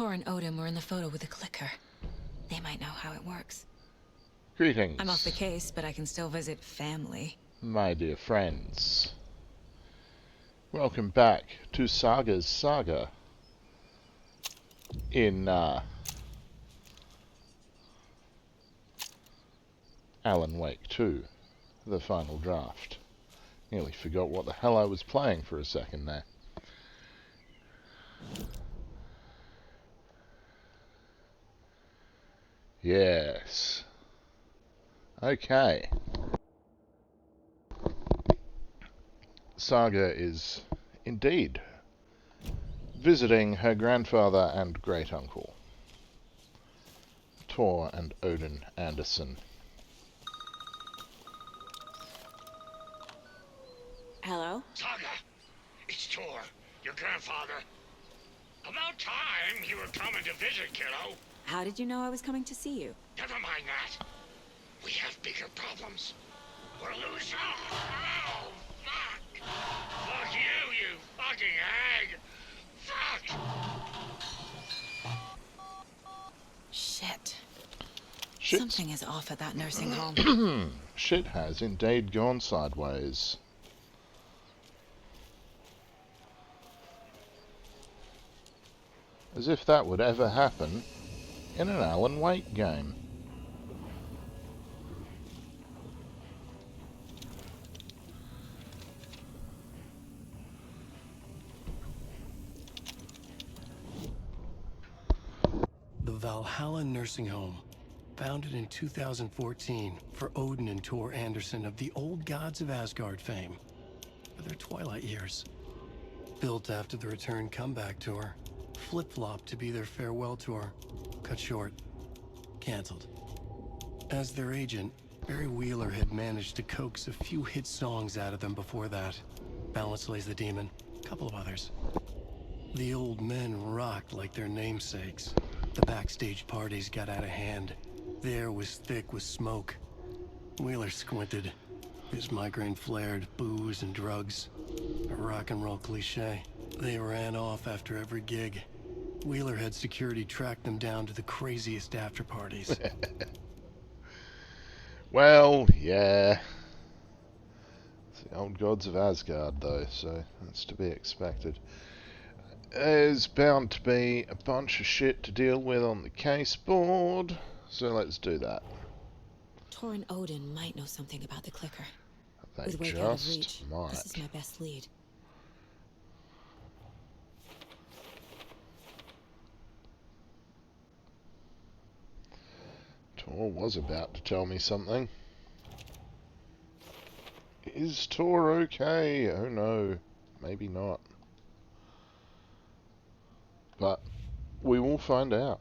Tor and Odin were in the photo with the clicker. They might know how it works. Greetings, I'm off the case, but I can still visit family. my dear friends. Welcome back to Saga's Saga in Alan Wake 2, the final draft. Nearly forgot what the hell I was playing for a second there. Yes. Okay. Saga is indeed visiting her grandfather and great-uncle, Tor and Odin Anderson. Hello? Saga, it's Tor, your grandfather. About time you were coming to visit, kiddo. How did you know I was coming to see you? Never mind that. We have bigger problems. We're losing. Oh, fuck. Fuck you, you fucking hag. Fuck. Shit. Shit's Something is off at that nursing home. Shit has indeed gone sideways. As if that would ever happen in an Alan Wake game. The Valhalla Nursing Home, founded in 2014 for Odin and Tor Anderson of the Old Gods of Asgard fame for their twilight years. Built after the return comeback tour, flip-flopped to be their farewell tour, cut short, canceled. As their agent, Barry Wheeler had managed to coax a few hit songs out of them before that. Balance Lays the Demon, a couple of others. The old men rocked like their namesakes. The backstage parties got out of hand. The air was thick with smoke. Wheeler squinted. His migraine flared, booze and drugs. A rock and roll cliche. They ran off after every gig. Wheeler had security track them down to the craziest after parties. Well, yeah. It's the Old Gods of Asgard, though, so that's to be expected. There's bound to be a bunch of shit to deal with on the case board, so let's do that. Tor and Odin might know something about the clicker. They With Wake out of just reach, might. this is my best lead. Tor was about to tell me something. Is Tor okay? Oh no, maybe not. But we will find out.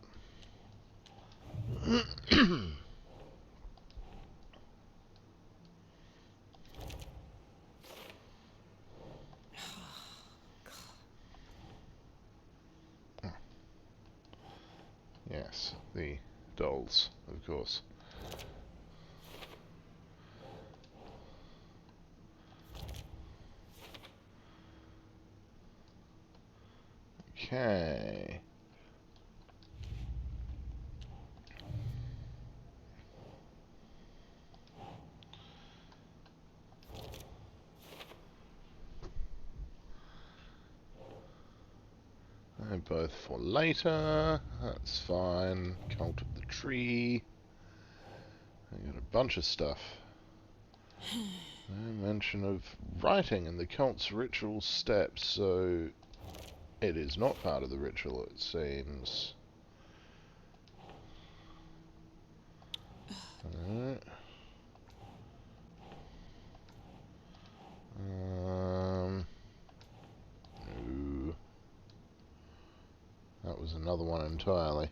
Yes, the dolls, of course. Okay. And both for later. That's fine. Cult of the Tree. I got a bunch of stuff. No mention of writing in the cult's ritual steps, so it is not part of the ritual, it seems. Alright. No. That was another one entirely.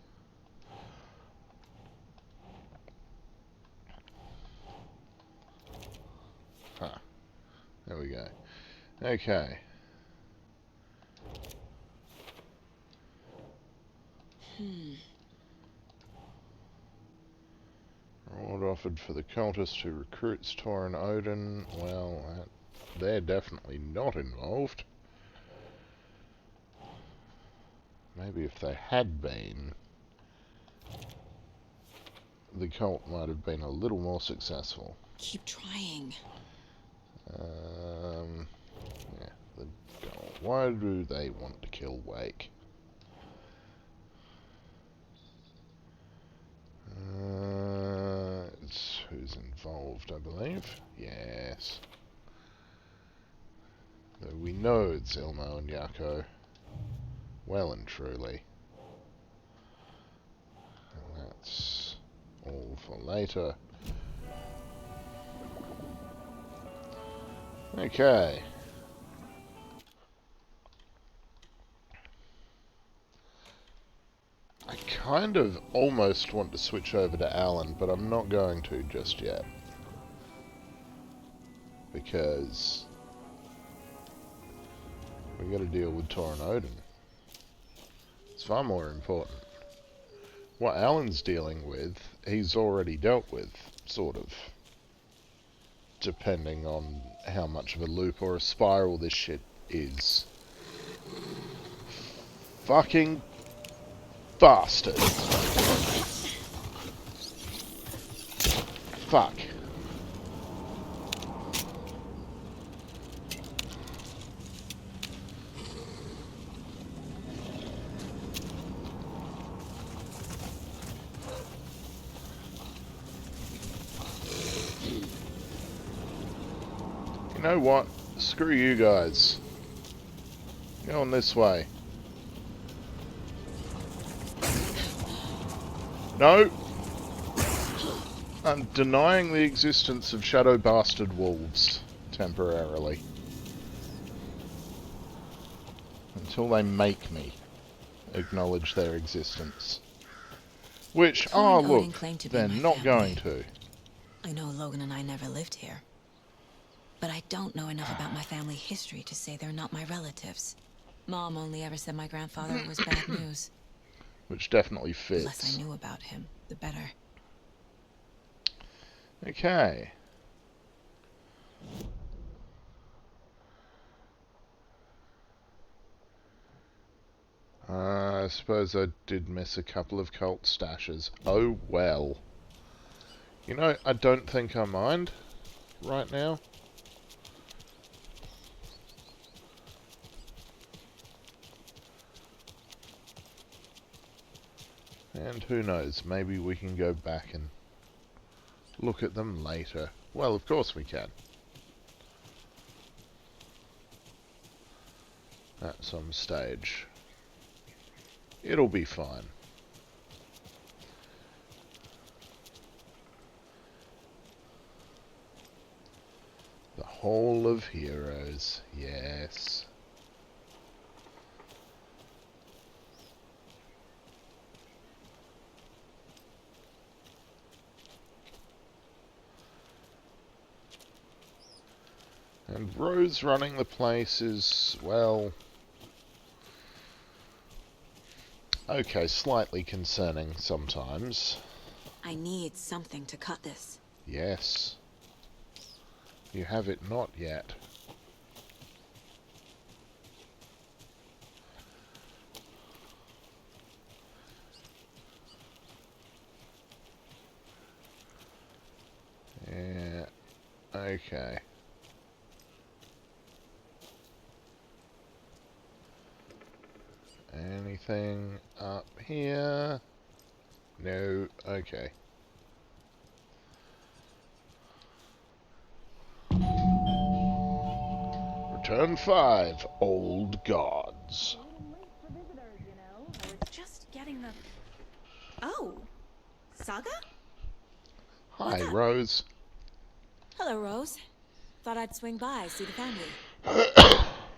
Huh. There we go. Okay. Reward offered for the cultist who recruits Tor and Odin. Well, they're definitely not involved. maybe if they had been, the cult might have been a little more successful. Keep trying. Yeah, the goal. Why do they want to kill Wake? It's who's involved, I believe. Yes. Though we know it's Ilmo and Yako. Well and truly. And that's all for later. Okay. I kind of almost want to switch over to Alan, but I'm not going to just yet. Because we got to deal with Tor and Odin. It's far more important. What Alan's dealing with, he's already dealt with, sort of. Depending on how much of a loop or a spiral this shit is. Fucking bastard. Fuck. You know what? Screw you guys. Going this way. No! I'm denying the existence of Shadow Bastard Wolves temporarily. Until they make me acknowledge their existence. Which, Colin oh Odin look, claimed to be they're my not family. going to. I know Logan and I never lived here. But I don't know enough about my family history to say they're not my relatives. Mom only ever said my grandfather was bad news. Which definitely The fits. less I knew about him, the better. Okay. I suppose I did miss a couple of cult stashes. Oh well. You know, I don't think I mind right now. And who knows, maybe we can go back and look at them later. Well, of course we can. At some stage. It'll be fine. The Hall of Heroes, yes. And Rose running the place is, well... okay, slightly concerning sometimes. I need something to cut this. Yes. You have it not yet. Yeah, okay. Anything up here? No, okay. Return 5, Old Gods. Just getting the... Oh, Saga? Hi, What's up? Rose. Hello, Rose. Thought I'd swing by, see the family.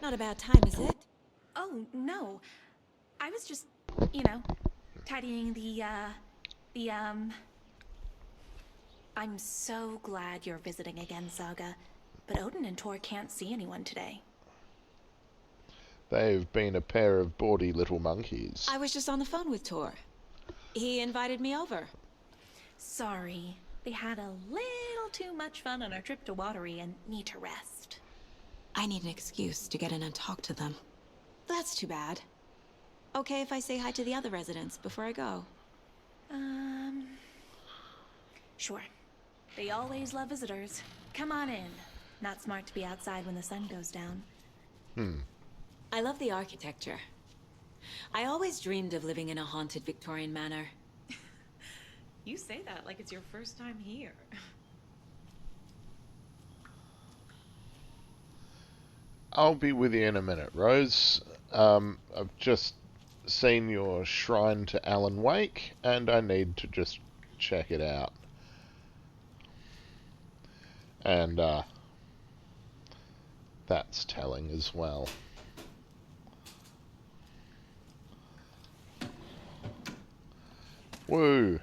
Not a bad time, is it? Oh, no. I was just, tidying the I'm so glad you're visiting again, Saga. But Odin and Tor can't see anyone today. They've been a pair of bawdy little monkeys. I was just on the phone with Tor. He invited me over. Sorry. They had a little too much fun on our trip to Watery and need to rest. I need an excuse to get in and talk to them. That's too bad. Okay if I say hi to the other residents before I go? Sure. They always love visitors. Come on in. Not smart to be outside when the sun goes down. I love the architecture. I always dreamed of living in a haunted Victorian manor. You say that like it's your first time here. I'll be with you in a minute, Rose. I've just seen your shrine to Alan Wake, and I need to just check it out. And, that's telling as well. Woo!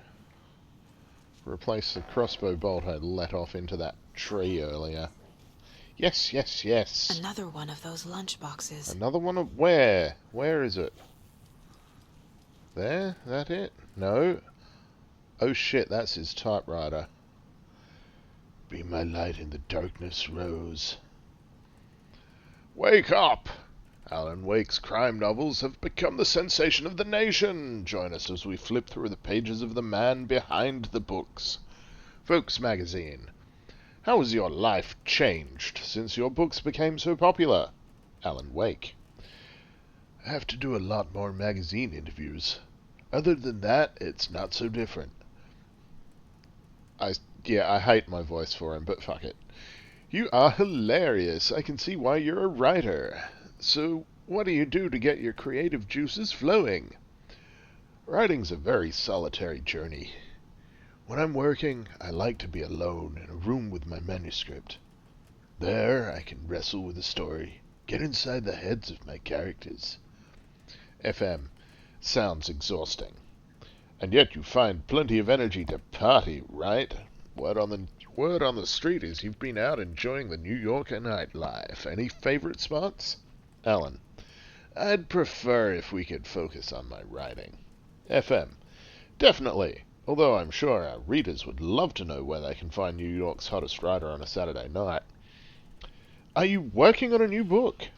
Replace the crossbow bolt I let off into that tree earlier. Yes, yes, yes! Another one of those lunch boxes. Another one of where? Where is it? There? That it? No. Oh shit, that's his typewriter. Be my light in the darkness, Rose. Wake up! Alan Wake's crime novels have become the sensation of the nation. Join us as we flip through the pages of the man behind the books. Folks Magazine. How has your life changed since your books became so popular? Alan Wake. I have to do a lot more magazine interviews. Other than that, it's not so different. I hate my voice for him, but fuck it. You are hilarious. I can see why you're a writer. So, what do you do to get your creative juices flowing? Writing's a very solitary journey. When I'm working, I like to be alone in a room with my manuscript. There, I can wrestle with the story, get inside the heads of my characters. FM. Sounds exhausting. And yet you find plenty of energy to party, right? Word on the street is you've been out enjoying the New Yorker nightlife. Any favorite spots? Alan. I'd prefer if we could focus on my writing. FM. Definitely. Although I'm sure our readers would love to know where they can find New York's hottest writer on a Saturday night. Are you working on a new book?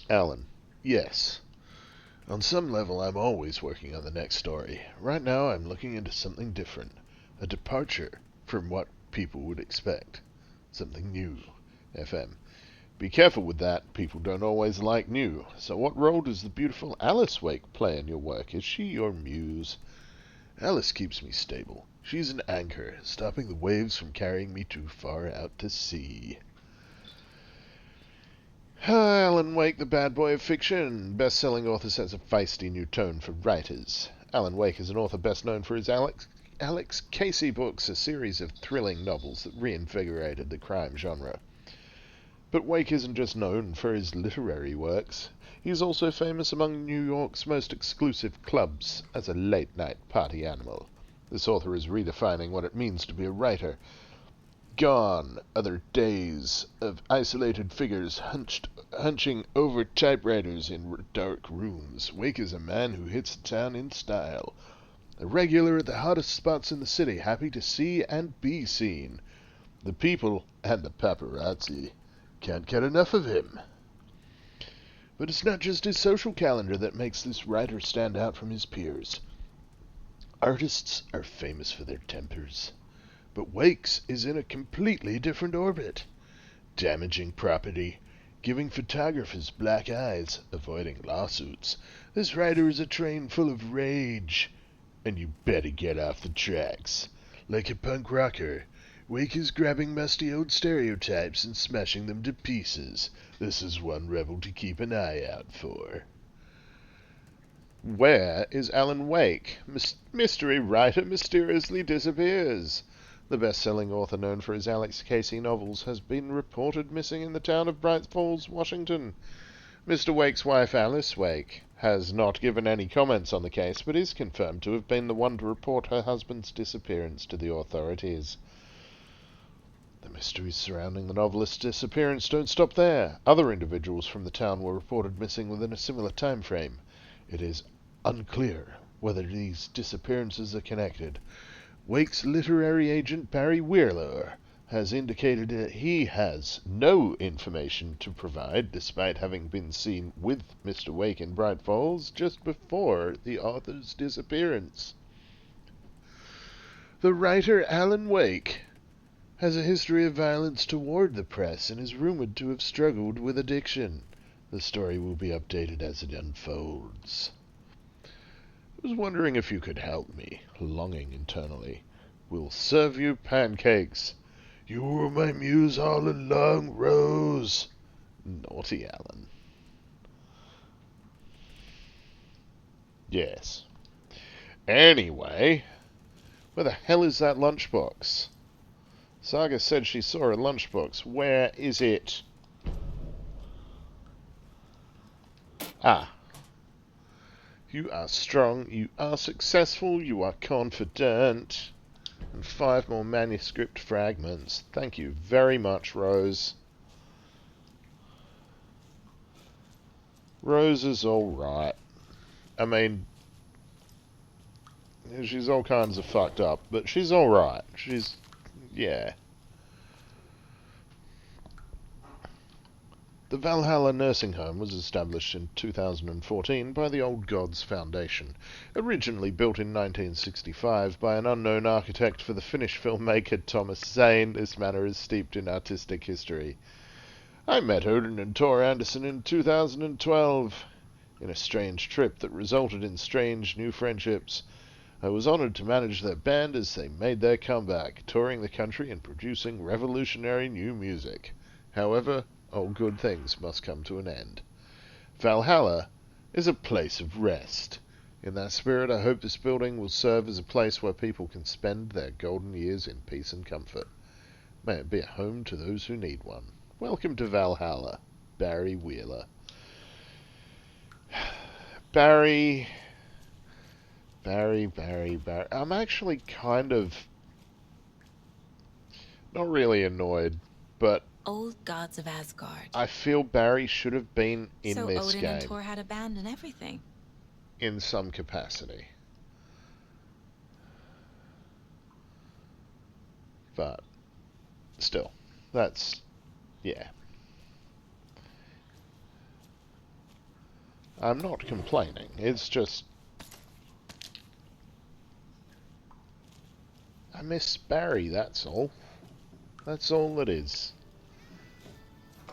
Alan. Yes. On some level, I'm always working on the next story. Right now, I'm looking into something different. A departure from what people would expect. Something new. FM. Be careful with that. People don't always like new. So what role does the beautiful Alice Wake play in your work? Is she your muse? Alice keeps me stable. She's an anchor, stopping the waves from carrying me too far out to sea. Alan Wake, the bad boy of fiction. Best-selling author sets a feisty new tone for writers. Alan Wake is an author best known for his Alex Casey books, a series of thrilling novels that reinvigorated the crime genre. But Wake isn't just known for his literary works. He's also famous among New York's most exclusive clubs as a late-night party animal. This author is redefining what it means to be a writer. Gone are the days of isolated figures hunching over typewriters in dark rooms. Wake is a man who hits the town in style. A regular at the hottest spots in the city, happy to see and be seen. The people and the paparazzi can't get enough of him. But it's not just his social calendar that makes this writer stand out from his peers. Artists are famous for their tempers. But Wake's is in a completely different orbit. Damaging property, giving photographers black eyes, avoiding lawsuits. This writer is a train full of rage. And you better get off the tracks. Like a punk rocker, Wake is grabbing musty old stereotypes and smashing them to pieces. This is one rebel to keep an eye out for. Where is Alan Wake? Mystery writer mysteriously disappears. The best-selling author known for his Alex Casey novels has been reported missing in the town of Bright Falls, Washington. Mr. Wake's wife, Alice Wake, has not given any comments on the case, but is confirmed to have been the one to report her husband's disappearance to the authorities. The mysteries surrounding the novelist's disappearance don't stop there. Other individuals from the town were reported missing within a similar time frame. It is unclear whether these disappearances are connected. Wake's literary agent, Barry Wheeler, has indicated that he has no information to provide, despite having been seen with Mr. Wake in Bright Falls just before the author's disappearance. The writer Alan Wake has a history of violence toward the press and is rumored to have struggled with addiction. The story will be updated as it unfolds. I was wondering if you could help me, longing internally. We'll serve you pancakes. You were my muse all along, Rose. Naughty Alan. Yes. Anyway, where the hell is that lunchbox? Saga said she saw a lunchbox. Where is it? Ah. You are strong, you are successful, you are confident. And 5 more manuscript fragments. Thank you very much, Rose. Rose is alright. I mean, she's all kinds of fucked up, but she's alright. She's, yeah. The Valhalla Nursing Home was established in 2014 by the Old Gods Foundation, originally built in 1965 by an unknown architect for the Finnish filmmaker Thomas Zane. This manor is steeped in artistic history. I met Odin and Tor Anderson in 2012, in a strange trip that resulted in strange new friendships. I was honored to manage their band as they made their comeback, touring the country and producing revolutionary new music. However, all good things must come to an end. Valhalla is a place of rest. In that spirit, I hope this building will serve as a place where people can spend their golden years in peace and comfort. May it be a home to those who need one. Welcome to Valhalla, Barry Wheeler. Barry. I'm actually kind of not really annoyed, but Old Gods of Asgard. I feel Barry should have been in So this Odin game and Thor had a band and everything. in some capacity. But still, that's, yeah. I'm not complaining. It's just I miss Barry, that's all. That's all it is.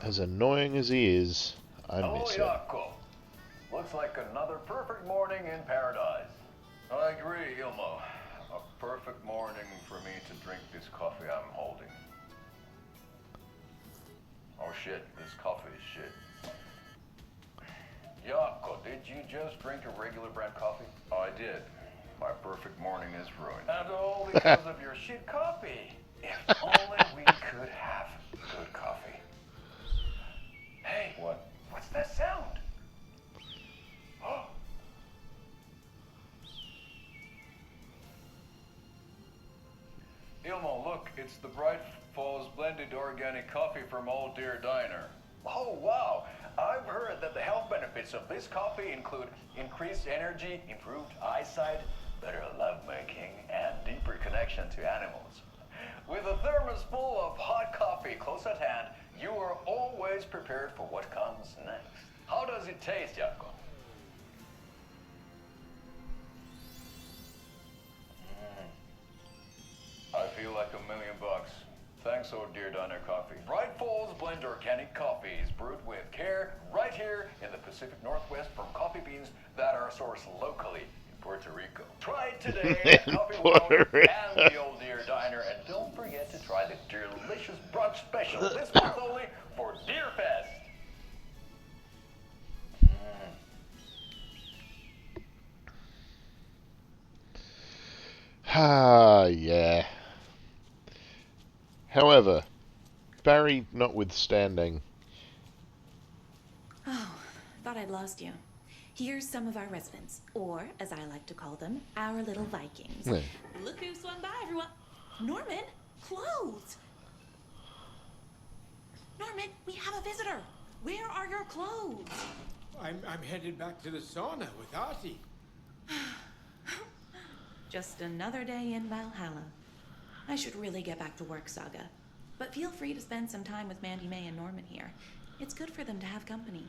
As annoying as he is, I miss him. Jaakko. Looks like another perfect morning in paradise. I agree, Ilmo. A perfect morning for me to drink this coffee I'm holding. Oh shit, this coffee is shit. Jaakko, did you just drink a regular brand coffee? I did. My perfect morning is ruined. And all because of your shit coffee. If only we could have good coffee. Hey, what? What's that sound? Oh. Ilmo, look, it's the Bright Falls blended organic coffee from Old Deer Diner. Oh, wow. I've heard that the health benefits of this coffee include increased energy, improved eyesight, better lovemaking, and deeper connection to animals. With a thermos full of hot coffee close at hand, you are always prepared for what comes next. How does it taste, Jaakko? I feel like $1 million. Thanks, Old Deer Diner Coffee. Bright Falls Blend Organic Coffee is brewed with care right here in the Pacific Northwest from coffee beans that are sourced locally in Puerto Rico. Try it today at Coffee World and the Old Deer Diner, and don't forget to try the delicious brunch special this month only for Deer Fest. Ah, yeah. However, Barry notwithstanding. Oh, thought I'd lost you. Here's some of our residents, or as I like to call them, our little Vikings. Yeah. Look who swung by, everyone. Norman, clothes. Norman, we have a visitor. Where are your clothes? I'm headed back to the sauna with Artie. Just another day in Valhalla. I should really get back to work, Saga. But feel free to spend some time with Mandy May and Norman here. It's good for them to have company.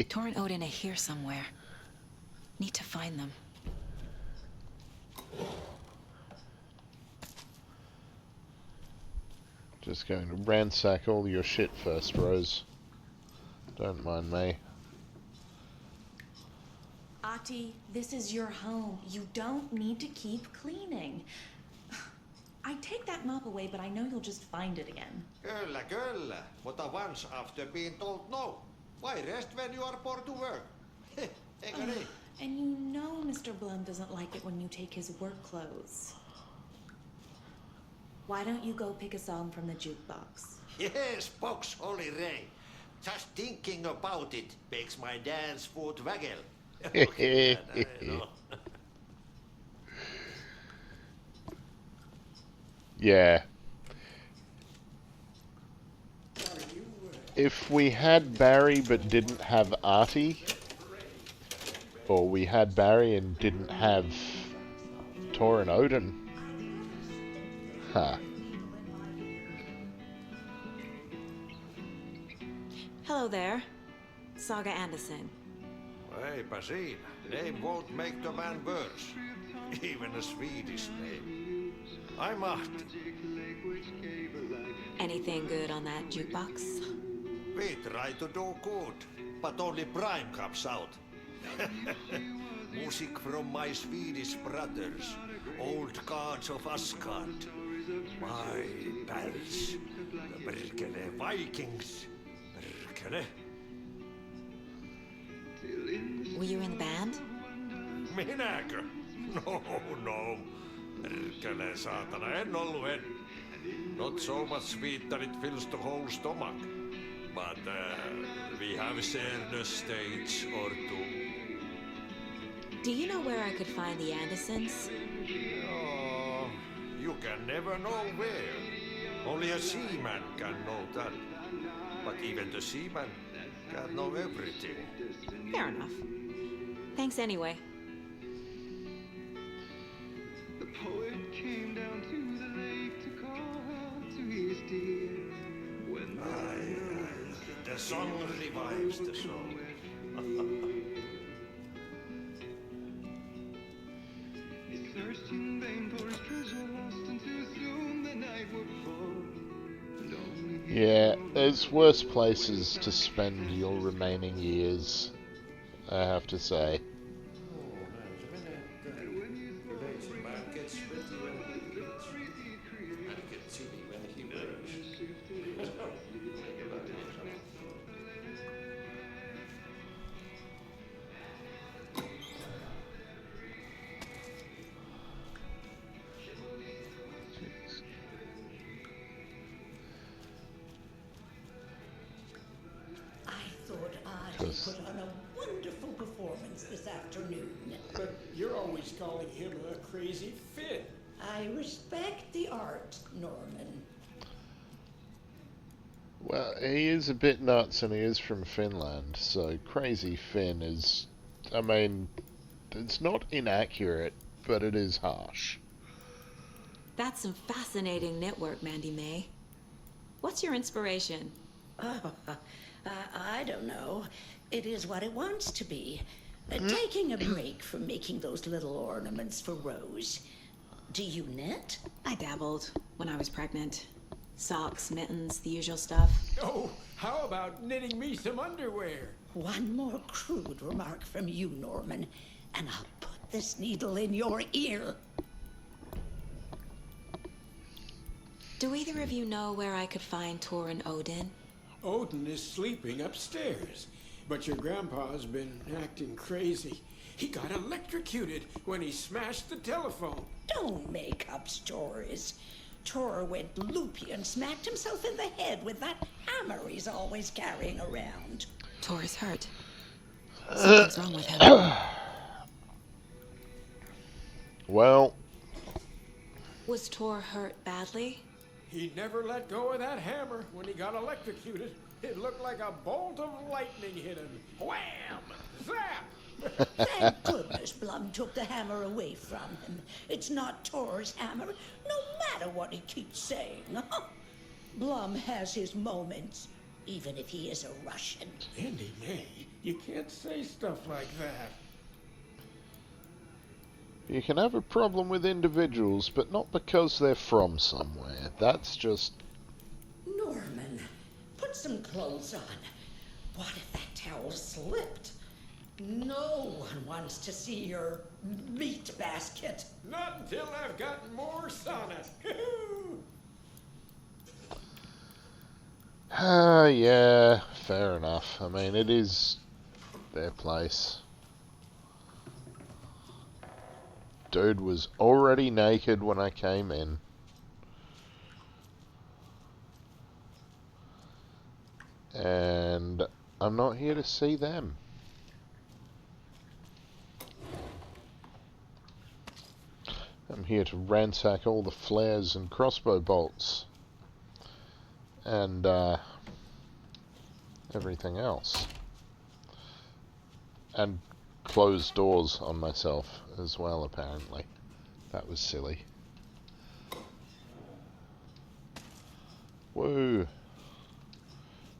Tor and Odin are here somewhere. Need to find them. Just going to ransack all your shit first, Rose. Don't mind me. Ati, this is your home. You don't need to keep cleaning. I'd take that mop away, but I know you'll just find it again. Kyllä, kyllä. Mutta once after being told no. Why rest when you are bored to work? Eikö niin? And you know Mr. Blum doesn't like it when you take his work clothes. Why don't you go pick a song from the jukebox? Yes, box Holy Ray. Just thinking about it makes my dance foot waggle. Okay, no. Yeah. If we had Barry but didn't have Artie, or we had Barry and didn't have Tor and Odin, huh. Hello there. Saga Anderson. Eipä siinä. Name won't make the man worse. Even a Swedish name. I'm Ahti. Anything good on that jukebox? We try to do good, but only Prime comes out. Music from my Swedish brothers, old gods of Asgard. My pals, the Perkele Vikings. Perkele. Were you in the band? Minäkö? No. Perkele saatana, en ollut. Not so much sweet that it fills the whole stomach. But we have shared a stage or two. Do you know where I could find the Andersons? Oh, you can never know where. Only a seaman can know that. But even the seaman can't know everything. Fair enough. Thanks anyway. The poet came down to the lake to call out to his dear. When the song revives the soul. He searched in vain for his treasure lost, and too soon the night would fall. And only he Yeah, there's worse places to spend your remaining years, I have to say. Put on a wonderful performance this afternoon. But you're always calling him a crazy Finn. I respect the art, Norman. Well, he is a bit nuts and he is from Finland, so Crazy Finn is, I mean, it's not inaccurate, but it is harsh. That's some fascinating network, Mandy May. What's your inspiration? Oh, I don't know. It is what it wants to be. Taking a break from making those little ornaments for Rose. Do you knit? I dabbled when I was pregnant. Socks, mittens, the usual stuff. Oh, how about knitting me some underwear? One more crude remark from you, Norman, and I'll put this needle in your ear. Do either of you know where I could find Tor and Odin? Odin is sleeping upstairs, but your grandpa's been acting crazy. He got electrocuted when he smashed the telephone. Don't make up stories. Tor went loopy and smacked himself in the head with that hammer he's always carrying around. Tor is hurt. Something's wrong with him. Well... Was Tor hurt badly? He never let go of that hammer when he got electrocuted. It looked like a bolt of lightning hit him. Wham! Zap! Thank goodness Blum took the hammer away from him. It's not Tor's hammer, no matter what he keeps saying. Blum has his moments, even if he is a Russian. Andy May, you can't say stuff like that. You can have a problem with individuals, but not because they're from somewhere. That's just... Norman, put some clothes on. What if that towel slipped? No one wants to see your meat basket. Not until I've gotten more sonnet. Yeah, fair enough. I mean, it is their place. Dude was already naked when I came in. And I'm not here to see them. I'm here to ransack all the flares and crossbow bolts. And, everything else. And close doors on myself as well, apparently. That was silly. Woo.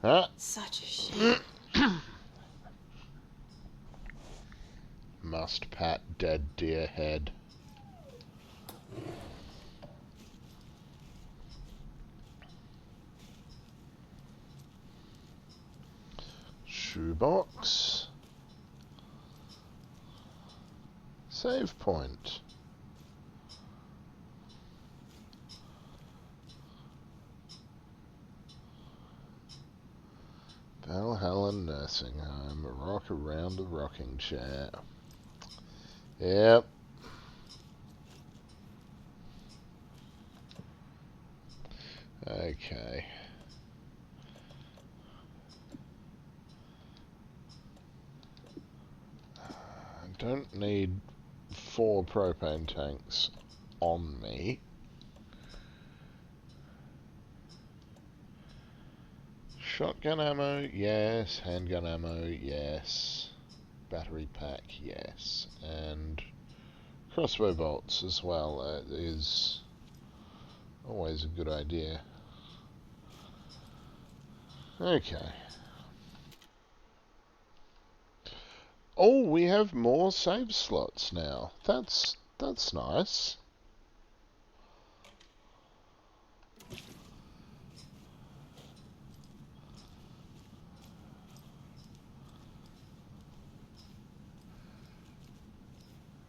Ah. Such a shame. Must pat dead deer head. Shoebox. Save point. Valhalla Nursing Home. A rock around a rocking chair. Yep. Okay. I don't need 4 propane tanks on me. Shotgun ammo, yes. Handgun ammo, yes. Battery pack, yes. And crossbow bolts as well. That is always a good idea. Okay. Oh, we have more save slots now. That's nice.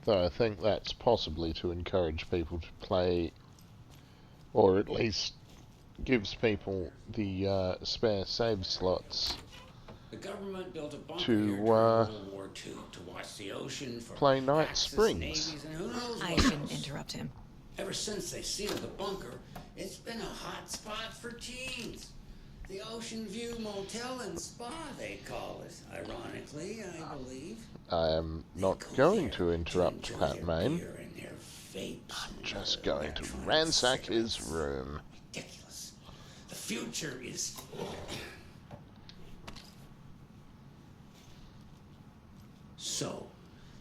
Though I think that's possibly to encourage people to play, or at least gives people the spare save slots The government built a bunker to here during World War II to watch the ocean for play Night Axis Springs. navies and who knows I what shouldn't else. interrupt him. Ever since they sealed the bunker, it's been a hot spot for teens. The Ocean View Motel and Spa, they call it. Ironically, I believe. I am not going to interrupt Pat Main. Beer and their vapes. I'm just going to ransack his room. Ridiculous. The future is... So,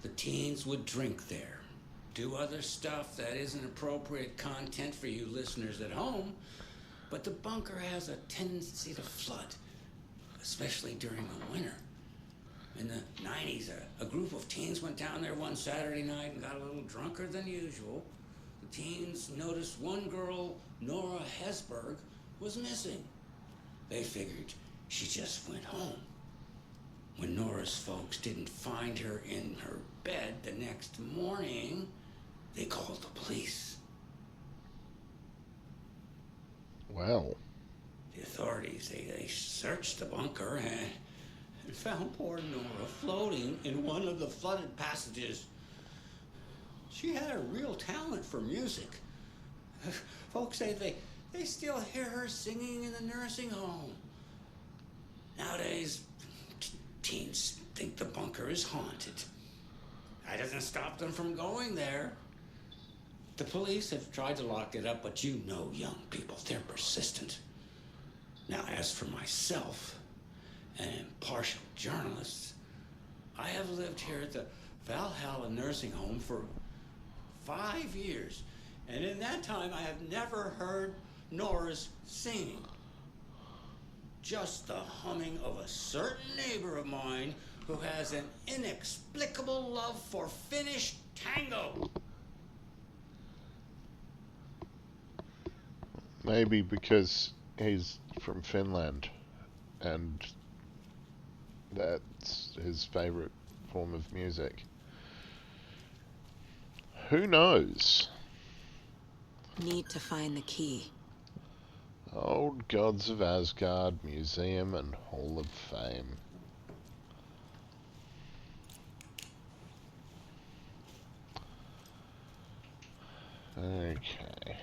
the teens would drink there, do other stuff that isn't appropriate content for you listeners at home, but the bunker has a tendency to flood, especially during the winter. In the 90s, a group of teens went down there one Saturday night and got a little drunker than usual. The teens noticed one girl, Nora Hesberg, was missing. They figured she just went home. When Nora's folks didn't find her in her bed the next morning, they called the police. Well. The authorities, they searched the bunker and found poor Nora floating in one of the flooded passages. She had a real talent for music. Folks say they still hear her singing in the nursing home. Nowadays, teens think the bunker is haunted. That doesn't stop them from going there. The police have tried to lock it up, but you know young people, they're persistent. Now, as for myself, an impartial journalist, I have lived here at the Valhalla Nursing Home for 5 years, and in that time I have never heard Nora's singing. Just the humming of a certain neighbor of mine who has an inexplicable love for Finnish tango. Maybe because he's from Finland and that's his favourite form of music. Who knows? Need to find the key. Old Gods of Asgard Museum and Hall of Fame. Okay.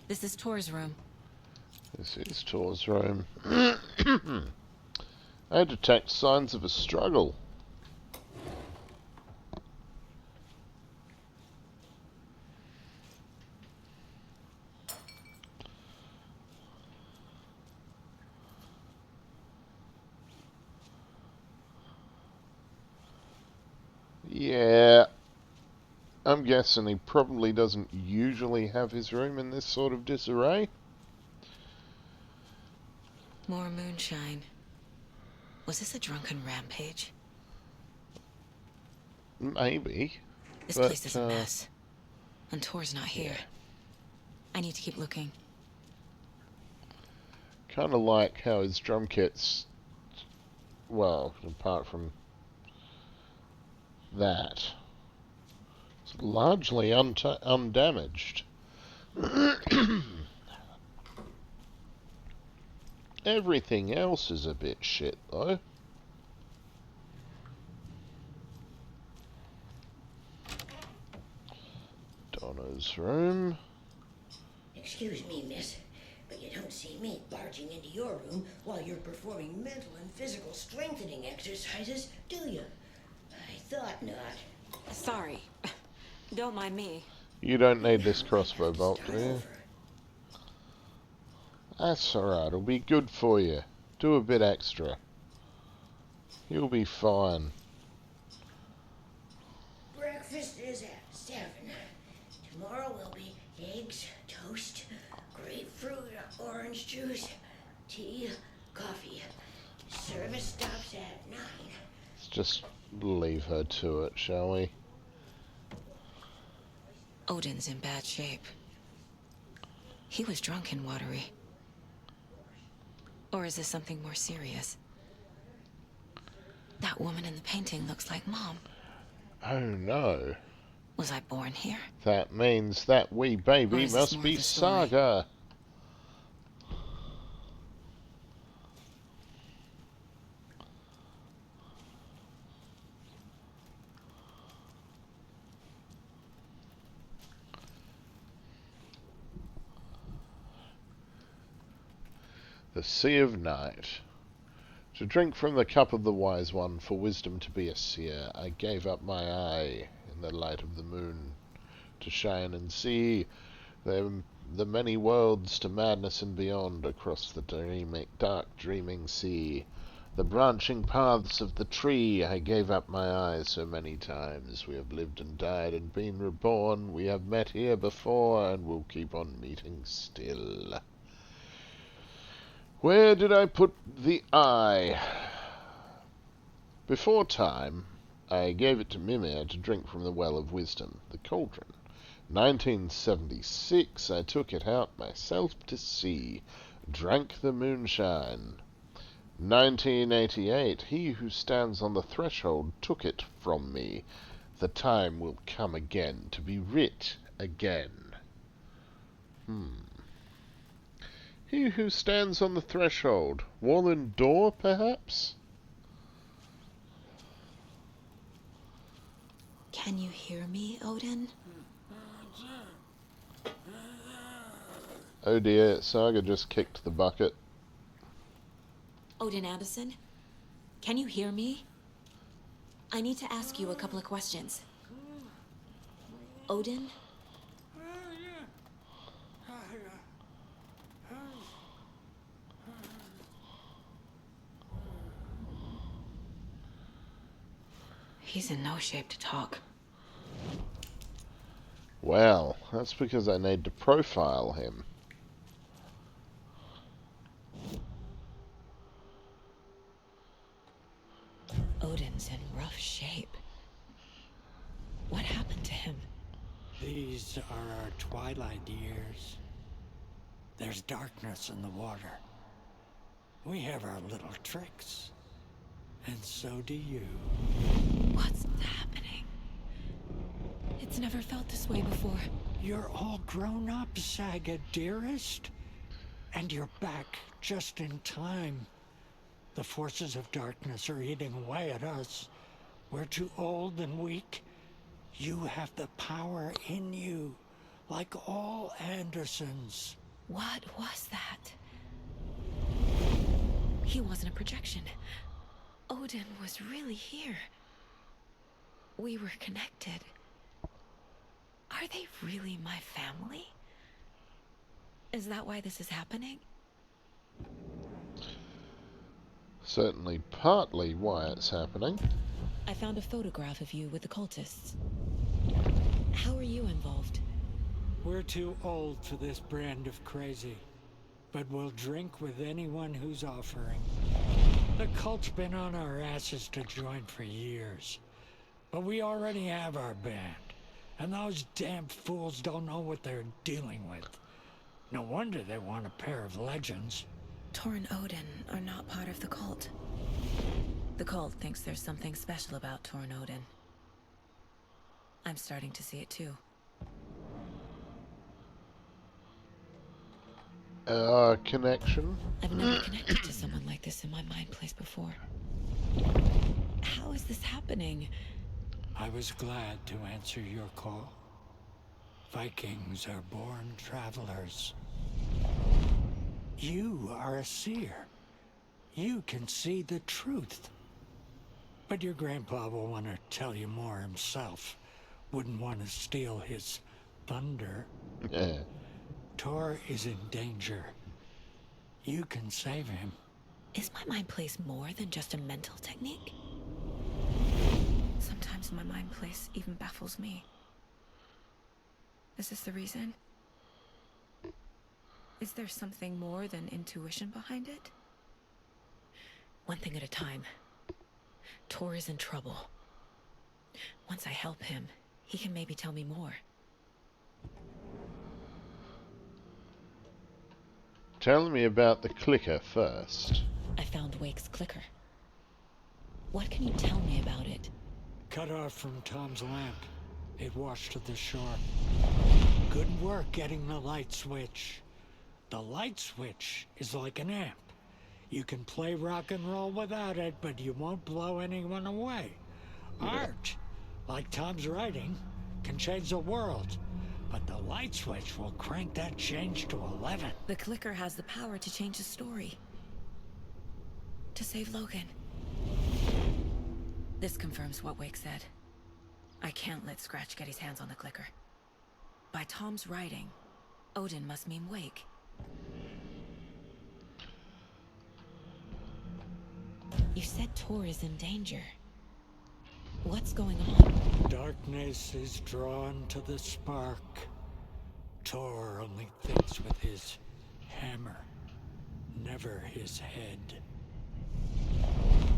This is Tor's room. This is Tor's room. I detect signs of a struggle. Yeah. I'm guessing he probably doesn't usually have his room in this sort of disarray. More moonshine. Was this a drunken rampage? Maybe. This place is a mess. And Tor's not here. I need to keep looking. Kind of like how his drum kit's, well, apart from that, it's largely undamaged. Everything else is a bit shit, though. Donna's room. Excuse me, miss, but you don't see me barging into your room while you're performing mental and physical strengthening exercises, do you? I thought not. Sorry. Don't mind me. You don't need this crossbow bolt, do you? That's alright, it'll be good for you. Do a bit extra. You'll be fine. Breakfast is at 7. Tomorrow will be eggs, toast, grapefruit, orange juice, tea, coffee. Service stops at 9. Let's just leave her to it, shall we? Odin's in bad shape. He was drunk and watery. Or is this something more serious? That woman in the painting looks like Mom. Oh no. Was I born here? That means that wee baby must be Saga. The Sea of Night. To drink from the cup of the wise one, for wisdom to be a seer, I gave up my eye in the light of the moon, to shine and see the many worlds to madness and beyond, across the dark dreaming sea. The branching paths of the tree, I gave up my eyes so many times. We have lived and died and been reborn. We have met here before and will keep on meeting still. Where did I put the eye? Before time, I gave it to Mimir to drink from the well of wisdom, the cauldron. 1976, I took it out myself to see, drank the moonshine. 1988, he who stands on the threshold took it from me. The time will come again to be writ again. He who stands on the threshold. Wall and door, perhaps? Can you hear me, Odin? Oh dear, Saga just kicked the bucket. Odin Anderson? Can you hear me? I need to ask you a couple of questions. Odin? He's in no shape to talk. Well, that's because I need to profile him. Odin's in rough shape. What happened to him? These are our twilight years. There's darkness in the water. We have our little tricks. And so do you. What's happening? It's never felt this way before. You're all grown up, Saga, dearest. And you're back just in time. The forces of darkness are eating away at us. We're too old and weak. You have the power in you, like all Andersons. What was that? He wasn't a projection. Odin was really here. We were connected. Are they really my family? Is that why this is happening? Certainly partly why it's happening. I found a photograph of you with the cultists. How are you involved? We're too old for this brand of crazy, but we'll drink with anyone who's offering. The cult's been on our asses to join for years, but we already have our band, and those damn fools don't know what they're dealing with. No wonder they want a pair of legends. Tor and Odin are not part of the cult. The cult thinks there's something special about Tor and Odin. I'm starting to see it too. Connection? I've never connected to someone like this in my mind place before. How is this happening? I was glad to answer your call. Vikings are born travelers. You are a seer. You can see the truth. But your grandpa will want to tell you more himself. Wouldn't want to steal his thunder. Yeah. Tor is in danger. You can save him. Is my mind place more than just a mental technique? Sometimes my mind place even baffles me. Is this the reason? Is there something more than intuition behind it? One thing at a time. Tor is in trouble. Once I help him, he can maybe tell me more. Tell me about the clicker first. I found Wake's clicker. What can you tell me about it? Cut off from Tom's lamp. It washed to the shore. Good work getting the light switch. The light switch is like an amp. You can play rock and roll without it, but you won't blow anyone away. Art, like Tom's writing, can change the world. But the light switch will crank that change to 11. The clicker has the power to change the story. To save Logan. This confirms what Wake said. I can't let Scratch get his hands on the clicker. By Tom's writing, Odin must mean Wake. You said Tor is in danger. What's going on? Darkness is drawn to the spark. Tor only thinks with his hammer, never his head.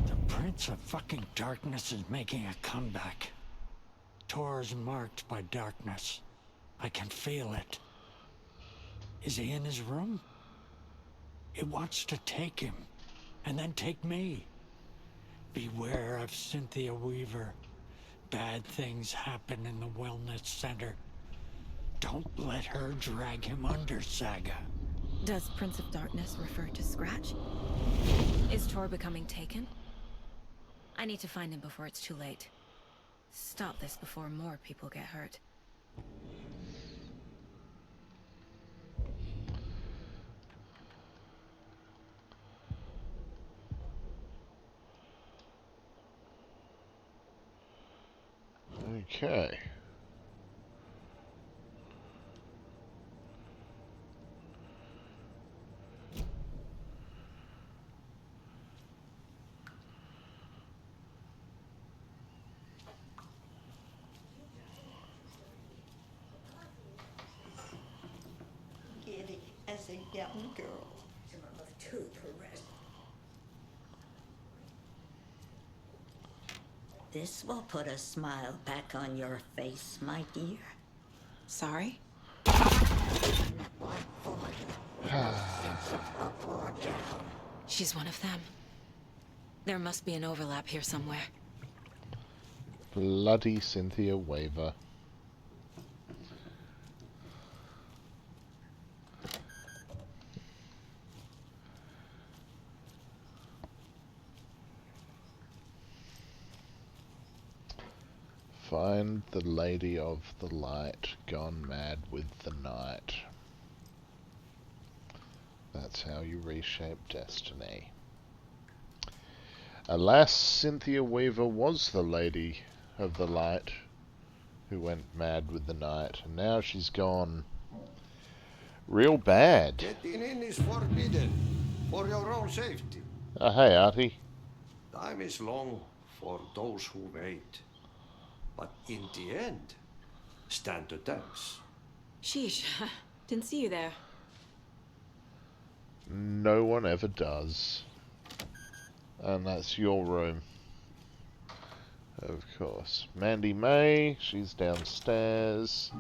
The Prince of fucking Darkness is making a comeback. Tor's marked by darkness. I can feel it. Is he in his room? It wants to take him, and then take me. Beware of Cynthia Weaver. Bad things happen in the wellness center. Don't let her drag him under, Saga. Does Prince of Darkness refer to Scratch? Is Tor becoming taken? I need to find him before it's too late. Stop this before more people get hurt. Okay. Giddy as a young girl. Of two Perez. This will put a smile back on your face, my dear. Sorry? She's one of them. There must be an overlap here somewhere. Bloody Cynthia Weaver. Find the Lady of the Light, gone mad with the night. That's how you reshape destiny. Alas, Cynthia Weaver was the Lady of the Light who went mad with the night, and now she's gone real bad. Getting in is forbidden, for your own safety. Oh, hey, Artie. Time is long for those who wait. But in the end, stand the test. Sheesh. Didn't see you there. No one ever does. And that's your room. Of course. Mandy May, she's downstairs.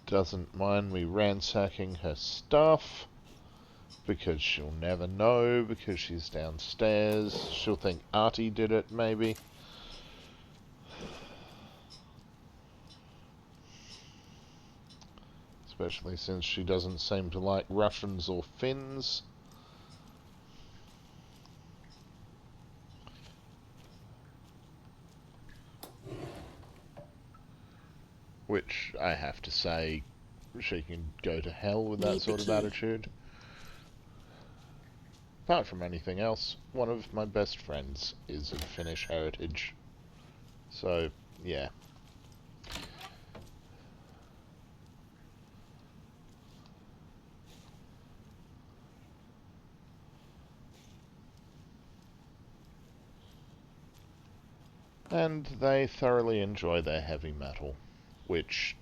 Doesn't mind me ransacking her stuff. Because she'll never know, because she's downstairs. She'll think Artie did it, maybe. Especially since she doesn't seem to like Russians or Finns. Which, I have to say, she can go to hell with that sort of attitude. Apart from anything else, one of my best friends is of Finnish heritage. So, yeah. And they thoroughly enjoy their heavy metal, which,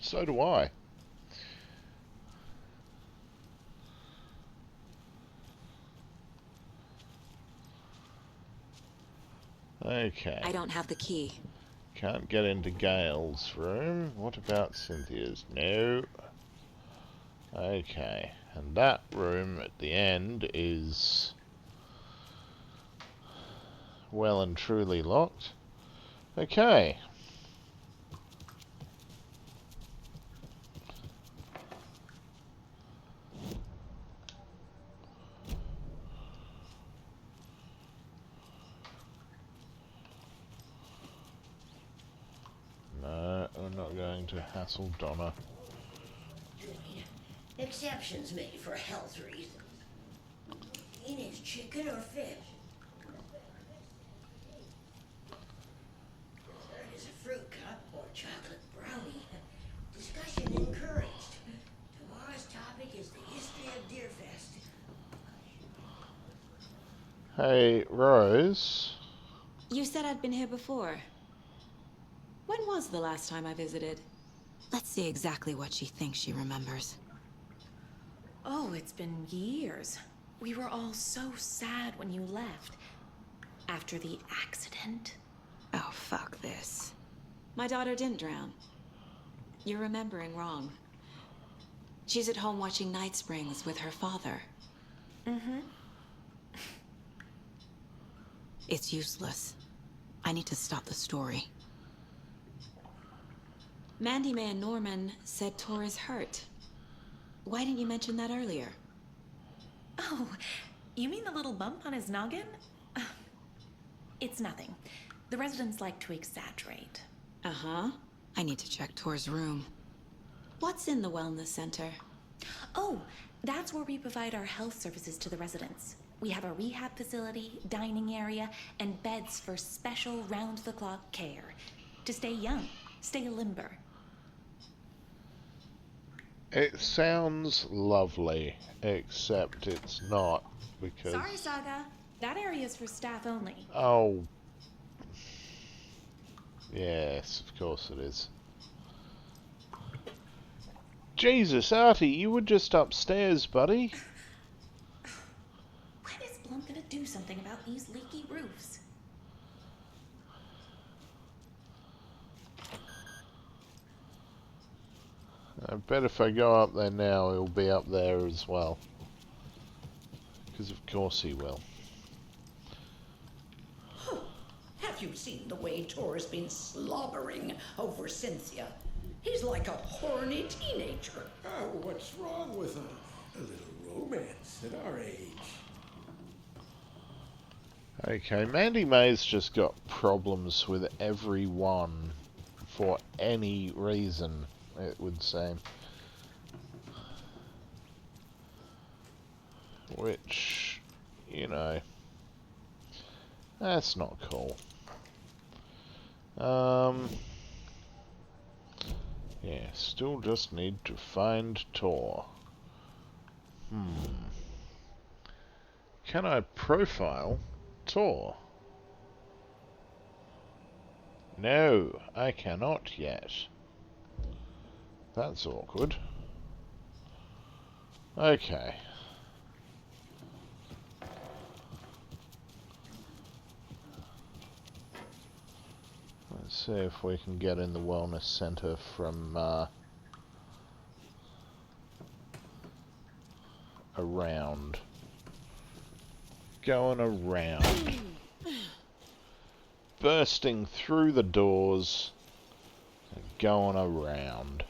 so do I. Okay. I don't have the key. Can't get into Gail's room. What about Cynthia's? No. Okay. And that room at the end is well and truly locked. Okay. No, I'm not going to hassle Donna. Exceptions made for health reasons. Ain't it chicken or fish? Dessert is a fruit cup or chocolate brownie. Discussion encouraged. Tomorrow's topic is the history of Deerfest. Hey, Rose. You said I'd been here before. When was the last time I visited? Let's see exactly what she thinks she remembers. Oh, it's been years. We were all so sad when you left. After the accident. Oh, fuck this. My daughter didn't drown. You're remembering wrong. She's at home watching Night Springs with her father. Mm-hmm. It's useless. I need to stop the story. Mandy May and Norman said Tor is hurt. Why didn't you mention that earlier? Oh, you mean the little bump on his noggin? It's nothing. The residents like to exaggerate. Uh-huh. I need to check Tor's room. What's in the wellness center? Oh, that's where we provide our health services to the residents. We have a rehab facility, dining area, and beds for special round-the-clock care. To stay young, stay limber. It sounds lovely, except it's not, because... Sorry, Saga. That area's for staff only. Oh. Yes, of course it is. Jesus, Artie, you were just upstairs, buddy. When is Blum gonna do something about these leaky roofs? I bet if I go up there now, he'll be up there as well. Because of course he will. Have you seen the way Tor's been slobbering over Cynthia? He's like a horny teenager. Oh, what's wrong with a little romance at our age? Okay, Mandy May's just got problems with everyone for any reason, it would seem. Which, you know, that's not cool. Yeah, still just need to find Tor. Can I profile Tor? No, I cannot yet. That's awkward. Okay. Let's see if we can get in the wellness center from around. Going around. Bursting through the doors and going around.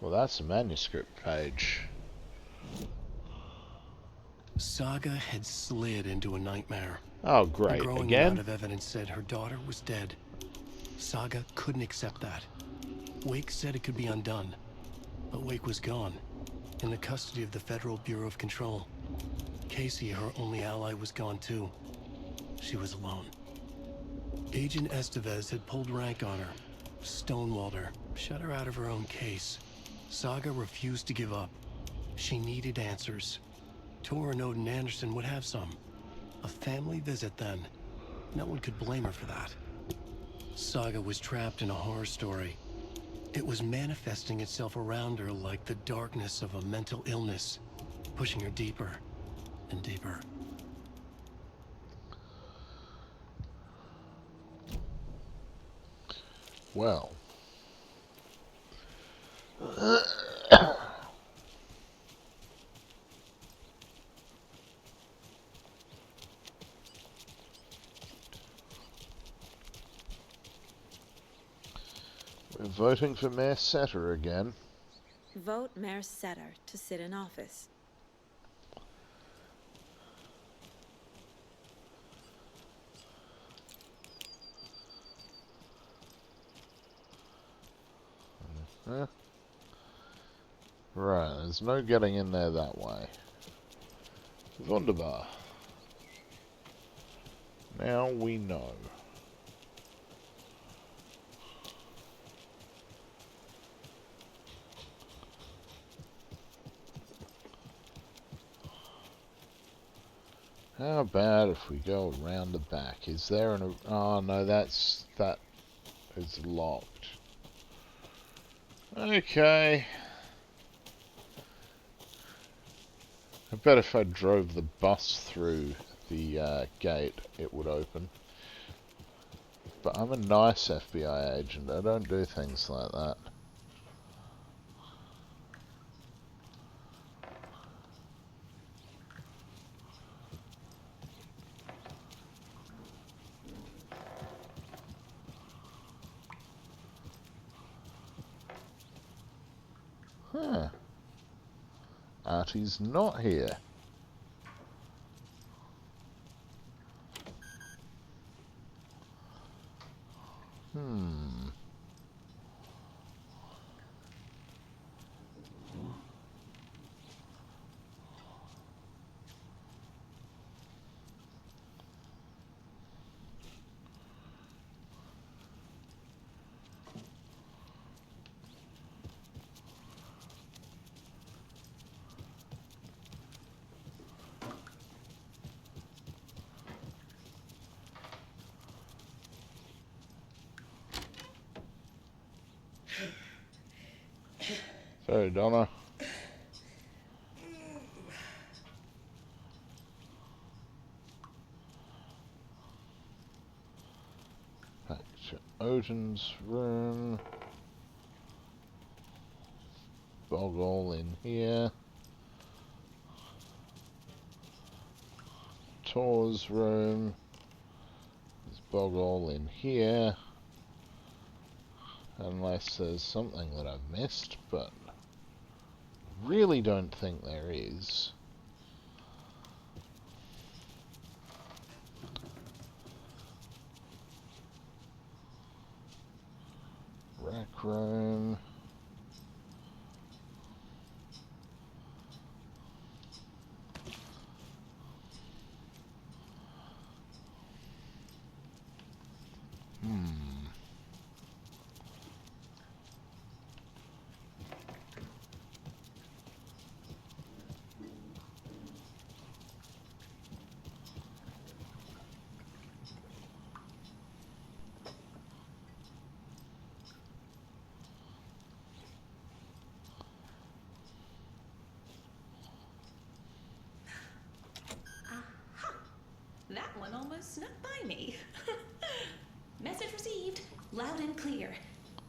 Well, that's a manuscript page. Saga had slid into a nightmare. Oh, great. A growing Again? amount of evidence said her daughter was dead. Saga couldn't accept that. Wake said it could be undone. But Wake was gone, in the custody of the Federal Bureau of Control. Casey, her only ally, was gone too. She was alone. Agent Estevez had pulled rank on her, stonewalled her, shut her out of her own case. Saga refused to give up. She needed answers. Tor and Odin Anderson would have some. A family visit then. No one could blame her for that. Saga was trapped in a horror story. It was manifesting itself around her like the darkness of a mental illness, pushing her deeper and deeper. Well. We're voting for Mayor Setter again. Vote Mayor Setter to sit in office. Right, there's no getting in there that way. Wunderbar. Now we know. How about if we go around the back? Is there an... Oh no, that is locked. Okay. I bet if I drove the bus through the gate, it would open. But I'm a nice FBI agent. I don't do things like that. Huh. Artie's not here. So, Donna. Back to Odin's room. Boggle in here. Tor's room. There's Boggle in here. Unless there's something that I've missed, but really don't think there is. Rack room. That one almost snuck by me. Message received. Loud and clear.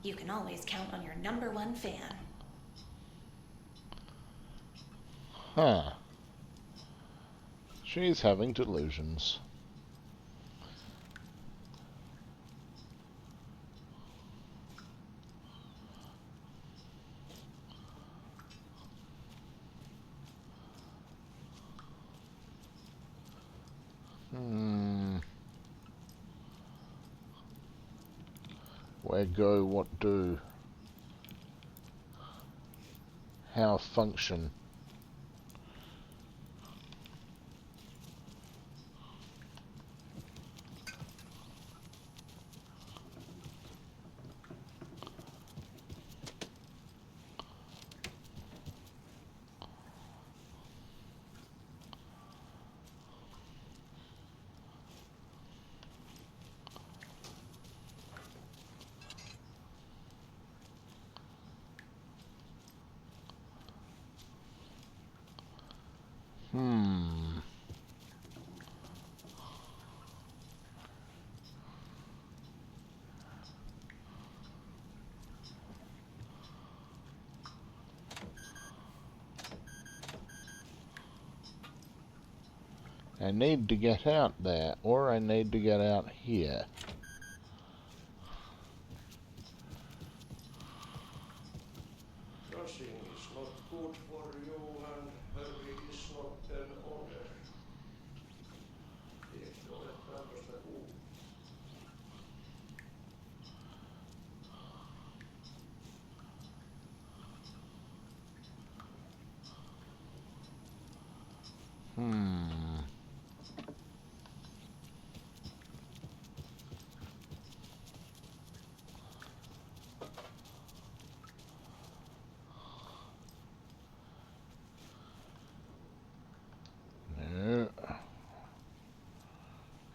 You can always count on your #1 fan. Huh. She's having delusions. Where go, what do? How function? I need to get out there, or I need to get out here. Nothing is not good for you, and hurry is not an order. Eikö ole tämmöistä kuullut? No.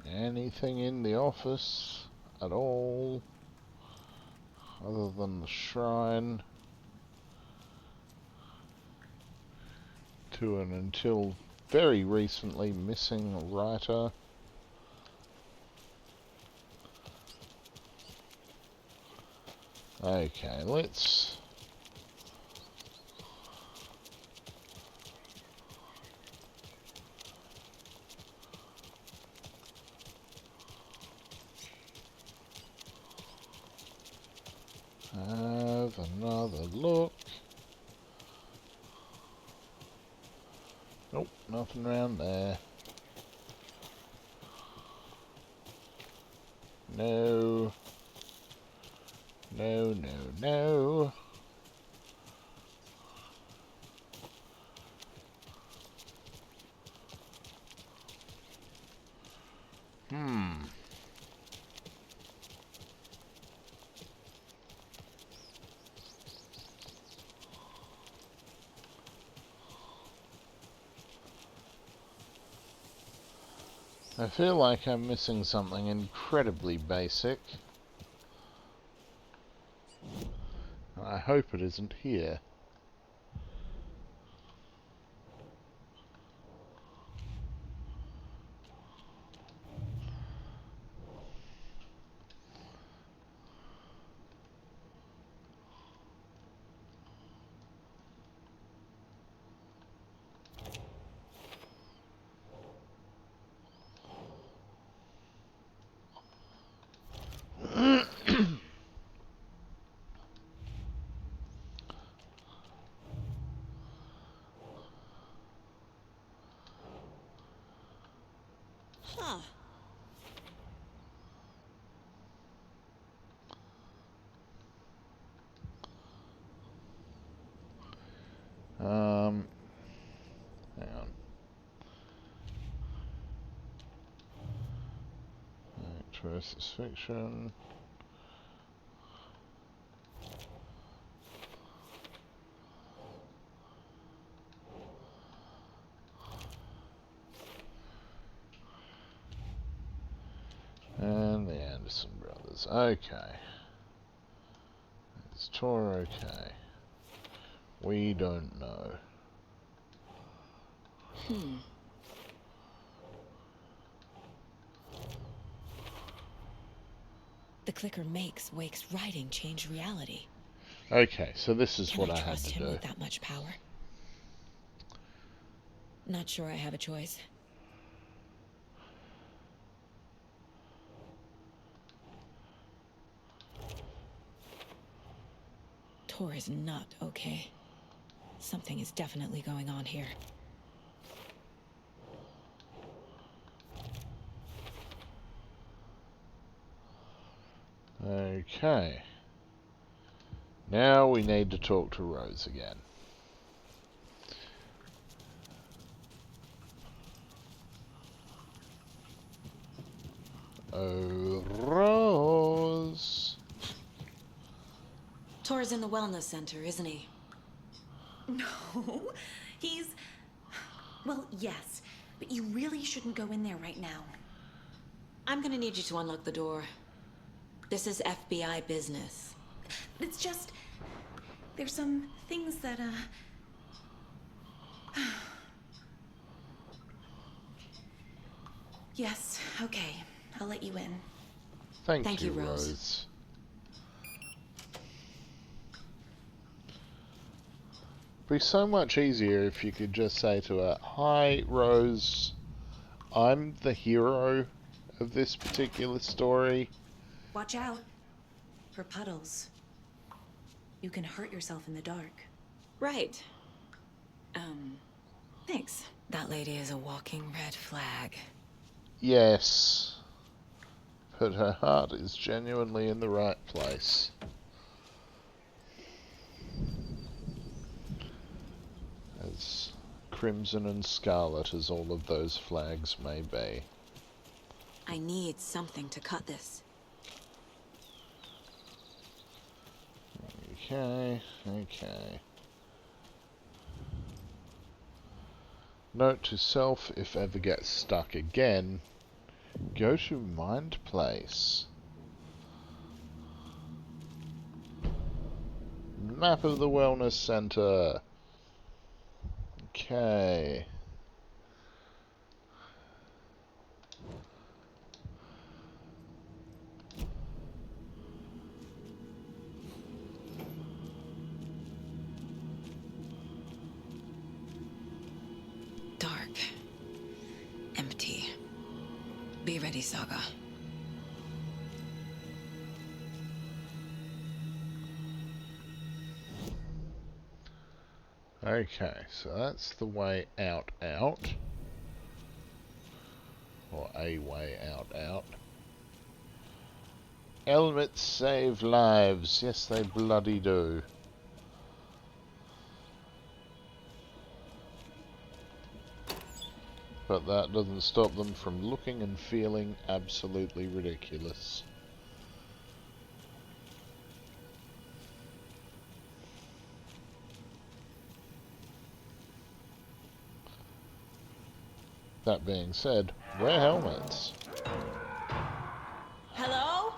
Anything in the office at all, other than the shrine, to an until very recently missing writer. Okay, let's have another look. Nope, nothing around there. No. No, no, no. I feel like I'm missing something incredibly basic. I hope it isn't here. Huh. Hang on. Fact versus fiction. And the Anderson brothers. Okay. Is Tor okay? We don't know. The clicker makes Wake's writing change reality. Okay, so this is Can what I I had trust to him do. with that much power? Not sure I have a choice. Tor is not okay. Something is definitely going on here. Okay. Now we need to talk to Rose again. Oh, Rose. Tor's in the wellness center, isn't he? No, he's... Well, yes, but you really shouldn't go in there right now. I'm gonna need you to unlock the door. This is FBI business. It's just... There's some things that, Yes, okay. I'll let you in. Thank you, Rose. It'd be so much easier if you could just say to her, "Hi, Rose. I'm the hero of this particular story." Watch out. For puddles. You can hurt yourself in the dark. Right. Thanks. That lady is a walking red flag. Yes. But her heart is genuinely in the right place. As crimson and scarlet as all of those flags may be. I need something to cut this. Okay, okay. Note to self, if ever gets stuck again, go to Mind Place. Map of the Wellness Center. Okay. Dark. Empty. Be ready, Saga. Okay, so that's the way out. Or a way out. Helmets save lives. Yes, they bloody do. But that doesn't stop them from looking and feeling absolutely ridiculous. That being said, wear helmets. Hello?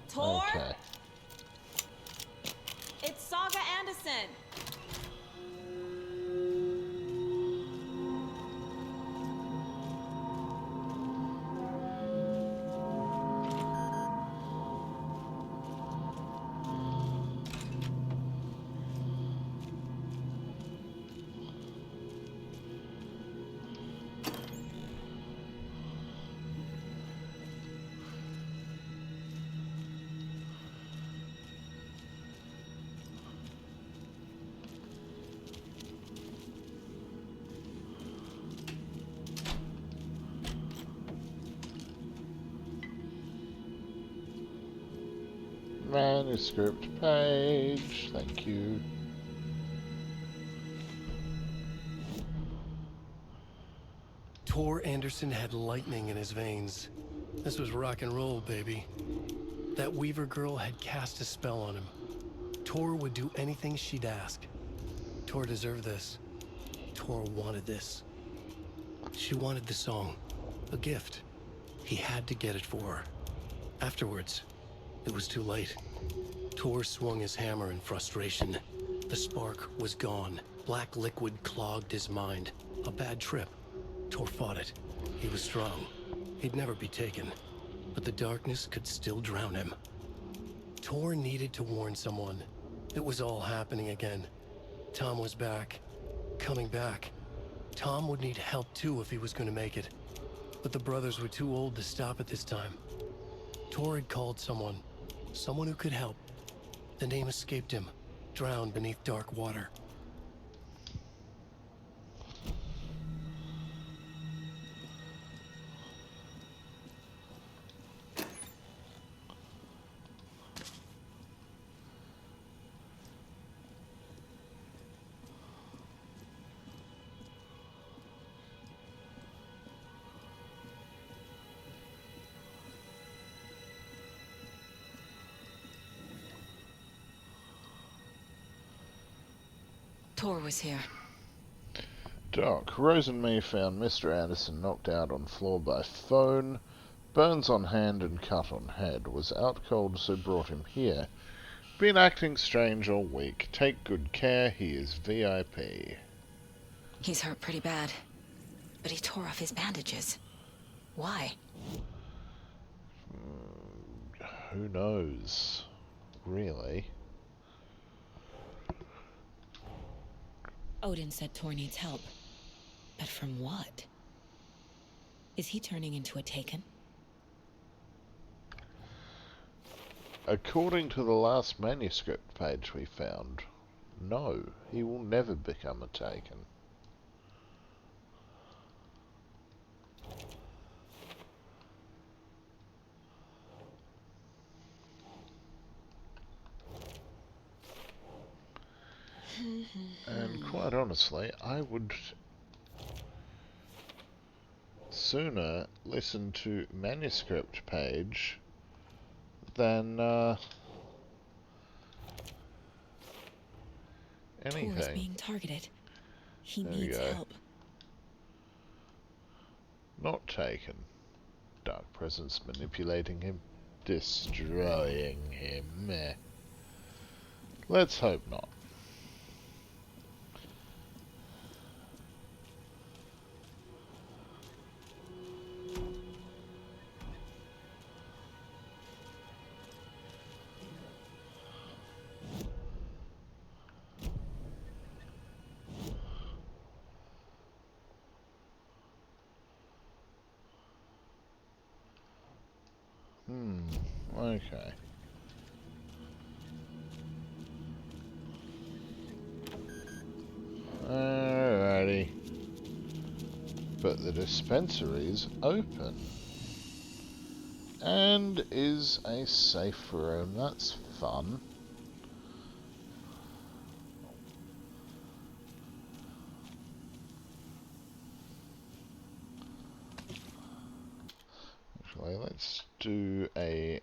Tor? Okay. It's Saga Anderson. Manuscript page. Thank you. Tor Anderson had lightning in his veins. This was rock and roll, baby. That Weaver girl had cast a spell on him. Tor would do anything she'd ask. Tor deserved this. Tor wanted this. She wanted the song, a gift. He had to get it for her. Afterwards, it was too late. Tor swung his hammer in frustration. The spark was gone. Black liquid clogged his mind. A bad trip. Tor fought it. He was strong. He'd never be taken. But the darkness could still drown him. Tor needed to warn someone. It was all happening again. Tom was back. Coming back. Tom would need help too if he was going to make it. But the brothers were too old to stop at this time. Tor had called someone. Someone who could help. The name escaped him. Drowned beneath dark water. Tor was here. Doc, Rose and me found Mr. Anderson knocked out on floor by phone, burns on hand and cut on head. Was out cold, so brought him here. Been acting strange all week. Take good care, he is VIP. He's hurt pretty bad. But he tore off his bandages. Why? Who knows? Really? Odin said Tor needs help. But from what? Is he turning into a Taken? According to the last manuscript page we found, no, he will never become a Taken. And quite honestly, I would sooner listen to manuscript page than anything. Tor is being targeted. He There we needs go. help. Not Taken. Dark presence manipulating him, destroying him. Meh. Let's hope not. Okay. Alrighty. But the dispensary is open. And is a safe room. That's fun. Actually, let's do a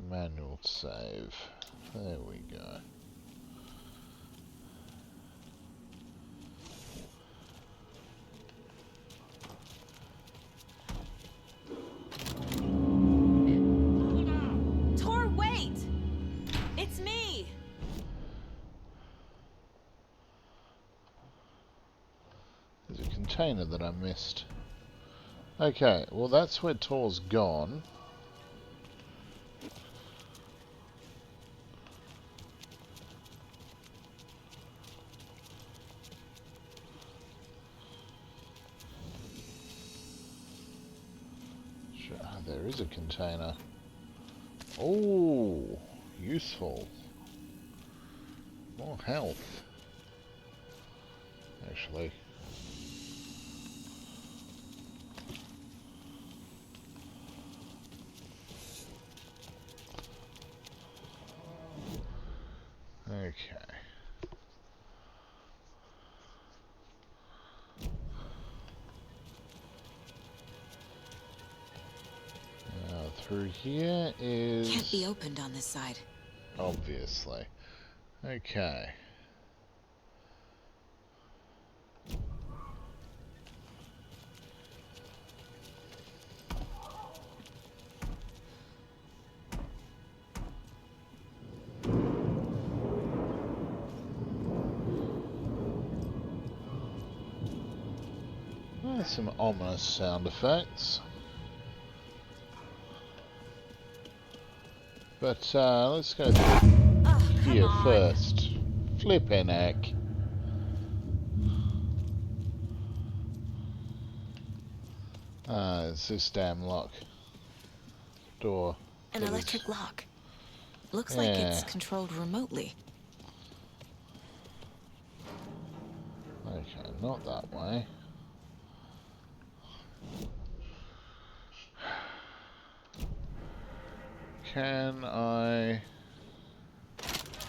manual save. There we go. Tor, wait! It's me! There's a container that I missed. Okay, well that's where Tor's gone. Sure, there is a container. Oh, useful. More health. Actually. Okay. Now through here is... Can't be opened on this side. Obviously. Okay. Some ominous sound effects. But let's go here first. Flippin' heck. It's this damn lock. Door. An electric lock. Looks like it's controlled remotely. Okay, not that way. Can I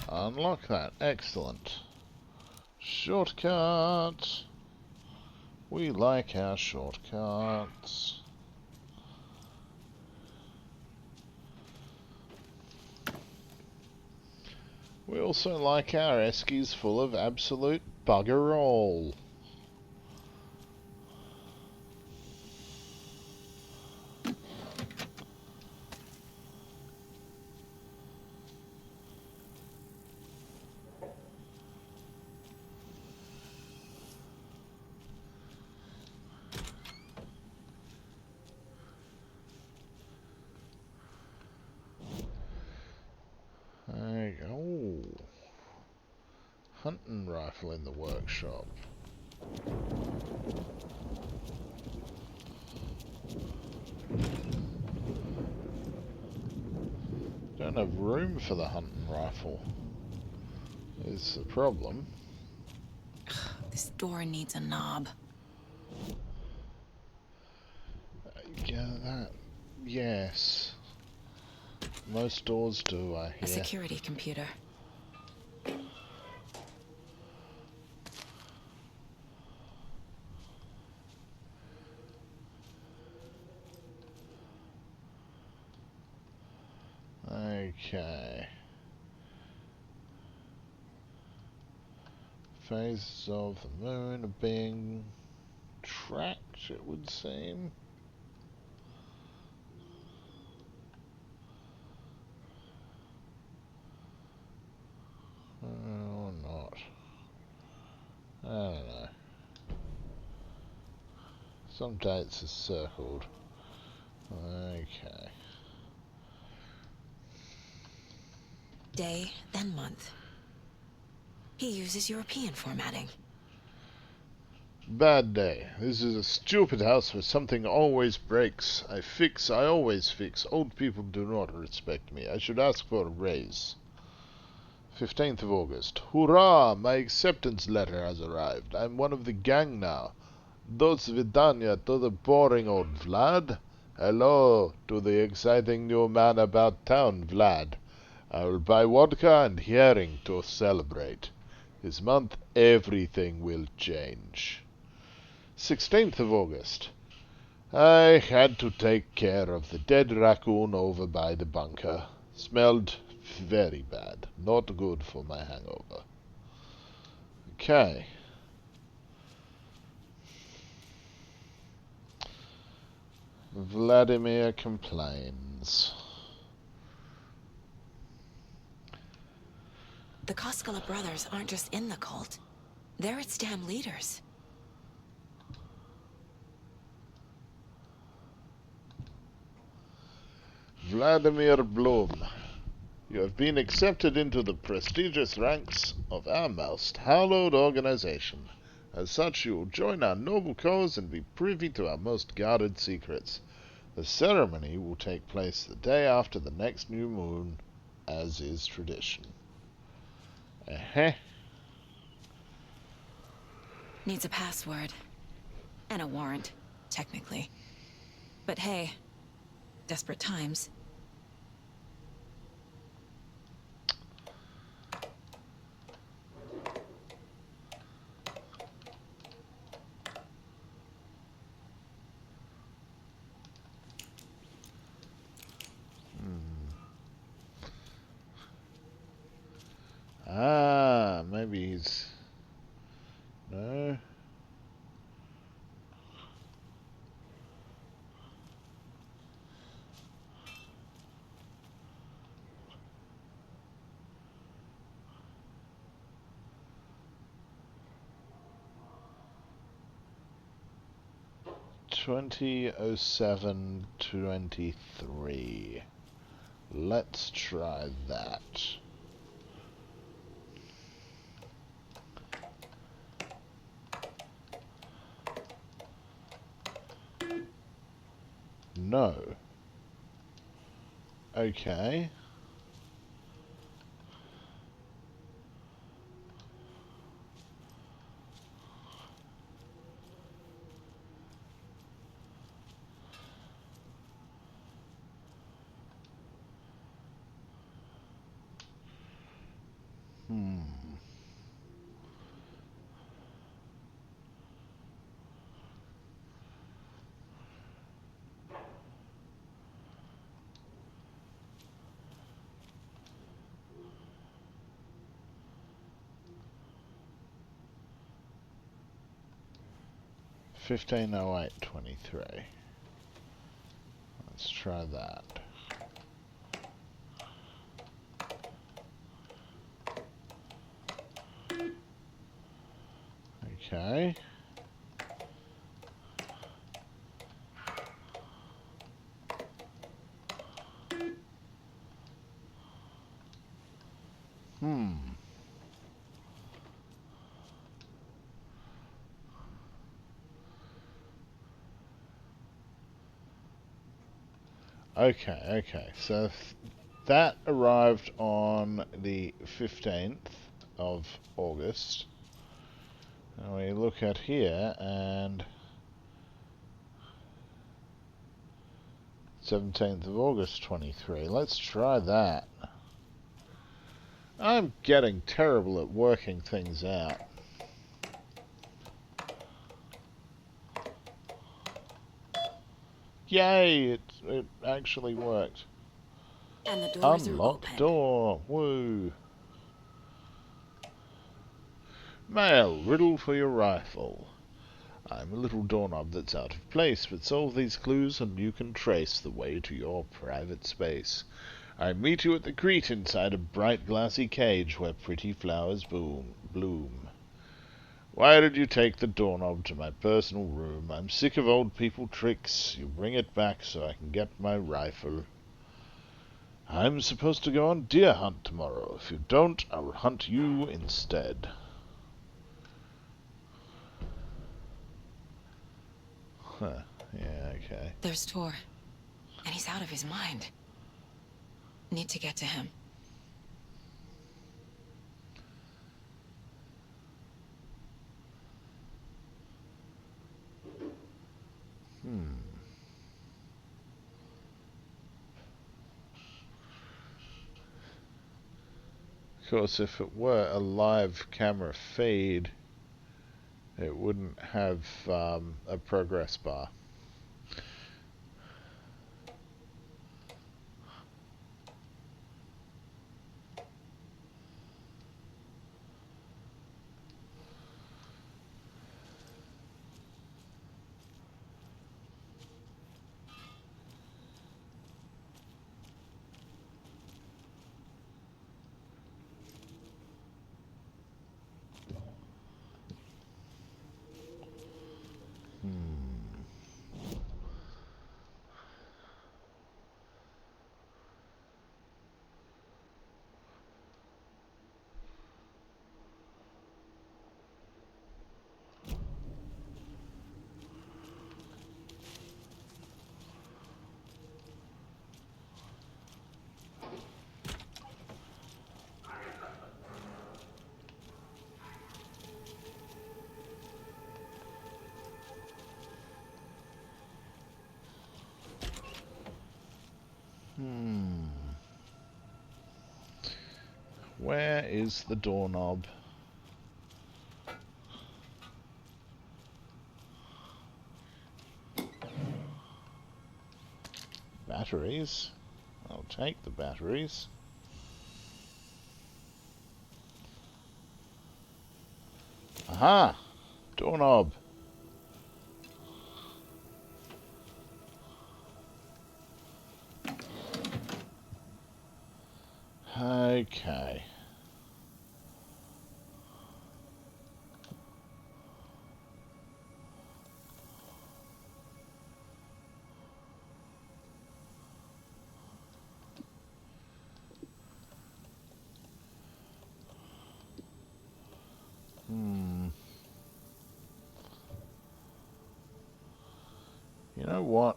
unlock that? Excellent. Shortcut. We like our shortcuts. We also like our eskies full of absolute bugger all. There you go. Hunting rifle in the workshop. Don't have room for the hunting rifle. Is the problem. This door needs a knob. Yeah, that. Yes. Most doors do, I hear. A security computer. Okay. Phases of the moon are being tracked, it would seem. Or not. I don't know. Some dates are circled. Okay. Day, then month. He uses European formatting. Bad day. This is a stupid house where something always breaks. I always fix. Old people do not respect me. I should ask for a raise. 15th of August. Hurrah! My acceptance letter has arrived. I'm one of the gang now. Do svidanya to the boring old Vlad. Hello to the exciting new man about town, Vlad. I will buy vodka and herring to celebrate. This month, everything will change. 16th of August. I had to take care of the dead raccoon over by the bunker. Smelled very bad. Not good for my hangover. Okay. Vladimir complains. The Koskela brothers aren't just in the cult. They're its damn leaders. Vladimir Blum, you have been accepted into the prestigious ranks of our most hallowed organization. As such, you will join our noble cause and be privy to our most guarded secrets. The ceremony will take place the day after the next new moon, as is tradition. Needs a password. And a warrant, technically. But hey, desperate times. Ah, maybe he's... No. $20.07.23. Let's try that. No. Okay. $15.08.23. Let's try that. Okay. Okay, so that arrived on the 15th of August. And we look at here, and 17th of August 23. Let's try that. I'm getting terrible at working things out. Yay! It actually worked. And the doors are Unlocked open. door. Woo. Mail. Riddle for your rifle. I'm a little doorknob that's out of place, but solve these clues and you can trace the way to your private space. I meet you at the Crete inside a bright glassy cage where pretty flowers bloom. Why did you take the doorknob to my personal room? I'm sick of old people tricks. You bring it back so I can get my rifle. I'm supposed to go on deer hunt tomorrow. If you don't, I'll hunt you instead. Huh. Yeah, okay. There's Tor. And he's out of his mind. Need to get to him. Of course, if it were a live camera feed, it wouldn't have a progress bar. Where is the doorknob? Batteries? I'll take the batteries. Aha! Doorknob. Okay. You know what?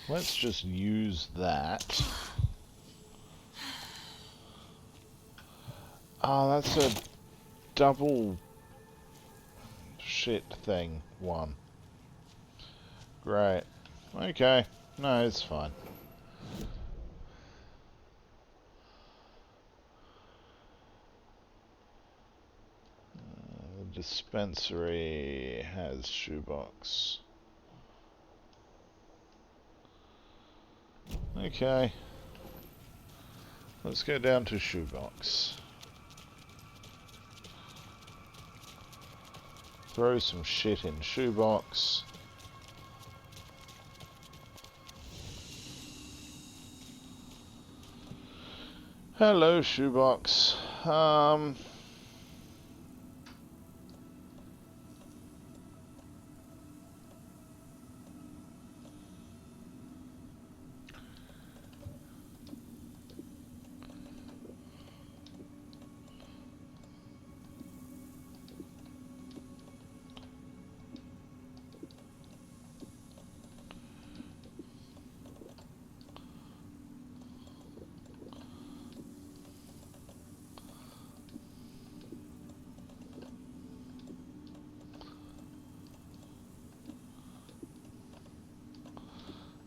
Let's just use that. Oh, that's a double shit thing one. Great. Okay. No, it's fine. The dispensary has shoebox. Okay. Let's go down to shoebox. Throw some shit in shoebox. Hello, shoebox.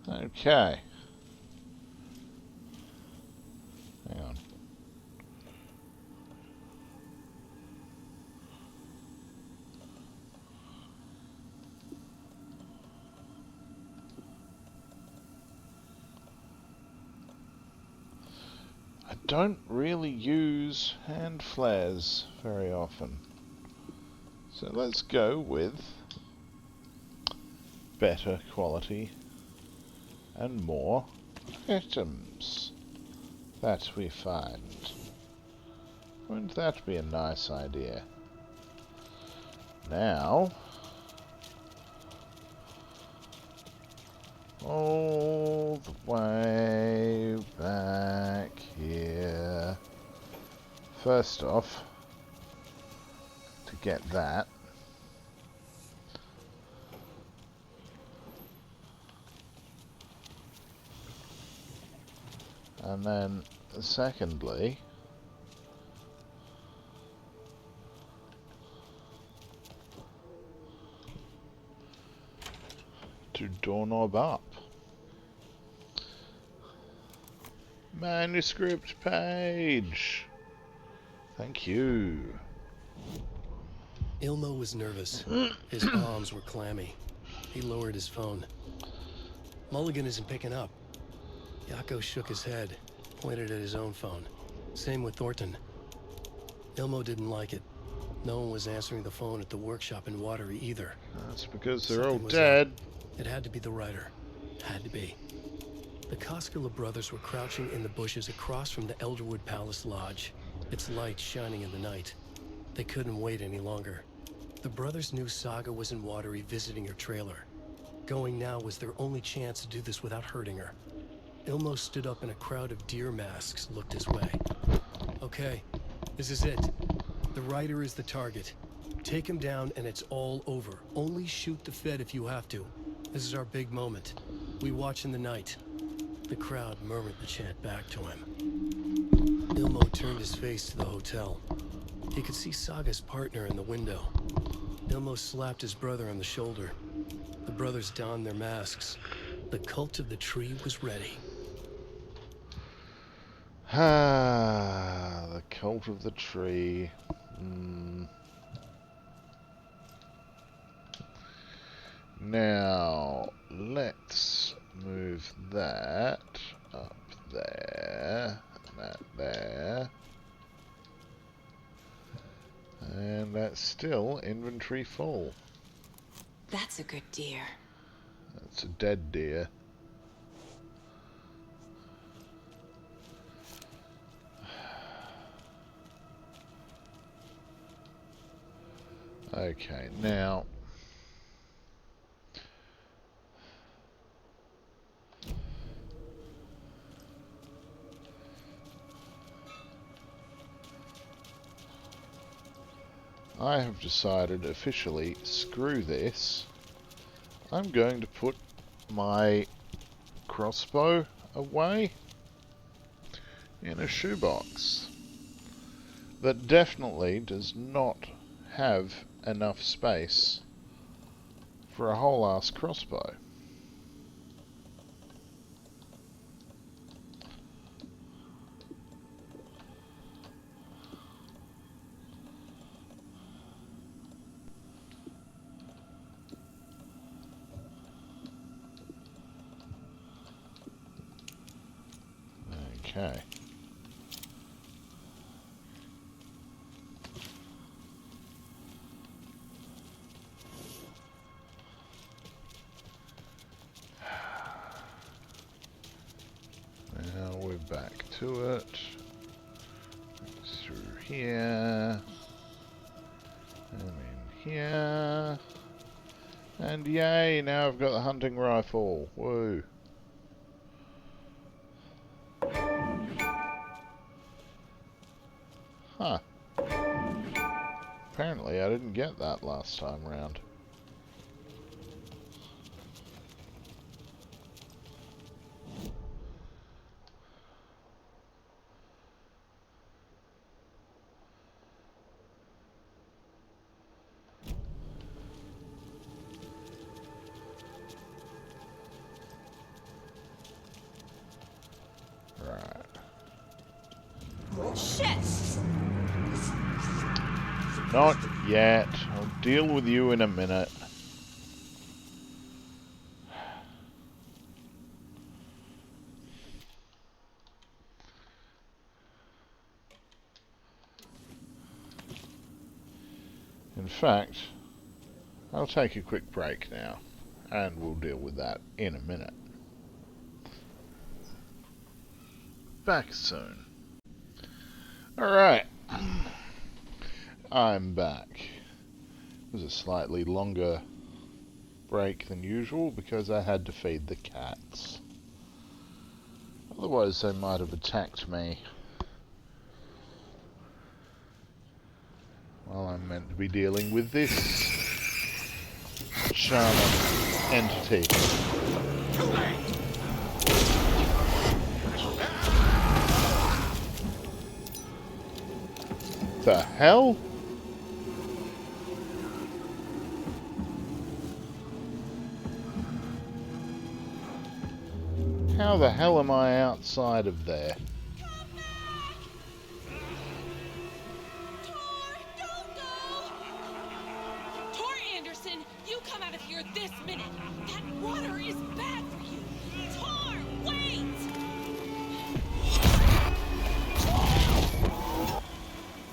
Okay. Hang on. I don't really use hand flares very often. So let's go with better quality and more items that we find. Wouldn't that be a nice idea? Now, all the way back here. First off, to get that, and then secondly, to doorknob up. Manuscript page. Thank you. Ilmo was nervous. His palms were clammy. He lowered his phone. Mulligan isn't picking up. Yako shook his head, pointed at his own phone. Same with Thornton. Ilmo didn't like it. No one was answering the phone at the workshop in Watery either. That's because they're Something all was dead. up. It had to be the writer. Had to be. The Koskela brothers were crouching in the bushes across from the Elderwood Palace Lodge, its light shining in the night. They couldn't wait any longer. The brothers knew Saga was in Watery visiting her trailer. Going now was their only chance to do this without hurting her. Ilmo stood up and a crowd of deer masks looked his way. Okay, this is it. The writer is the target. Take him down and it's all over. Only shoot the Fed if you have to. This is our big moment. We watch in the night. The crowd murmured the chant back to him. Ilmo turned his face to the hotel. He could see Saga's partner in the window. Ilmo slapped his brother on the shoulder. The brothers donned their masks. The cult of the tree was ready. Ah, the cult of the tree. Now, let's move that up there, and that there. still inventory full. That's a good deer. That's a dead deer. Okay, now I have decided officially, screw this. I'm going to put my crossbow away in a shoebox that definitely does not have enough space for a whole ass crossbow. Okay. Now we're back to it. Through here. And in here. And yay, now I've got the hunting rifle. Woo. Huh. Apparently I didn't get that last time round. Shit! Not yet. I'll deal with you in a minute. In fact, I'll take a quick break now, and we'll deal with that in a minute. Back soon. Alright. I'm back. It was a slightly longer break than usual because I had to feed the cats. Otherwise they might have attacked me while I'm meant to be dealing with this charming entity. The hell? How the hell am I outside of there? Tor Anderson, you come out of here this minute. That water is bad for you. Tor, wait!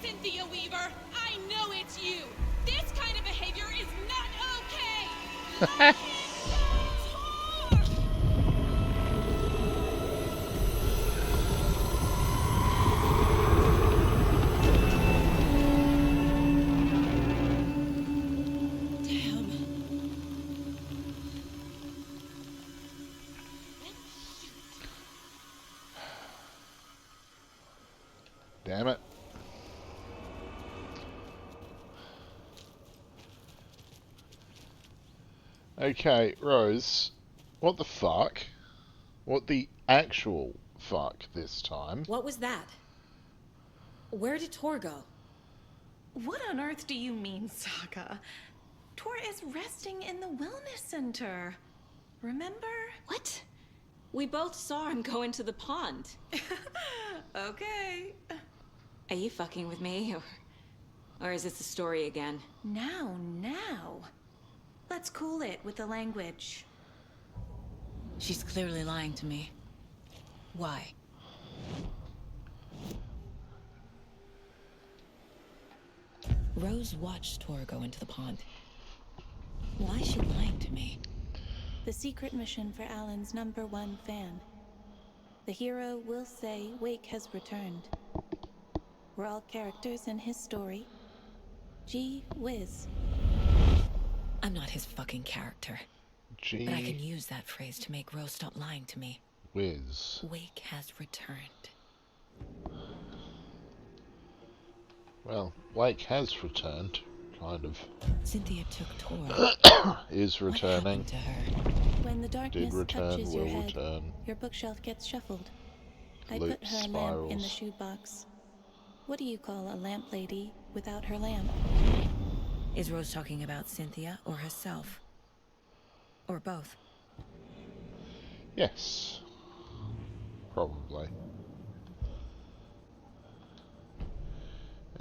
Cynthia Weaver, I know it's you. This kind of behavior is not okay. Damn it. Okay, Rose, what the fuck? What the actual fuck this time? What was that? Where did Tor go? What on earth do you mean, Sokka? Tor is resting in the wellness center. Remember? What? We both saw him go into the pond. Okay. Are you fucking with me, or is this the story again? Now. Let's cool it with the language. She's clearly lying to me. Why? Rose watched Tor go into the pond. Why is she lying to me? The secret mission for Alan's #1 fan. The hero will say Wake has returned. We're all characters in his story. Gee whiz. I'm not his fucking character. Gee But I can use that phrase to make Rose stop lying to me. whiz. Wake has returned. Well, Wake has returned, kind of. Cynthia took Tor. Is returning. What happened to her? When the darkness Did return, touches your will head, return. your bookshelf gets shuffled. I Loop put her lamp in the spirals. shoebox. What do you call a lamp lady without her lamp? Is Rose talking about Cynthia or herself? Or both? Yes. Probably.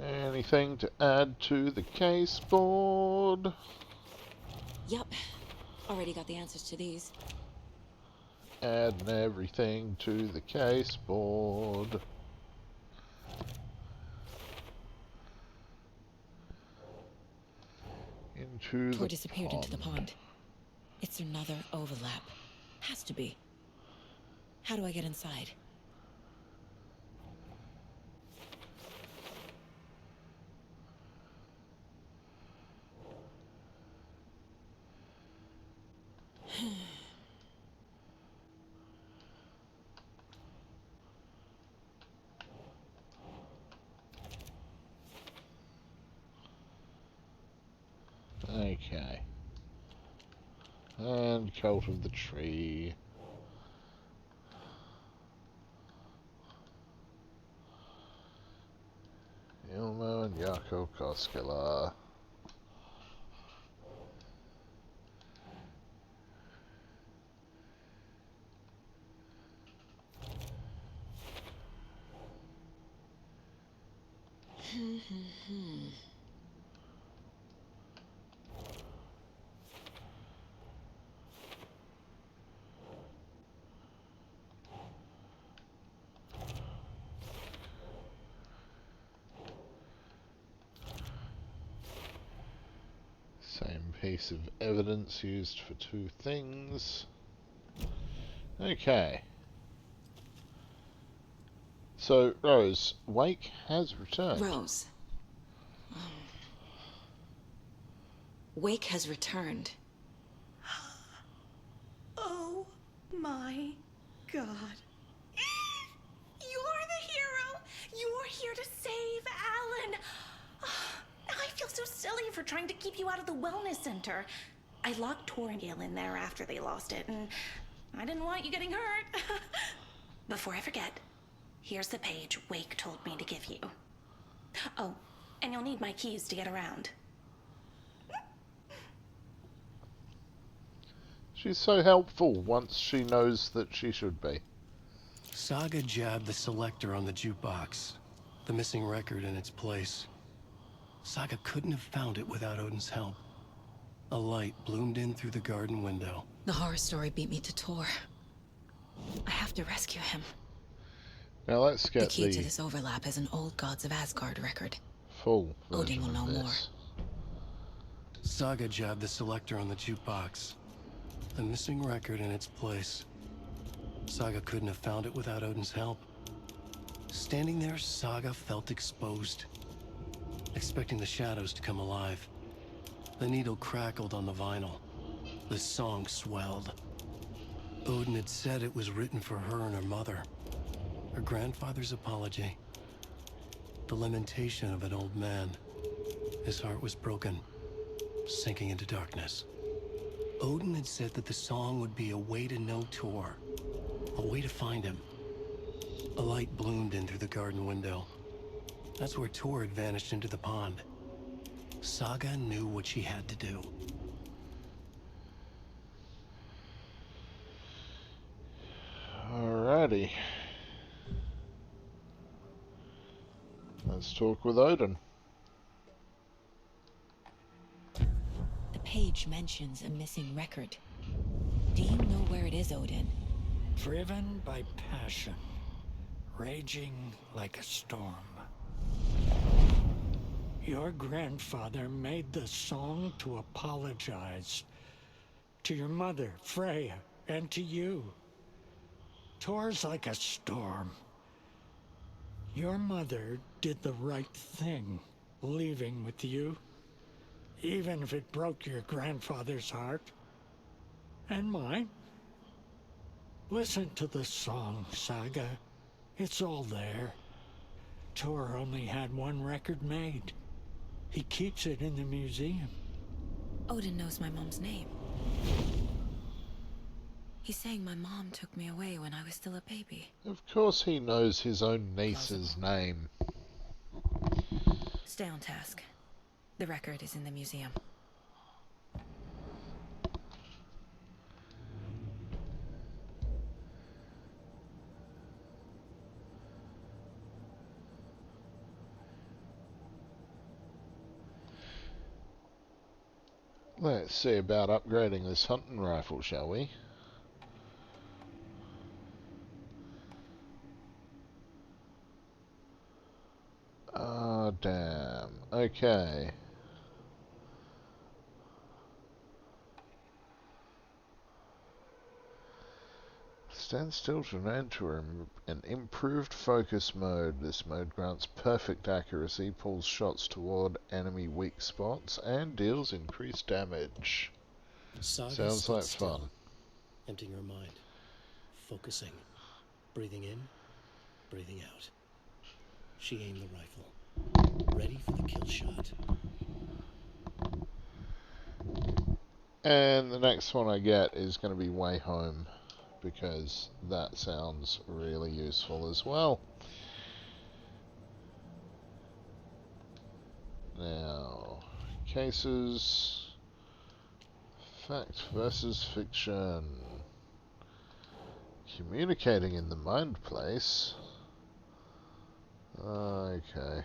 Anything to add to the case board? Yup. Already got the answers to these. Adding everything to the case board. Into Tor the disappeared into the pond. It's another overlap. Has to be. How do I get inside? Okay. And Cult of the Tree. Ilmo and Jaakko Koskela. Same piece of evidence used for two things. Okay. So, Rose, Wake has returned. Rose. Wake has returned. Oh my god. You're the hero! You're here to save Alan! I feel so silly for trying to keep you out of the wellness center. I locked Tor and Gale in there after they lost it, and I didn't want you getting hurt. Before I forget, here's the page Wake told me to give you. Oh, and you'll need my keys to get around. She's so helpful once she knows that she should be. Saga jabbed the selector on the jukebox, the missing record in its place. Saga couldn't have found it without Odin's help. A light bloomed in through the garden window. The horror story beat me to Tor. I have to rescue him. Now let's get The key to this overlap is an old Gods of Asgard record. full Odin version will know of more. this. Saga jabbed the selector on the jukebox, the missing record in its place. Saga couldn't have found it without Odin's help. Standing there, Saga felt exposed, expecting the shadows to come alive. The needle crackled on the vinyl. The song swelled. Odin had said it was written for her and her mother. Her grandfather's apology. The lamentation of an old man. His heart was broken, sinking into darkness. Odin had said that the song would be a way to know Tor, a way to find him. A light bloomed in through the garden window. That's where Tor had vanished into the pond. Saga knew what she had to do. Alrighty. Let's talk with Odin. The page mentions a missing record. Do you know where it is, Odin? Driven by passion, raging like a storm. Your grandfather made the song to apologize. To your mother, Freya, and to you. Tor's like a storm. Your mother did the right thing, leaving with you. Even if it broke your grandfather's heart. And mine. Listen to the song, Saga. It's all there. Tor only had one record made. He keeps it in the museum. Odin knows my mom's name. He's saying my mom took me away when I was still a baby. Of course he knows his own niece's name. Stay on task. The record is in the museum. Let's see about upgrading this hunting rifle, shall we? Ah, damn. Okay. Stand still to enter an improved focus mode. This mode grants perfect accuracy, pulls shots toward enemy weak spots, and deals increased damage. Saga Sounds stood like still, fun. emptying her mind, focusing, breathing in, breathing out. She aimed the rifle, ready for the kill shot. And the next one I get is going to be Way Home, because that sounds really useful as well. Now, cases, fact versus fiction, communicating in the mind place. Okay,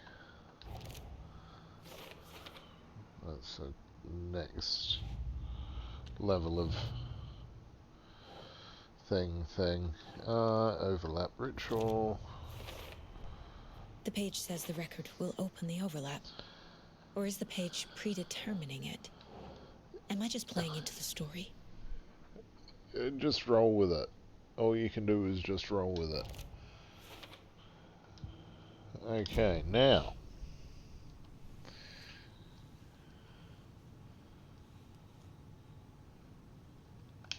that's the next level of thing. Overlap ritual. The page says the record will open the overlap. Or is the page predetermining it? Am I just playing into the story? Just roll with it. All you can do is just roll with it. Okay, now.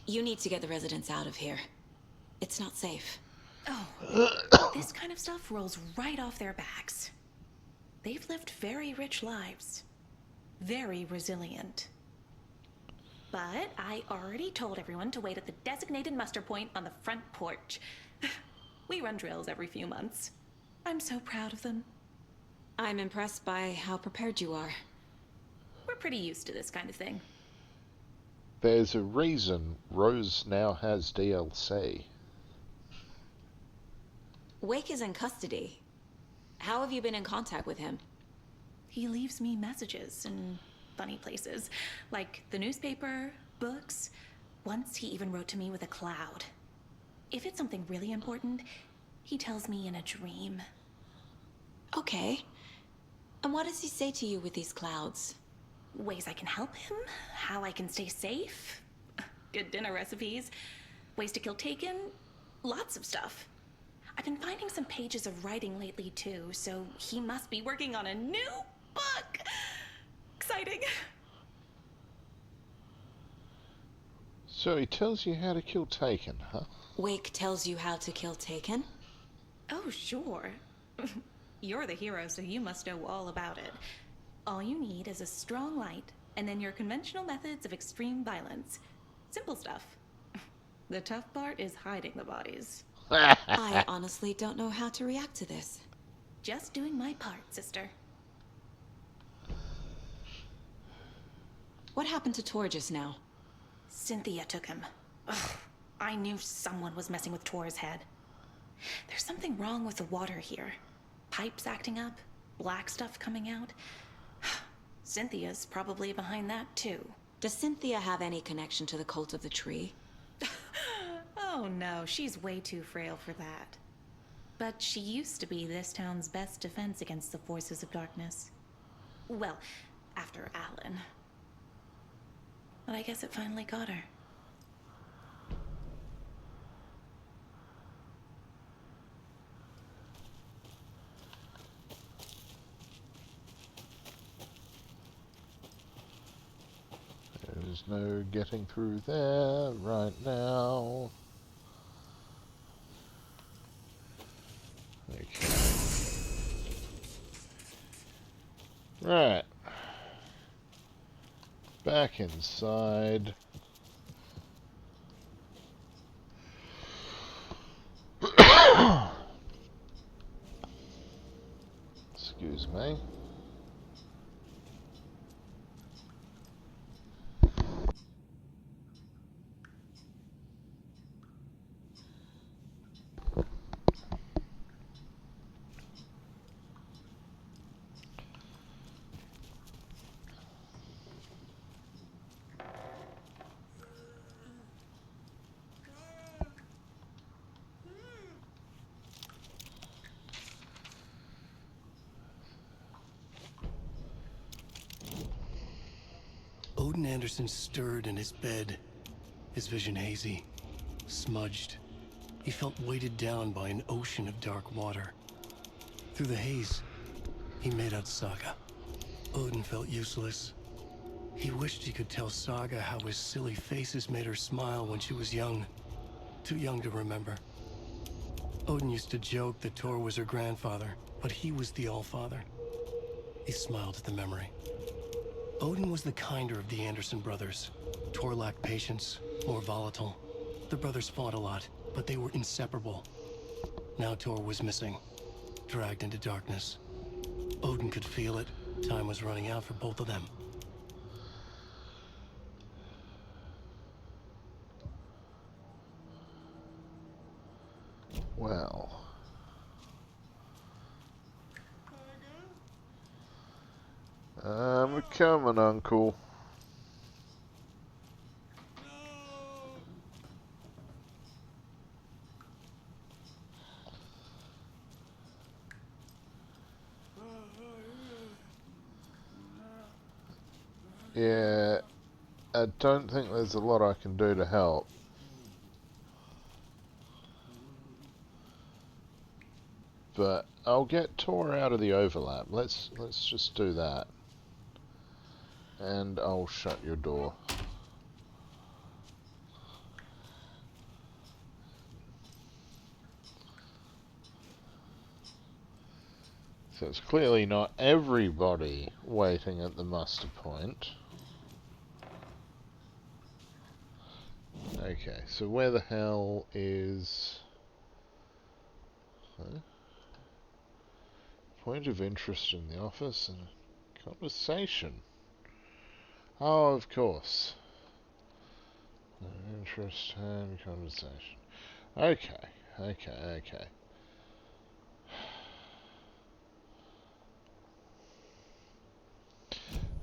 You need to get the residents out of here. It's not safe. Oh, this kind of stuff rolls right off their backs. They've lived very rich lives. Very resilient. But I already told everyone to wait at the designated muster point on the front porch. We run drills every few months. I'm so proud of them. I'm impressed by how prepared you are. We're pretty used to this kind of thing. There's a reason Rose now has DLC. Wake is in custody. How have you been in contact with him? He leaves me messages in funny places, like the newspaper, books. Once he even wrote to me with a cloud. If it's something really important, he tells me in a dream. Okay. And what does he say to you with these clouds? Ways I can help him, how I can stay safe, good dinner recipes, ways to kill Taken, lots of stuff. I've been finding some pages of writing lately too, so he must be working on a new book. Exciting. So he tells you how to kill Taken, huh? Wake tells you how to kill Taken? Oh, sure. You're the hero, so you must know all about it. All you need is a strong light, and then your conventional methods of extreme violence. Simple stuff. The tough part is hiding the bodies. I honestly don't know how to react to this. Just doing my part, sister. What happened to Tor just now? Cynthia took him. Ugh, I knew someone was messing with Tor's head. There's something wrong with the water here. Pipes acting up, black stuff coming out. Cynthia's probably behind that too. Does Cynthia have any connection to the Cult of the Tree? Oh no, she's way too frail for that. But she used to be this town's best defense against the forces of darkness. Well, after Alan. But I guess it finally got her. There's no getting through there right now. Okay. Right. Back inside. Excuse me. Odin Anderson stirred in his bed, his vision hazy, smudged. He felt weighted down by an ocean of dark water. Through the haze, he made out Saga. Odin felt useless. He wished he could tell Saga how his silly faces made her smile when she was young. Too young to remember. Odin used to joke that Tor was her grandfather, but he was the Allfather. He smiled at the memory. Odin was the kinder of the Anderson brothers. Tor lacked patience, more volatile. The brothers fought a lot, but they were inseparable. Now Tor was missing, dragged into darkness. Odin could feel it. Time was running out for both of them. Well. I'm coming, Uncle. Yeah, I don't think there's a lot I can do to help. But I'll get Tor out of the overlap. Let's just do that. And I'll shut your door. So it's clearly not everybody waiting at the muster point. Okay, so where the hell is... Huh? Point of interest in the office and a conversation. Oh, of course. Interest and conversation. Okay.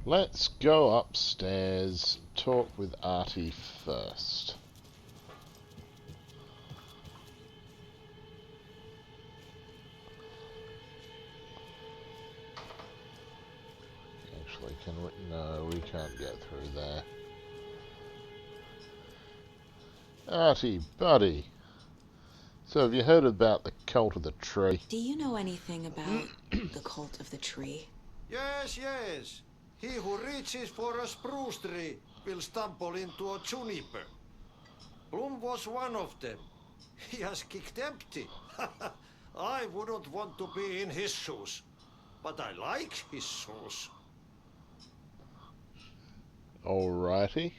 Let's go upstairs, talk with Artie first. Actually, can we? No, we can't get through there. Artie, buddy. So have you heard about the Cult of the Tree? Do you know anything about the Cult of the Tree? Yes. He who reaches for a spruce tree will stumble into a juniper. Bloom was one of them. He has kicked empty. I wouldn't want to be in his shoes. But I like his shoes. Alrighty.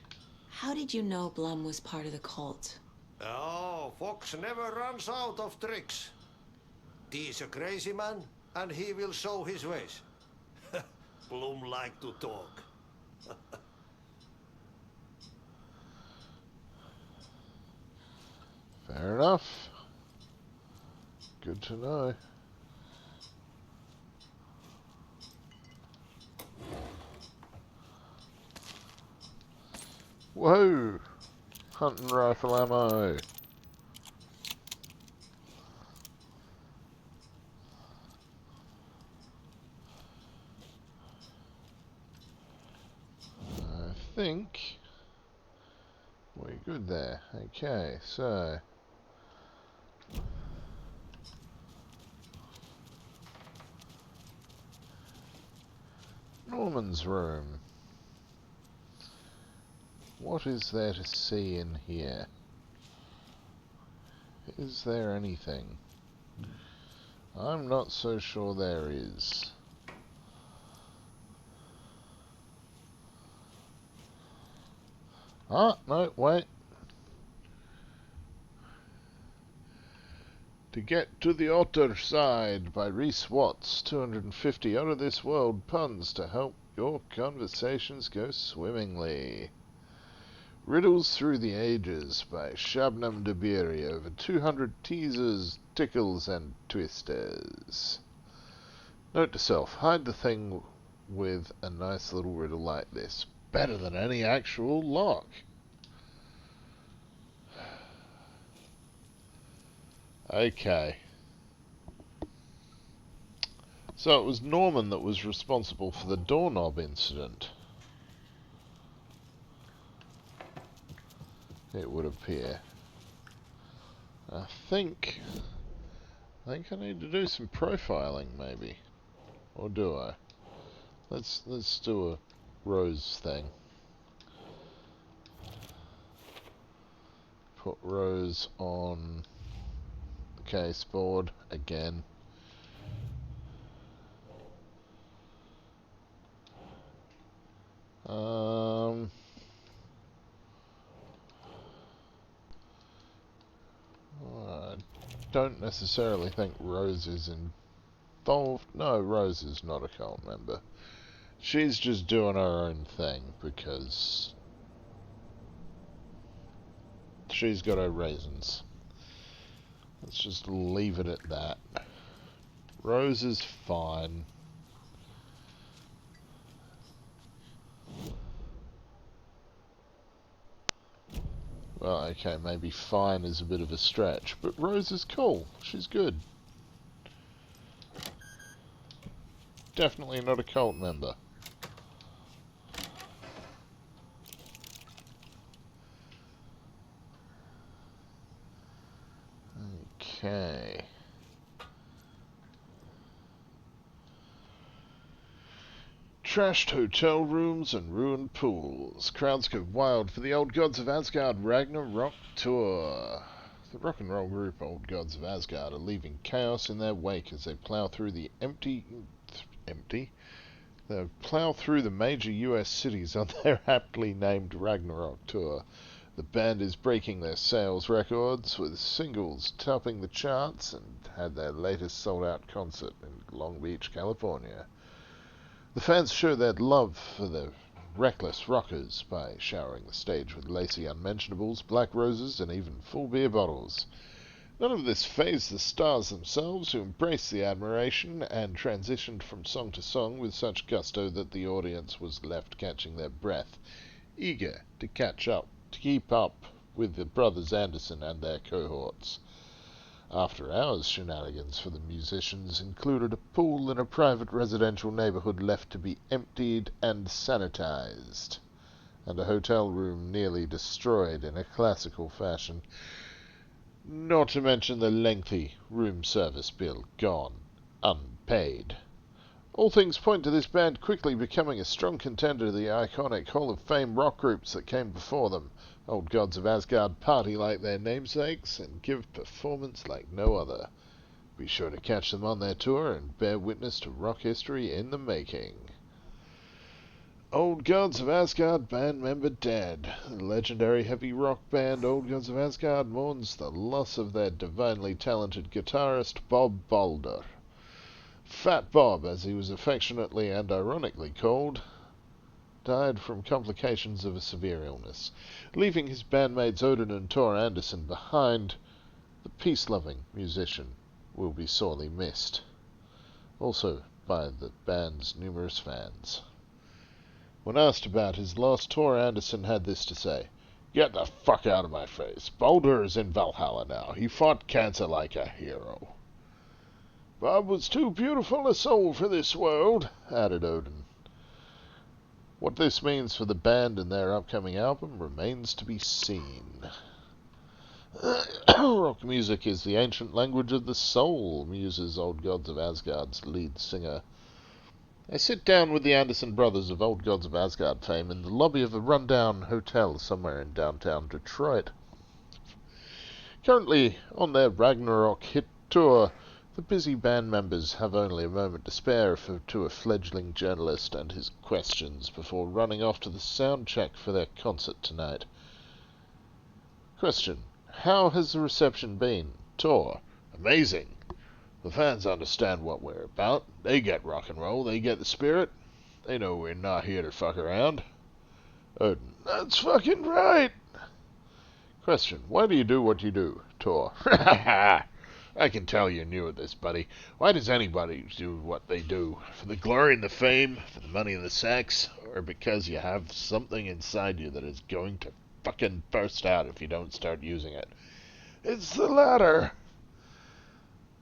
How did you know Blum was part of the cult? Oh, Fox never runs out of tricks. He's a crazy man, and he will show his ways. Bloom like to talk. Fair enough. Good to know. Whoa! Hunting rifle ammo. think we're good there. Okay, so Norman's room. What is there to see in here? Is there anything? I'm not so sure there is. Ah, no, wait. To Get to the Other Side by Reese Watts. 250 out of this world puns to help your conversations go swimmingly. Riddles Through the Ages by Shabnam Dabiri. Over 200 teasers, tickles and twisters. Note to self, hide the thing with a nice little riddle like this. Better than any actual lock. Okay. So it was Norman that was responsible for the doorknob incident. It would appear. I think I need to do some profiling, maybe. Or do I? Let's do a Rose thing. Put Rose on the case board again. I don't necessarily think Rose is involved. No, Rose is not a cult member. She's just doing her own thing because she's got her reasons. Let's just leave it at that. Rose is fine. Well, okay, maybe fine is a bit of a stretch, but Rose is cool. She's good. Definitely not a cult member. Okay. Trashed hotel rooms and ruined pools. Crowds go wild for the Old Gods of Asgard Ragnarok tour. The rock and roll group Old Gods of Asgard are leaving chaos in their wake as they plow through the They plow through the major US cities on their aptly named Ragnarok tour. The band is breaking their sales records, with singles topping the charts, and had their latest sold-out concert in Long Beach, California. The fans show their love for the reckless rockers by showering the stage with lacy unmentionables, black roses, and even full beer bottles. None of this fazed the stars themselves, who embraced the admiration and transitioned from song to song with such gusto that the audience was left catching their breath, eager to keep up with the brothers Anderson and their cohorts. After hours shenanigans for the musicians included a pool in a private residential neighborhood left to be emptied and sanitized, and a hotel room nearly destroyed in a classical fashion, not to mention the lengthy room service bill gone unpaid. All things point to this band quickly becoming a strong contender to the iconic Hall of Fame rock groups that came before them. Old Gods of Asgard party like their namesakes and give performance like no other. Be sure to catch them on their tour and bear witness to rock history in the making. Old Gods of Asgard band member dead. The legendary heavy rock band Old Gods of Asgard mourns the loss of their divinely talented guitarist Bob Balder. Fat Bob, as he was affectionately and ironically called, died from complications of a severe illness, leaving his bandmates Odin and Tor Anderson behind. The peace-loving musician will be sorely missed, also by the band's numerous fans. When asked about his loss, Tor Anderson had this to say: "Get the fuck out of my face. Baldur is in Valhalla now. He fought cancer like a hero." "Bob was too beautiful a soul for this world," added Odin. What this means for the band and their upcoming album remains to be seen. Rock music is the ancient language of the soul, muses Old Gods of Asgard's lead singer. I sit down with the Anderson brothers of Old Gods of Asgard fame in the lobby of a rundown hotel somewhere in downtown Detroit. Currently on their Ragnarok hit tour, the busy band members have only a moment to spare to a fledgling journalist and his questions before running off to the sound check for their concert tonight. Question: how has the reception been? Tour: amazing. The fans understand what we're about. They get rock and roll. They get the spirit. They know we're not here to fuck around. Odin: that's fucking right. Question: why do you do what you do? Tor: I can tell you're new at this, buddy. Why does anybody do what they do? For the glory and the fame? For the money and the sex? Or because you have something inside you that is going to fucking burst out if you don't start using it? It's the latter.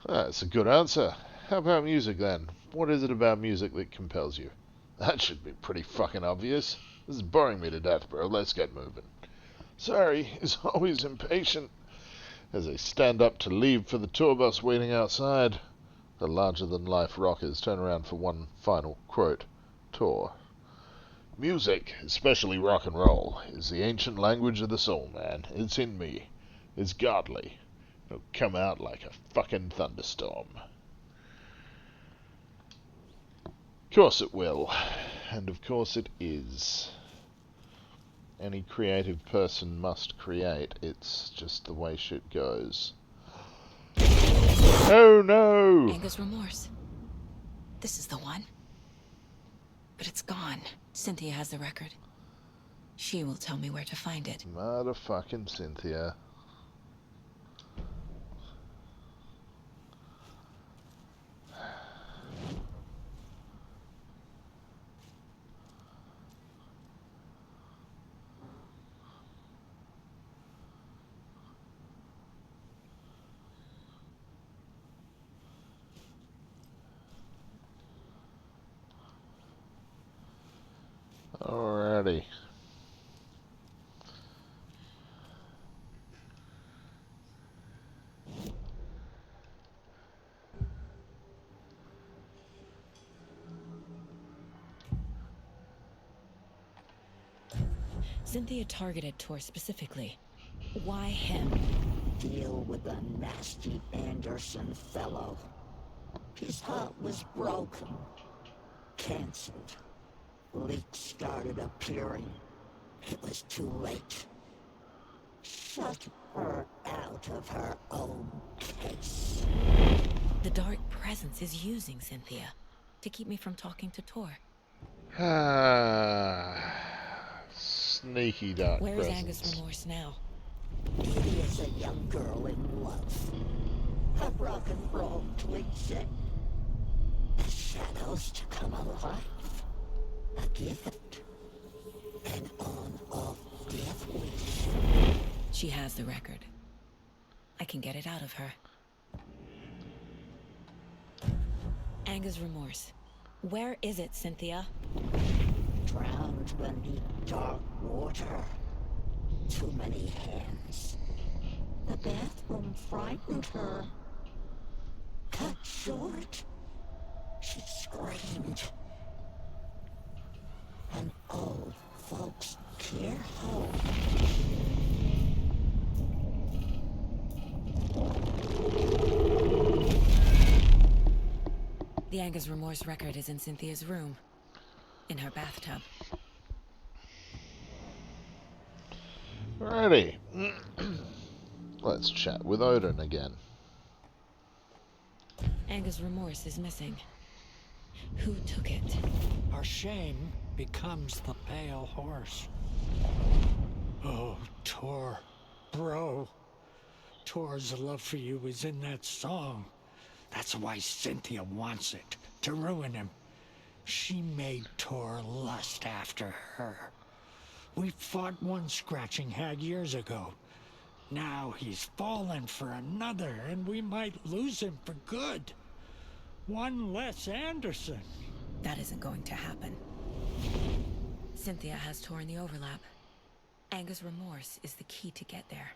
That's a good answer. How about music, then? What is it about music that compels you? That should be pretty fucking obvious. This is boring me to death, bro. Let's get moving. Sorry, he's always impatient. As they stand up to leave for the tour bus waiting outside, the larger-than-life rockers turn around for one final quote. Tor: music, especially rock and roll, is the ancient language of the soul, man. It's in me. It's godly. It'll come out like a fucking thunderstorm. Of course it will. And of course it is. Any creative person must create. It's just the way shit goes. Oh no! Anger's Remorse. This is the one. But it's gone. Cynthia has the record. She will tell me where to find it. Motherfucking Cynthia. Alrighty. Cynthia targeted Tor specifically. Why him? Deal with the nasty Anderson fellow. His heart was broken. Cancelled. Leaks started appearing. It was too late. Shut her out of her own case. The Dark Presence is using Cynthia to keep me from talking to Tor. Sneaky Dark Where Presence. is Anger's Remorse now? He is a young girl in love. A rock and roll twin. The shadows to come alive. A gift. An on-off death wish. She has the record. I can get it out of her. Anger's Remorse. Where is it, Cynthia? Drowned beneath dark water. Too many hands. The bathroom frightened her. Cut short. She screamed. An old folks' care home. The Anger's Remorse record is in Cynthia's room. In her bathtub. Alrighty. Let's chat with Odin again. Anger's Remorse is missing. Who took it? Our shame becomes the pale horse. Oh, Tor. Bro. Tor's love for you is in that song. That's why Cynthia wants it. To ruin him. She made Tor lust after her. We fought one scratching hag years ago. Now he's fallen for another, and we might lose him for good. One less Anderson. That isn't going to happen. Cynthia has Tor in the overlap. Anger's remorse is the key to get there.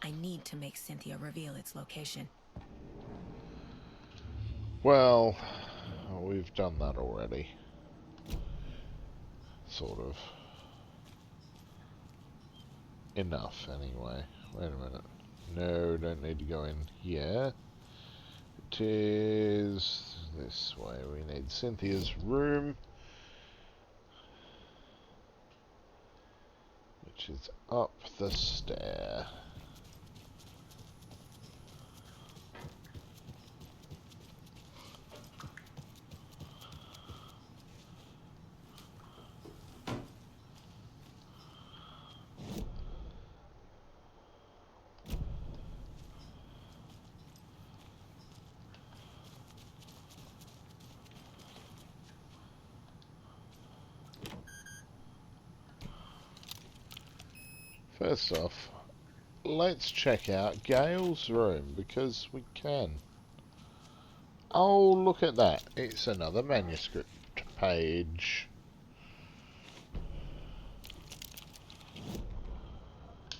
I need to make Cynthia reveal its location. Well, we've done that already. Sort of. Enough, anyway. Wait a minute. No, don't need to go in here. It is this way. We need Cynthia's room, which is up the stair. First off, let's check out Gail's room, because we can. Oh, look at that. It's another manuscript page.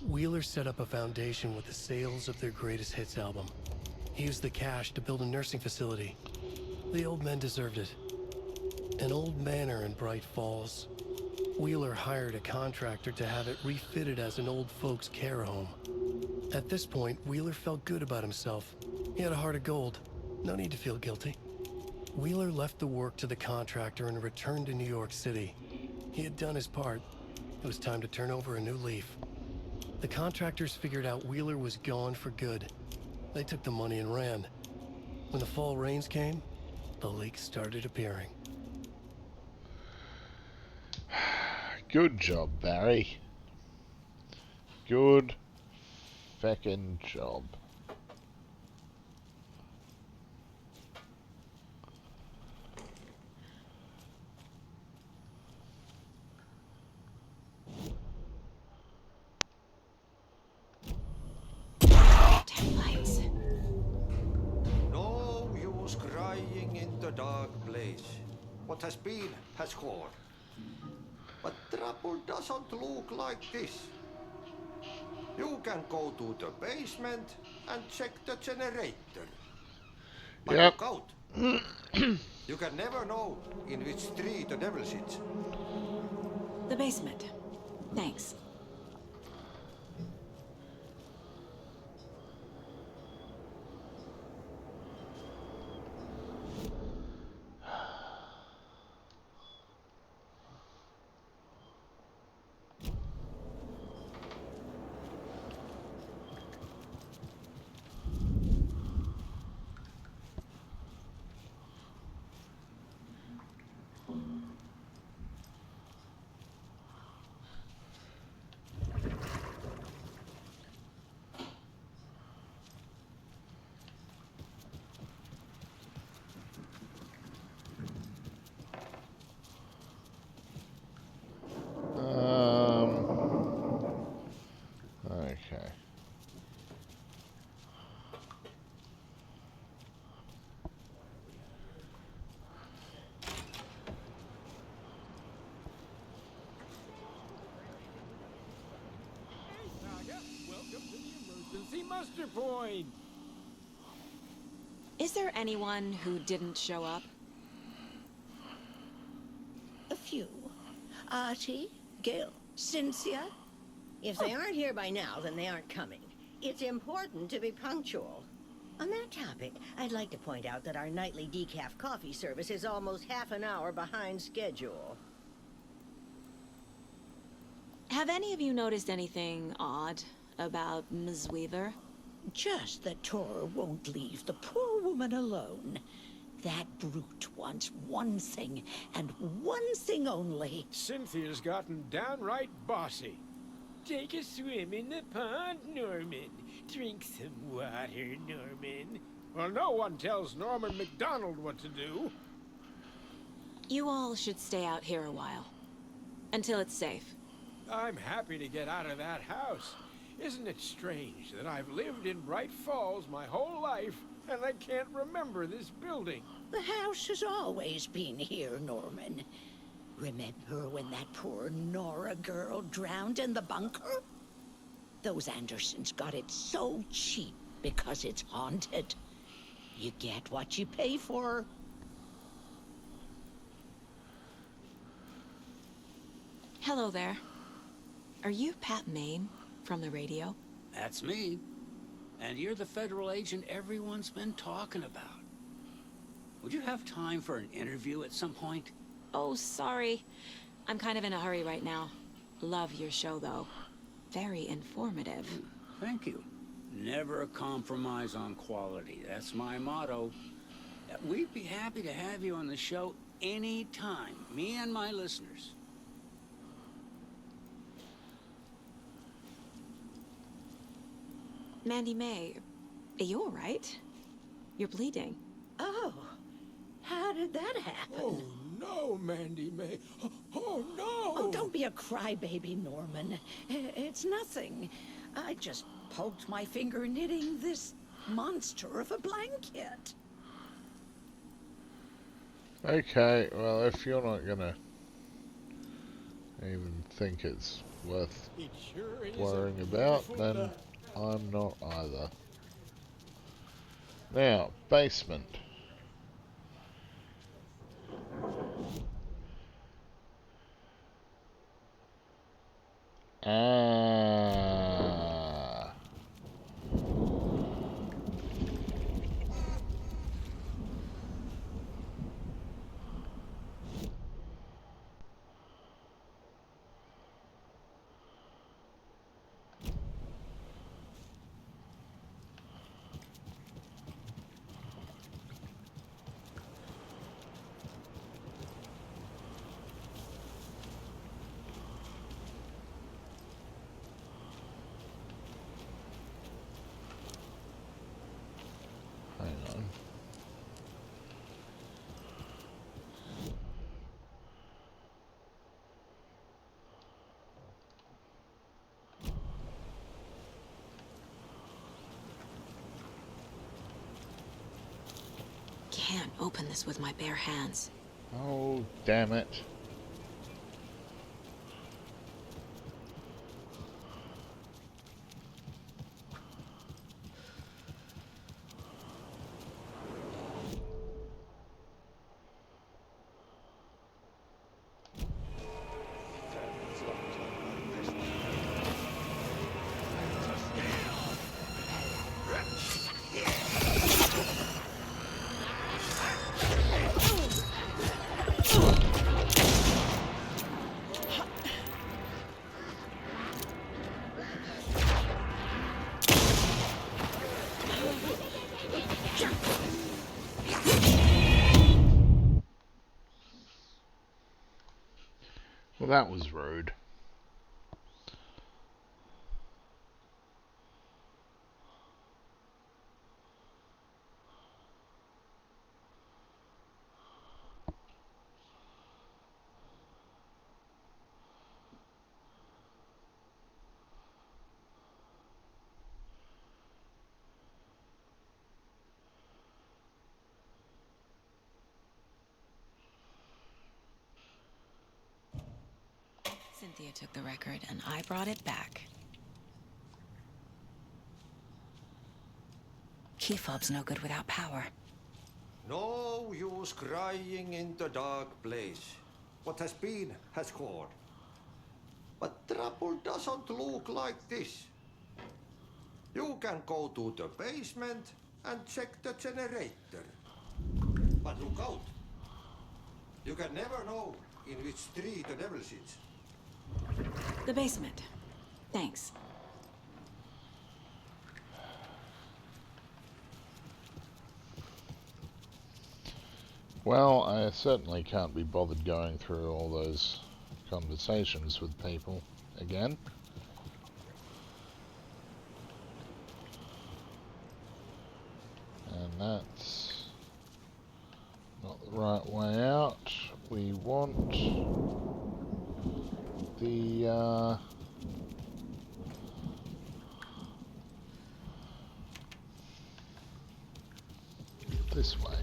Wheeler set up a foundation with the sales of their greatest hits album. He used the cash to build a nursing facility. The old men deserved it. An old manor in Bright Falls. Wheeler hired a contractor to have it refitted as an old folks' care home. At this point, Wheeler felt good about himself. He had a heart of gold. No need to feel guilty. Wheeler left the work to the contractor and returned to New York City. He had done his part. It was time to turn over a new leaf. The contractors figured out Wheeler was gone for good. They took the money and ran. When the fall rains came, the leaks started appearing. Good job, Barry. Good feckin' job. Lights. No use crying in the dark place. What has been has gone. But trouble doesn't look like this. You can go to the basement and check the generator. But Yep. look out. You can never know in which tree the devil sits. The basement. Thanks. Okay. Welcome to the emergency muster point. Is there anyone who didn't show up? A few. Artie, Gil, Cynthia. If they aren't here by now, then they aren't coming. It's important to be punctual. On that topic, I'd like to point out that our nightly decaf coffee service is almost half an hour behind schedule. Have any of you noticed anything odd about Ms. Weaver? Just that Tor won't leave the poor woman alone. That brute wants one thing, and one thing only. Cynthia's gotten downright bossy. Take a swim in the pond, Norman. Drink some water, Norman. Well, no one tells Norman McDonald what to do. You all should stay out here a while. Until it's safe. I'm happy to get out of that house. Isn't it strange that I've lived in Bright Falls my whole life, and I can't remember this building? The house has always been here, Norman. Remember when that poor Nora girl drowned in the bunker? Those Andersons got it so cheap because it's haunted. You get what you pay for. Hello there. Are you Pat Maine from the radio? That's me. And you're the federal agent everyone's been talking about. Would you have time for an interview at some point? Oh, sorry. I'm kind of in a hurry right now. Love your show, though. Very informative. Thank you. Never compromise on quality. That's my motto. We'd be happy to have you on the show anytime. Me and my listeners. Mandy May, are you all right? You're bleeding. Oh, how did that happen? Oh, no, Mandy May. Oh, no! Oh, don't be a crybaby, Norman. It's nothing. I just poked my finger knitting this monster of a blanket. Okay, well, if you're not gonna even think it's worth It sure is worrying a about, beautiful then night. I'm not either. Now, basement. Ah. Hang on. Can't open this with my bare hands. Oh, damn it. Well, that was rude. Cynthia took the record, and I brought it back. Key fob's no good without power. No use crying in the dark place. What has been has gone. But trouble doesn't look like this. You can go to the basement and check the generator. But look out. You can never know in which tree the devil sits. The basement. Thanks. Well, I certainly can't be bothered going through all those conversations with people again. And that's not the right way out. We want the this way.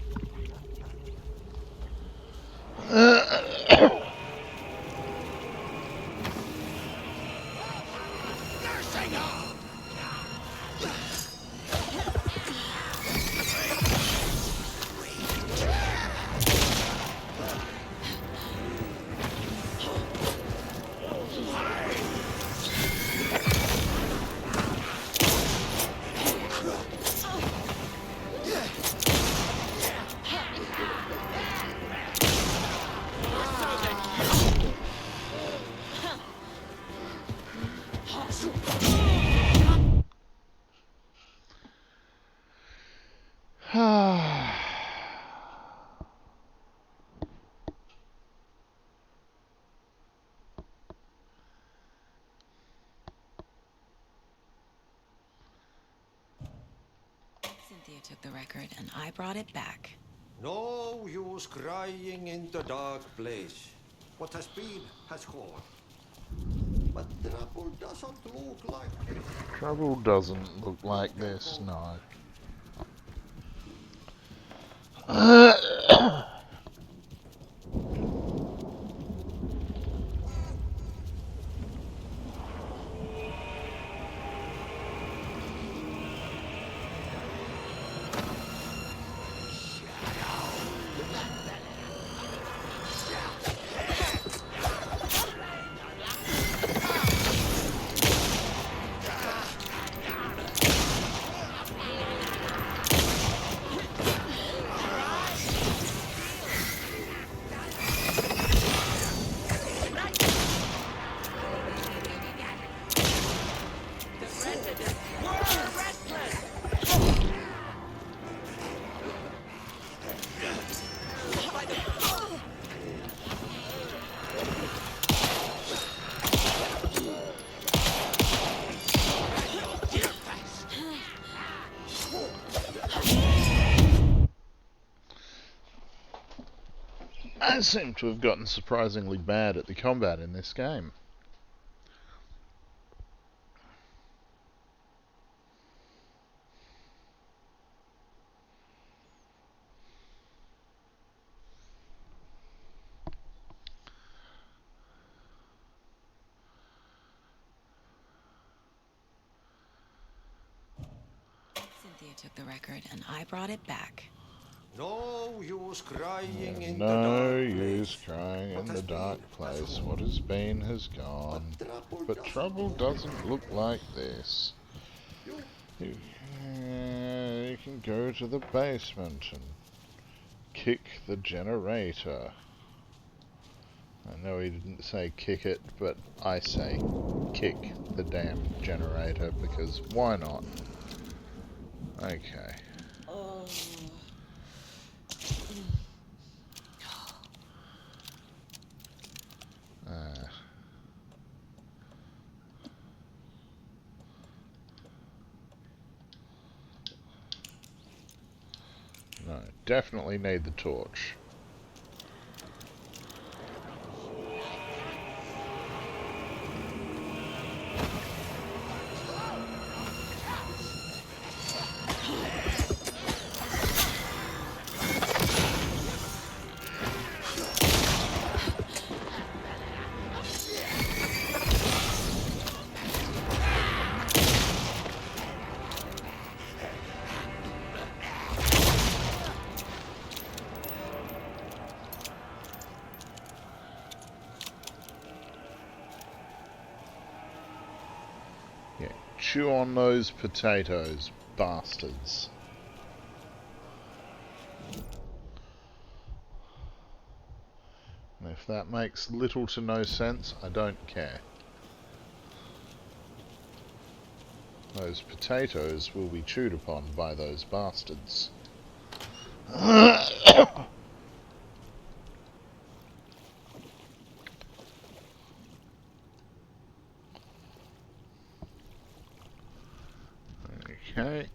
Cynthia took the record and I brought it back. No use crying in the dark place. What has been has gone. But trouble doesn't look like this. Trouble doesn't look like this, no. I seem to have gotten surprisingly bad at the combat in this game. Cynthia took the record and I brought it back. No use crying in No the dark use place. crying What in the has dark been has place. gone. What has been has gone. But trouble doesn't look like this. You can go to the basement and kick the generator. I know he didn't say kick it, but I say kick the damn generator because why not? Okay. No, definitely need the torch. Yeah, chew on those potatoes, bastards. And if that makes little to no sense, I don't care. Those potatoes will be chewed upon by those bastards. Okay.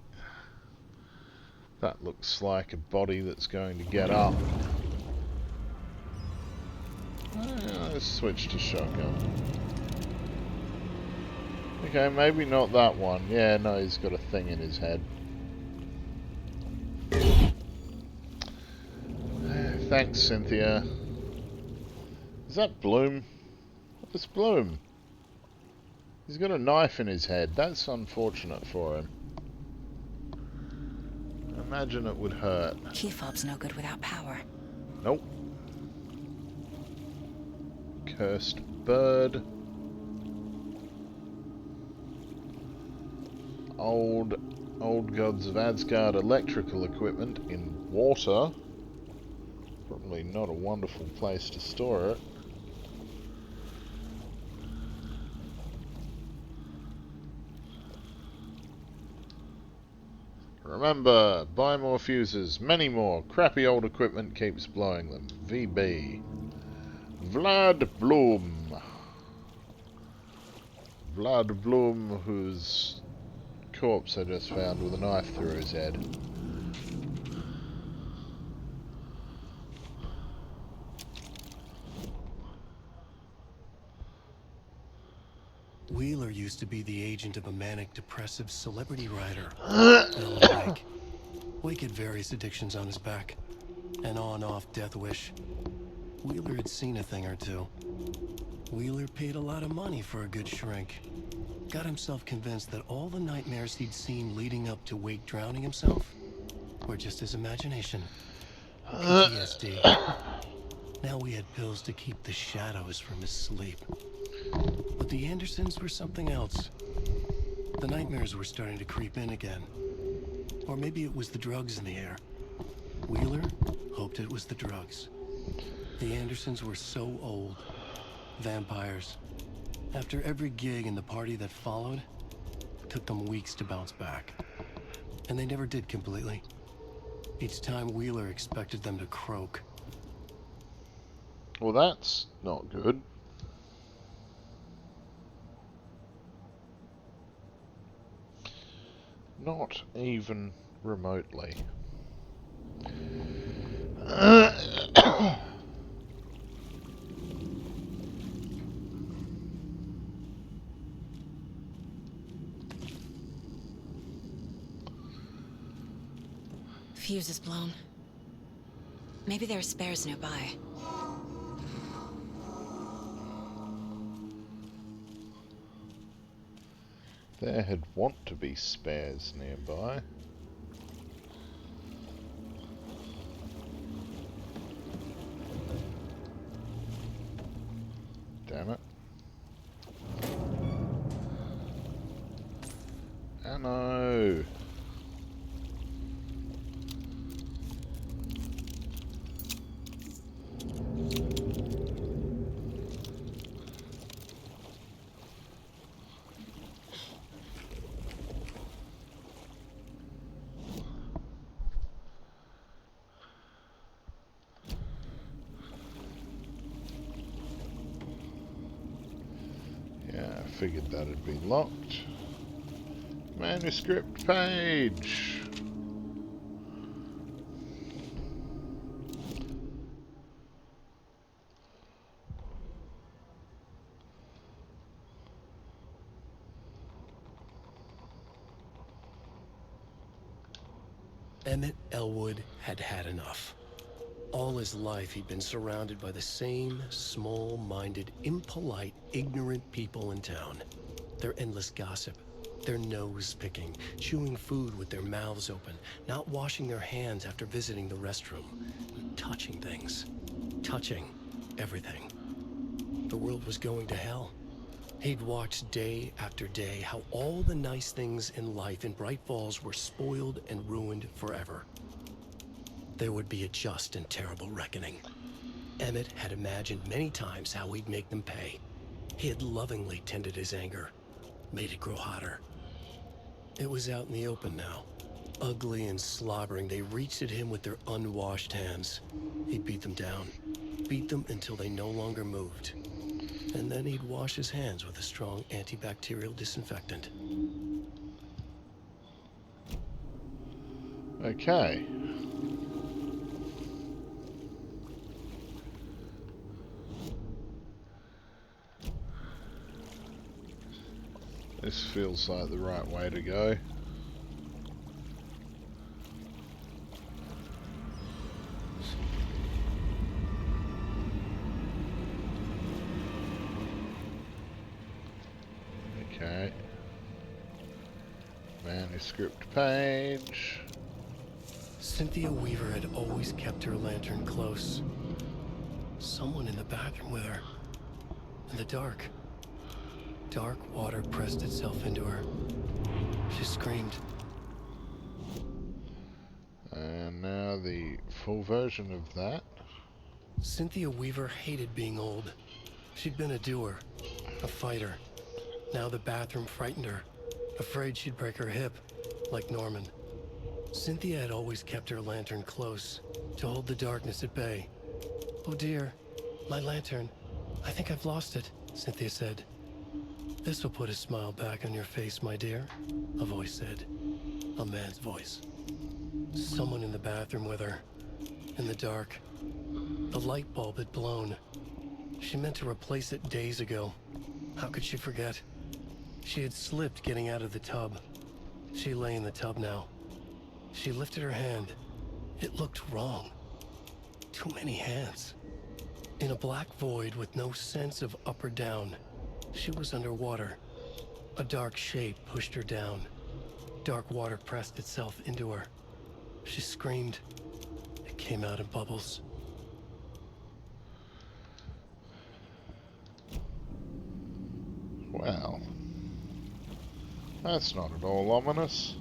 That looks like a body that's going to get up. Let's switch to shotgun. Okay, maybe not that one. Yeah, no, he's got a thing in his head. Thanks, Cynthia. Is that Bloom? What's Bloom? He's got a knife in his head. That's unfortunate for him. Imagine it would hurt. Key fob's no good without power. Nope. Cursed bird. Old gods of Asgard electrical equipment in water. Probably not a wonderful place to store it. Remember, buy more fuses, many more. Crappy old equipment keeps blowing them. VB. Vlad Bloom. Vlad Bloom, whose corpse I just found with a knife through his head. Wheeler used to be the agent of a manic-depressive celebrity writer, Alan Wake. Wake had various addictions on his back. An on-off death wish. Wheeler had seen a thing or two. Wheeler paid a lot of money for a good shrink. Got himself convinced that all the nightmares he'd seen leading up to Wake drowning himself were just his imagination. PTSD. Now we had pills to keep the shadows from his sleep. But the Andersons were something else. The nightmares were starting to creep in again. Or maybe it was the drugs in the air. Wheeler hoped it was the drugs. The Andersons were so old. Vampires. After every gig and the party that followed, it took them weeks to bounce back. And they never did completely. Each time Wheeler expected them to croak. Well, that's not good. Not even remotely. Fuse is blown. Maybe there are spares nearby. There had want to be spares nearby. Damn it. Ammo. Figured that'd be locked. Manuscript page. Emmett Elwood had had enough. All his life, he'd been surrounded by the same small-minded, impolite, ignorant people in town. Their endless gossip, their nose-picking, chewing food with their mouths open, not washing their hands after visiting the restroom, touching things, touching everything. The world was going to hell. He'd watched day after day how all the nice things in life in Bright Falls were spoiled and ruined forever. There would be a just and terrible reckoning. Emmett had imagined many times how he'd make them pay. He had lovingly tended his anger, made it grow hotter. It was out in the open now. Ugly and slobbering, they reached at him with their unwashed hands. He'd beat them down, beat them until they no longer moved. And then he'd wash his hands with a strong antibacterial disinfectant. Okay. This feels like the right way to go. Okay. Manuscript page. Cynthia Weaver had always kept her lantern close. Someone in the bathroom with her. In the dark. Dark water pressed itself into her. She screamed. And now the full version of that. Cynthia Weaver hated being old. She'd been a doer, a fighter. Now the bathroom frightened her, afraid she'd break her hip, like Norman. Cynthia had always kept her lantern close, to hold the darkness at bay. "Oh dear, my lantern. I think I've lost it," Cynthia said. "This will put a smile back on your face, my dear," a voice said. A man's voice. Someone in the bathroom with her. In the dark. The light bulb had blown. She meant to replace it days ago. How could she forget? She had slipped getting out of the tub. She lay in the tub now. She lifted her hand. It looked wrong. Too many hands. In a black void with no sense of up or down, she was underwater. A dark shape pushed her down. Dark water pressed itself into her. She screamed. It came out in bubbles. Well, that's not at all ominous.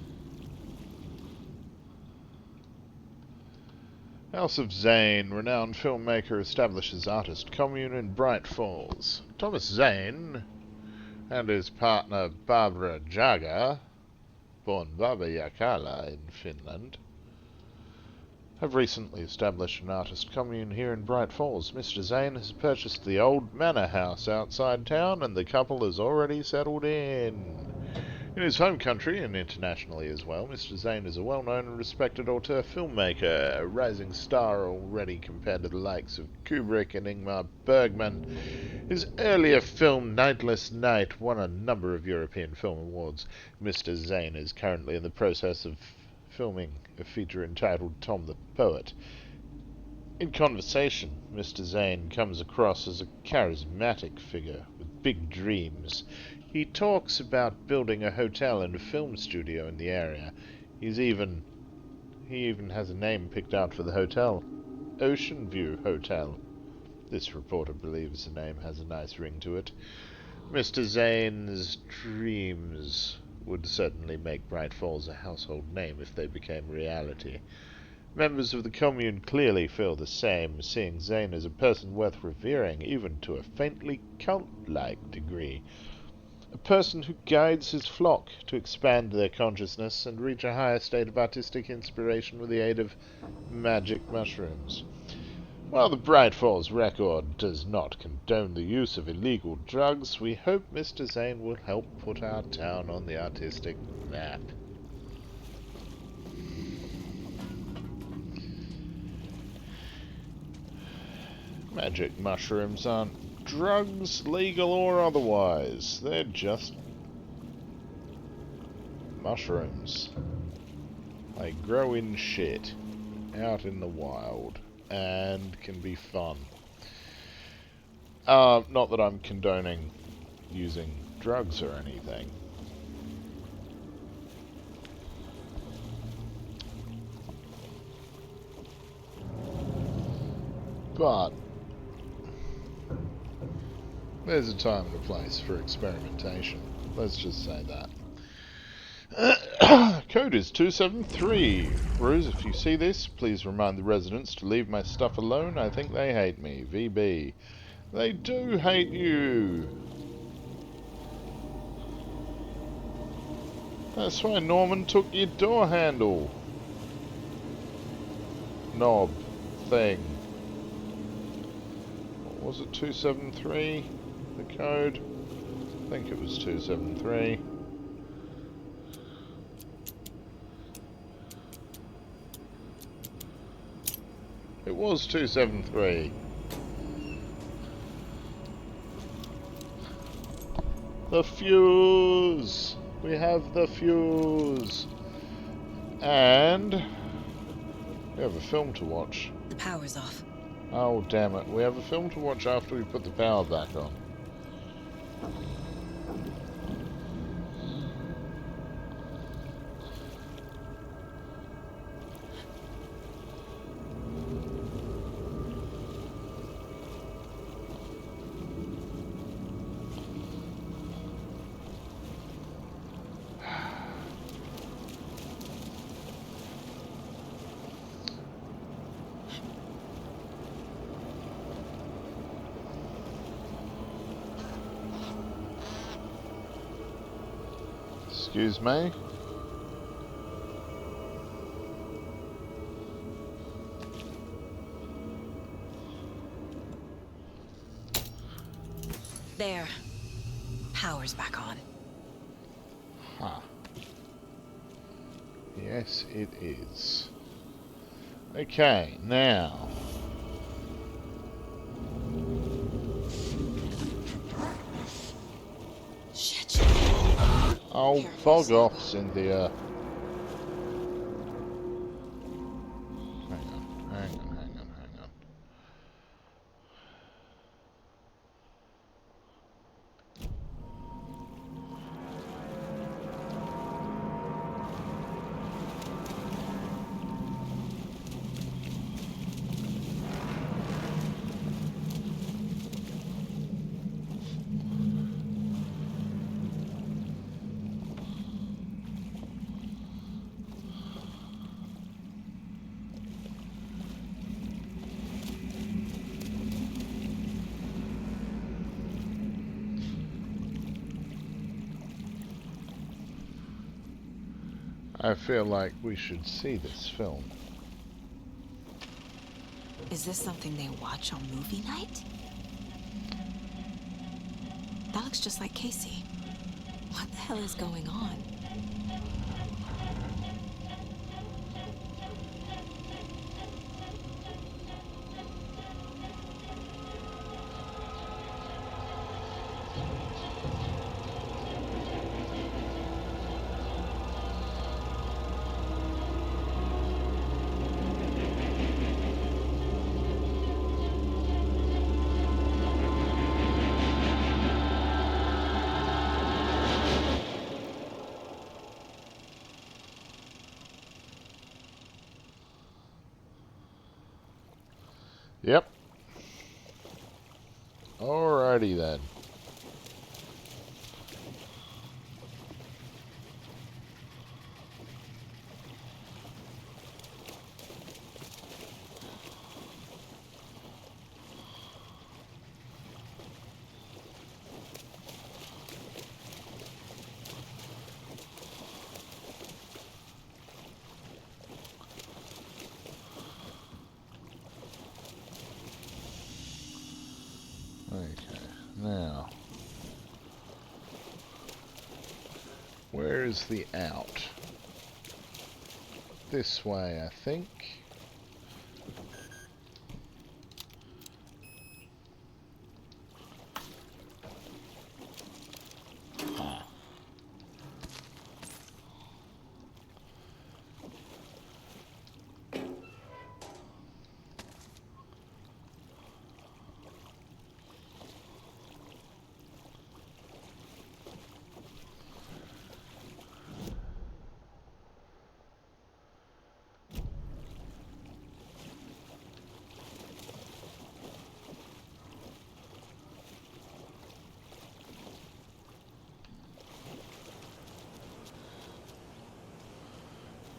House of Zane, renowned filmmaker, establishes artist commune in Bright Falls. Thomas Zane and his partner Barbara Jaga, born Baba Yakala in Finland, have recently established an artist commune here in Bright Falls. Mr. Zane has purchased the old manor house outside town, and the couple has already settled in. In his home country, and internationally as well, Mr. Zane is a well-known and respected auteur filmmaker, a rising star already compared to the likes of Kubrick and Ingmar Bergman. His earlier film, Nightless Night, won a number of European Film Awards. Mr. Zane is currently in the process of filming a feature entitled Tom the Poet. In conversation, Mr. Zane comes across as a charismatic figure with big dreams. He talks about building a hotel and a film studio in the area. He even has a name picked out for the hotel. Ocean View Hotel. This reporter believes the name has a nice ring to it. Mr. Zane's dreams would certainly make Bright Falls a household name if they became reality. Members of the commune clearly feel the same, seeing Zane as a person worth revering, even to a faintly cult-like degree. A person who guides his flock to expand their consciousness and reach a higher state of artistic inspiration with the aid of magic mushrooms. While the Bright Falls Record does not condone the use of illegal drugs, we hope Mr. Zane will help put our town on the artistic map. Magic mushrooms aren't drugs, legal or otherwise. They're just mushrooms. They grow in shit out in the wild and can be fun. Not that I'm condoning using drugs or anything. But there's a time and a place for experimentation. Let's just say that. Code is 273. Ruse, if you see this, please remind the residents to leave my stuff alone. I think they hate me. VB. They do hate you. That's why Norman took your door handle. Knob. Thing. What was it, 273? The code? I think it was 273. It was 273. The fuse! We have the fuse! And we have a film to watch. The power's off. Oh, damn it. We have a film to watch after we put the power back on. Excuse me. There. Power's back on. Huh. Yes, it is. Okay, now. Shit. Oh, fog off, Cynthia. Hang on. I feel like we should see this film. Is this something they watch on movie night? That looks just like Casey. What the hell is going on? Yep. Alrighty then. Okay, now, where is the out? This way, I think.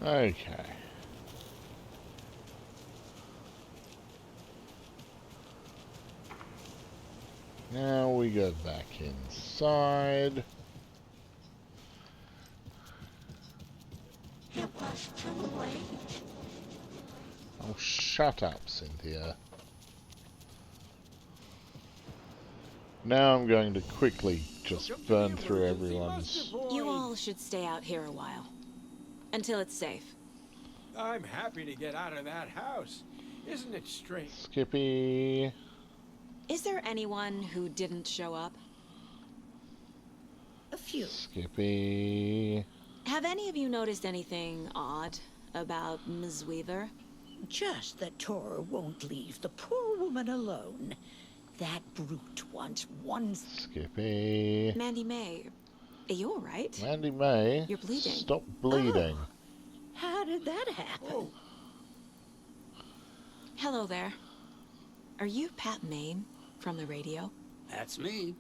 Okay. Now we go back inside. Oh, shut up, Cynthia. Now I'm going to quickly just burn through everyone's... You all should stay out here a while. Until it's safe. I'm happy to get out of that house. Isn't it strange? Skippy... Is there anyone who didn't show up? A few. Skippy... Have any of you noticed anything odd about Ms. Weaver? Just that Tor won't leave the poor woman alone. That brute wants one... Skippy... Mandy May, are you alright? Mandy May... You're bleeding. Stop bleeding. Oh. How did that happen? Oh. Hello there. Are you Pat Maine from the radio? That's me.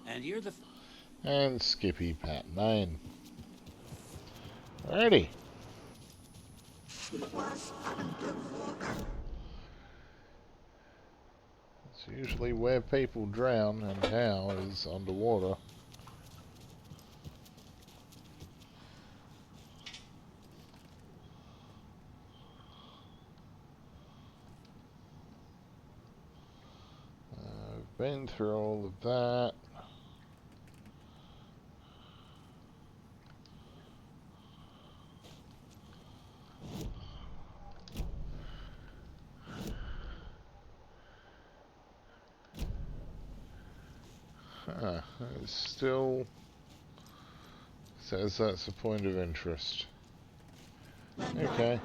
And you're the... And Skippy Pat Maine. Ready. It's usually where people drown, and now is underwater. I've been through all of that. There's still Says that's a point of interest. Okay.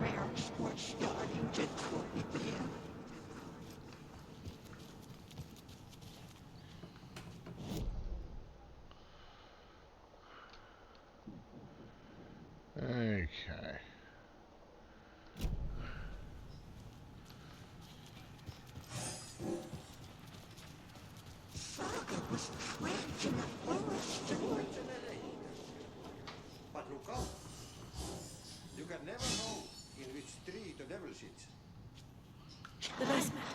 Okay. But look out! You can never know in which tree the devil sits. The basement.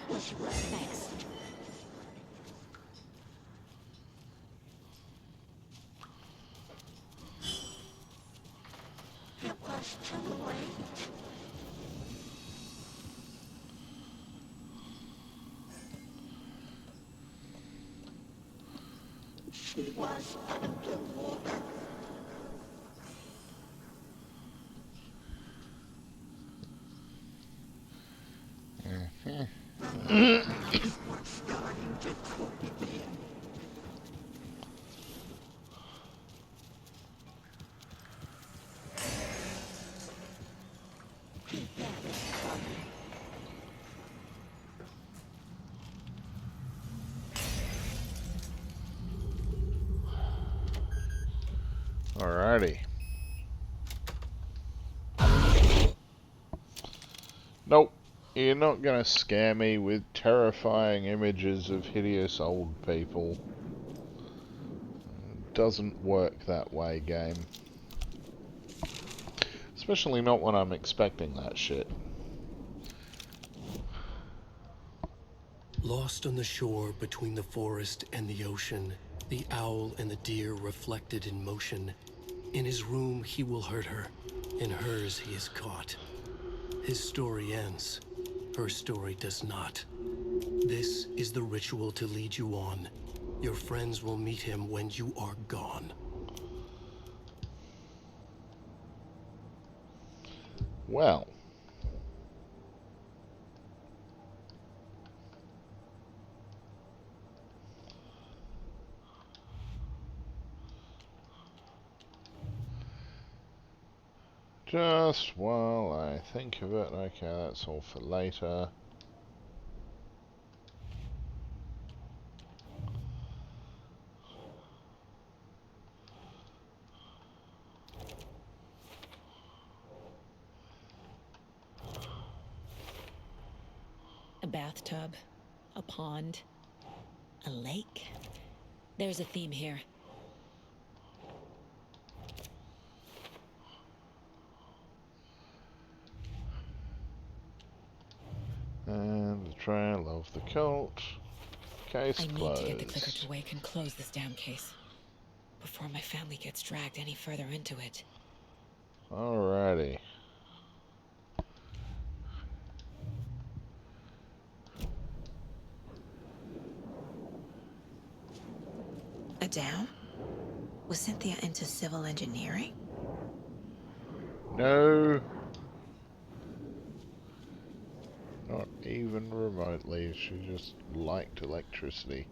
Thanks. Alrighty. Nope. You're not gonna scare me with terrifying images of hideous old people. It doesn't work that way, game. Especially not when I'm expecting that shit. Lost on the shore between the forest and the ocean, the owl and the deer reflected in motion. In his room he will hurt her, in hers he is caught. His story ends, her story does not. This is the ritual to lead you on. Your friends will meet him when you are gone. Well. Just while I think of it, okay, that's all for later. A bathtub, a pond, a lake. There's a theme here. And the trail of the cult. Case I need closed. to get the clicker to wake and close this damn case before my family gets dragged any further into it. Alrighty. A down? Was Cynthia into civil engineering? No. Not even remotely. She just liked electricity.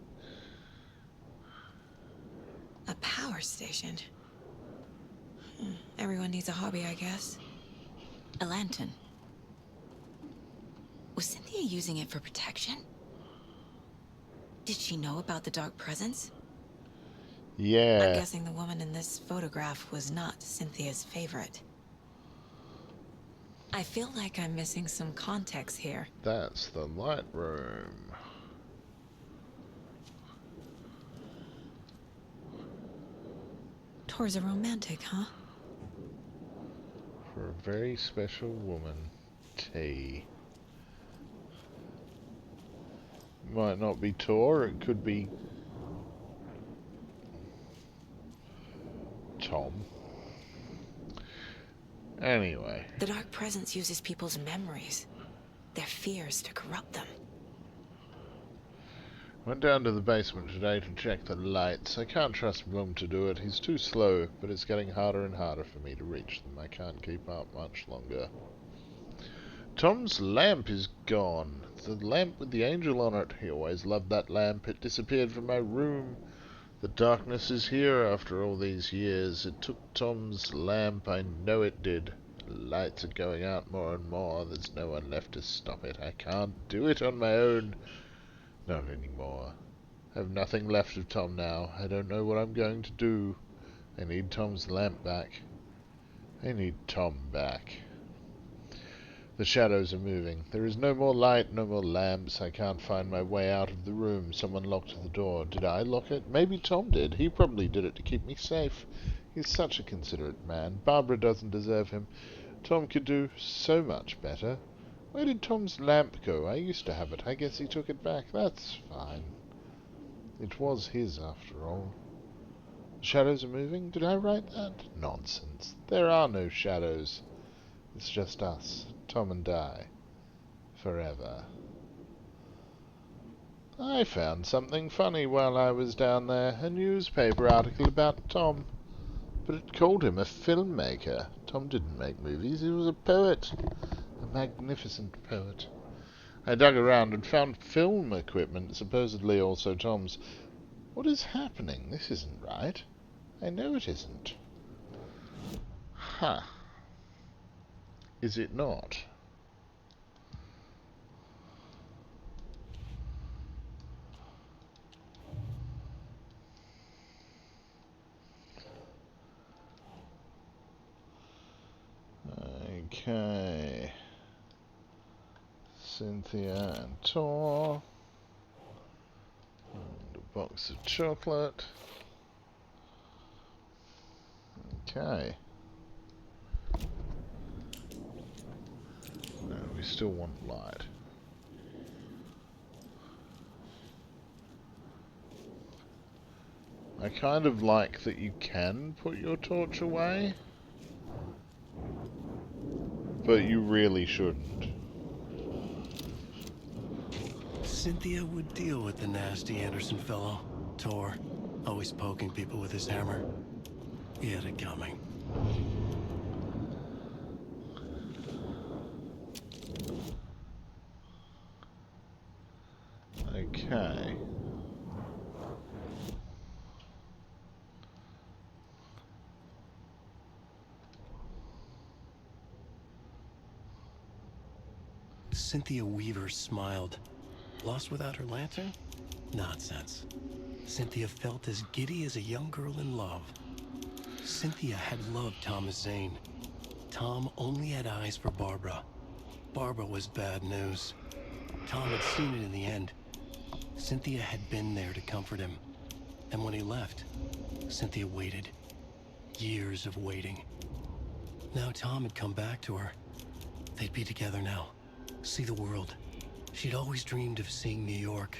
A power station? Everyone needs a hobby, I guess. A lantern. Was Cynthia using it for protection? Did she know about the dark presence? Yeah. I'm guessing the woman in this photograph was not Cynthia's favorite. I feel like I'm missing some context here. That's the light room. Tor's a romantic, huh? For a very special woman, T. Might not be Tor, it could be Tom. Anyway. The dark presence uses people's memories, their fears to corrupt them. Went down to the basement today to check the lights. I can't trust Bloom to do it. He's too slow, but it's getting harder and harder for me to reach them. I can't keep up much longer. Tom's lamp is gone. The lamp with the angel on it. He always loved that lamp. It disappeared from my room. The darkness is here after all these years. It took Tom's lamp, I know it did. The lights are going out more and more. There's no one left to stop it. I can't do it on my own. Not anymore. I have nothing left of Tom now. I don't know what I'm going to do. I need Tom's lamp back. I need Tom back. The shadows are moving. There is no more light, no more lamps. I can't find my way out of the room. Someone locked the door. Did I lock it? Maybe Tom did. He probably did it to keep me safe. He's such a considerate man. Barbara doesn't deserve him. Tom could do so much better. Where did Tom's lamp go? I used to have it. I guess he took it back. That's fine. It was his, after all. The shadows are moving? Did I write that? Nonsense. There are no shadows. It's just us. Tom and I. Forever. I found something funny while I was down there. A newspaper article about Tom. But it called him a filmmaker. Tom didn't make movies. He was a poet. A magnificent poet. I dug around and found film equipment, supposedly also Tom's. What is happening? This isn't right. I know it isn't. Huh. Is it not? Okay. Cynthia and Tor. And a box of chocolate. Okay. No, we still want light. I kind of like that you can put your torch away, but you really shouldn't. Cynthia would deal with the nasty Anderson fellow. Tor, always poking people with his hammer. He had it coming. Okay. Cynthia Weaver smiled. Lost without her lantern? Nonsense. Cynthia felt as giddy as a young girl in love. Cynthia had loved Thomas Zane. Tom only had eyes for Barbara. Barbara was bad news. Tom had seen it in the end. Cynthia had been there to comfort him. And when he left, Cynthia waited. Years of waiting. Now Tom had come back to her. They'd be together now. See the world. She'd always dreamed of seeing New York.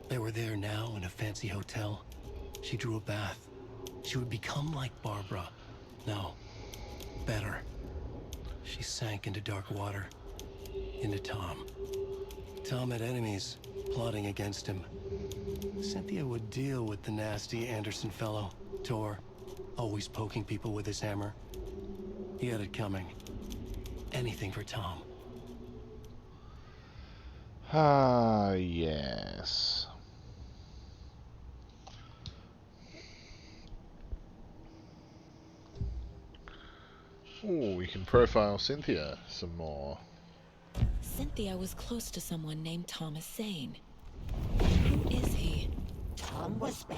They were there now in a fancy hotel. She drew a bath. She would become like Barbara. No, better. She sank into dark water. Into Tom. Tom had enemies plotting against him. Cynthia would deal with the nasty Anderson fellow. Tor, always poking people with his hammer. He had it coming. Anything for Tom. Ah, yes. Oh, we can profile Cynthia some more. Cynthia was close to someone named Thomas Zane. Who is he? Tom was back.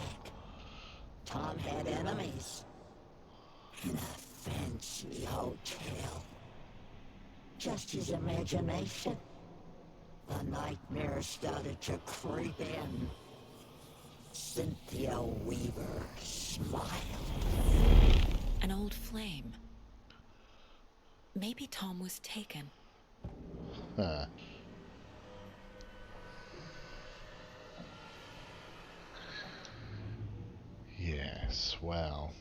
Tom had enemies. In a fancy hotel. Just his imagination. The nightmare started to creep in. Cynthia Weaver smiled. An old flame. Maybe Tom was taken. Huh. Yes, well.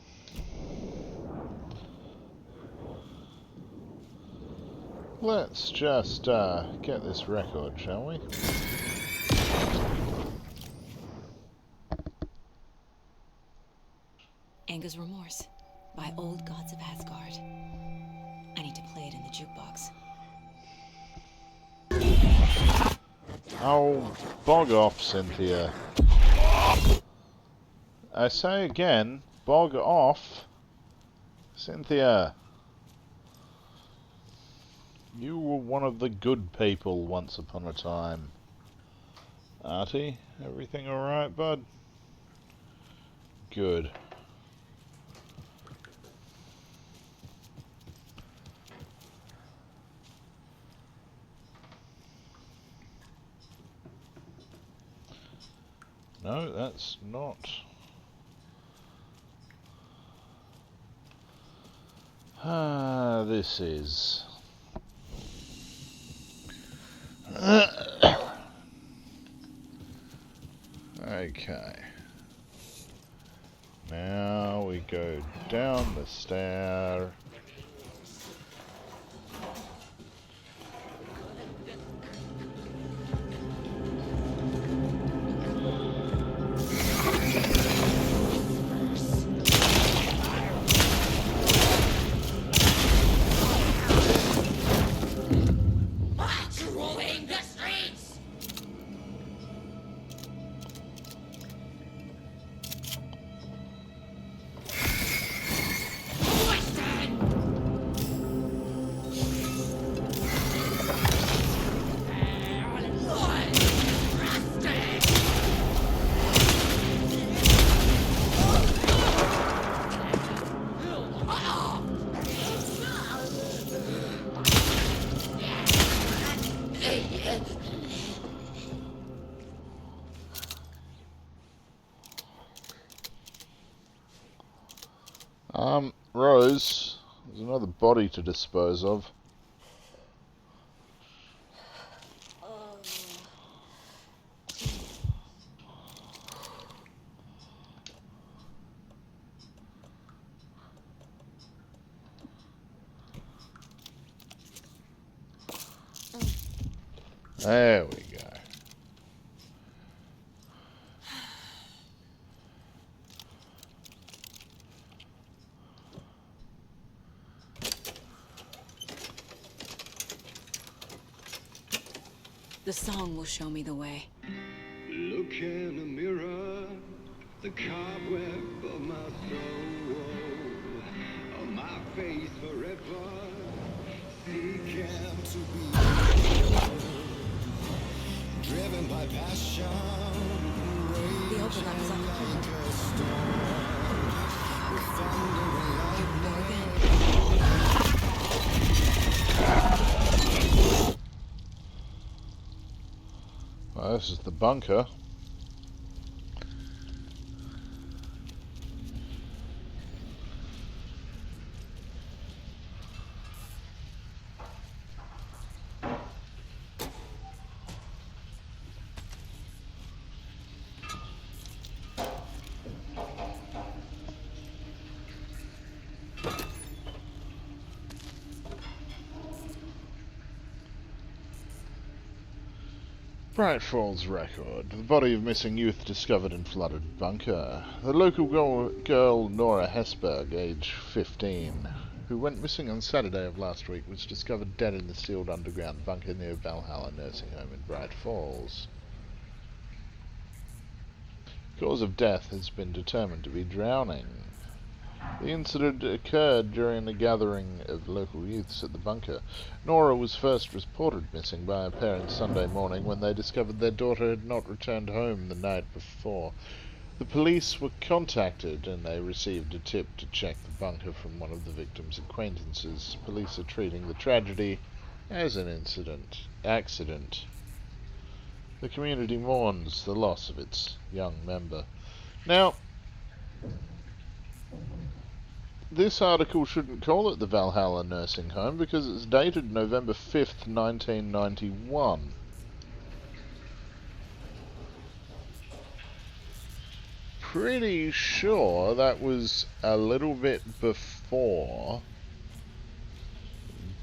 Let's just get this record, shall we? Anger's Remorse by Old Gods of Asgard. I need to play it in the jukebox. Oh, bog off, Cynthia. I say again, bog off. Cynthia. You were one of the good people once upon a time. Artie, everything alright, bud? Good. No, that's not. This is. Okay. Now we go down the stair. Patrolling the streets! Rose, there's another body to dispose of. There we go. The song will show me the way. Look in the mirror, the cobweb of my soul, on my face forever, seeking to be driven by passion. The overlap is on the corner. Well, this is the bunker. Bright Falls record. The body of missing youth discovered in flooded bunker. The local girl Nora Hesberg, age 15, who went missing on Saturday of last week, was discovered dead in the sealed underground bunker near Valhalla Nursing Home in Bright Falls. Cause of death has been determined to be drowning. The incident occurred during a gathering of local youths at the bunker. Nora was first reported missing by her parents Sunday morning when they discovered their daughter had not returned home the night before. The police were contacted and they received a tip to check the bunker from one of the victim's acquaintances. Police are treating the tragedy as an accident. The community mourns the loss of its young member. Now, this article shouldn't call it the Valhalla Nursing Home because it's dated November 5th, 1991. Pretty sure that was a little bit before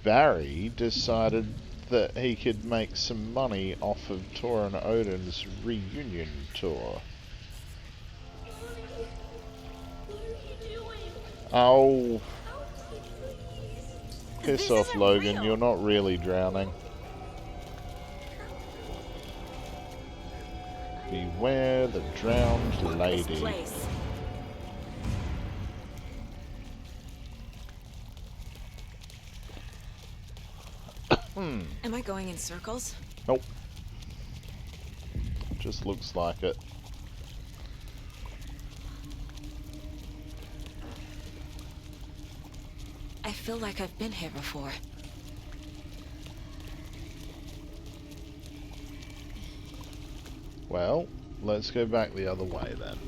Barry decided that he could make some money off of Tor and Odin's reunion tour. Oh, piss off, Logan. You're not really drowning. Beware the drowned lady. Am I going in circles? Nope. Just looks like it. I feel like I've been here before. Well, let's go back the other way then.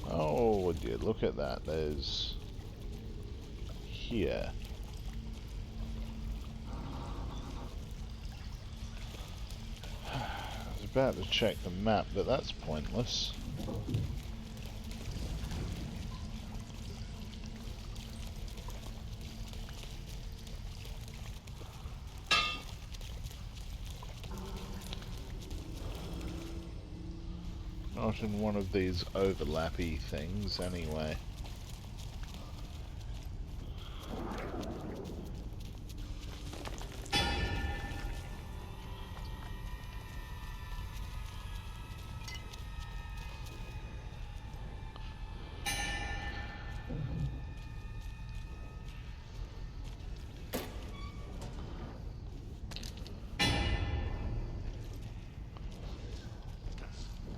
Oh, would you look at that? There's here. I was about to check the map, but that's pointless. Not in one of these overlappy things, anyway.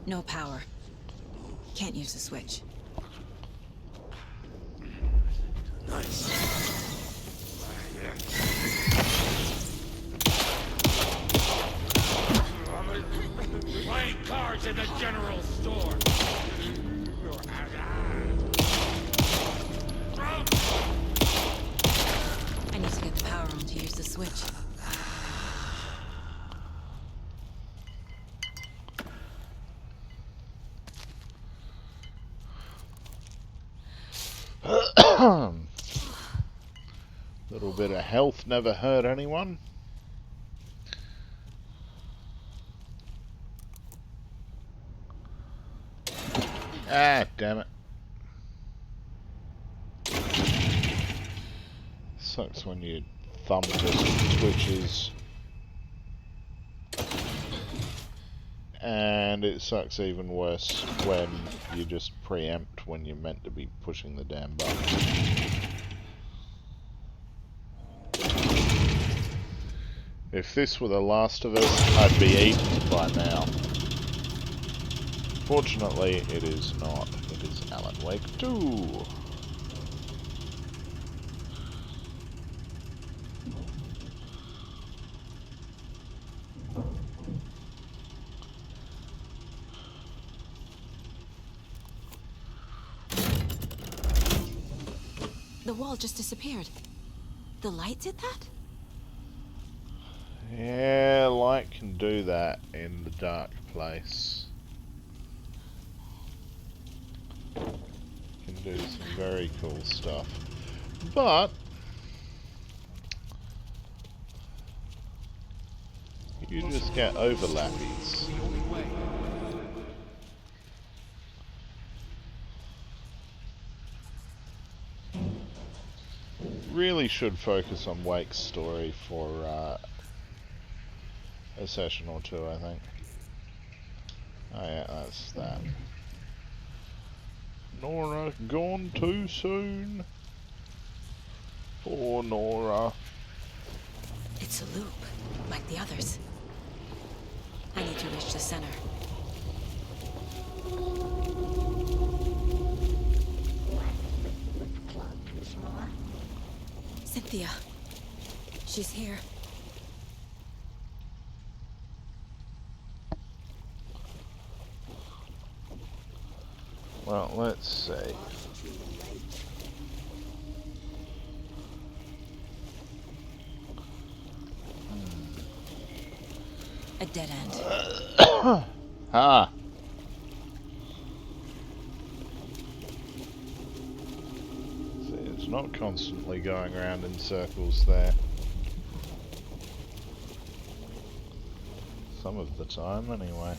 No power. Can't use the switch. Playing cards in the general store. I need to get the power on to use the switch. Little bit of health never hurt anyone. Ah, damn it. Sucks when your thumb just twitches. And it sucks even worse when you just preempt when you're meant to be pushing the damn button. If this were The Last of Us, I'd be eaten by now. Fortunately, it is not. It is Alan Wake 2. The wall just disappeared. The light did that? Yeah, light can do that in the dark place. Can do some very cool stuff. But you just get overlappies. Really should focus on Wake's story for a session or two, I think. Oh yeah, that's that. Nora gone too soon. Poor Nora. It's a loop, like the others. I need to reach the center. Cynthia. She's here. Well, let's see. A dead end. Ah. See, it's not constantly going around in circles there. Some of the time, anyway.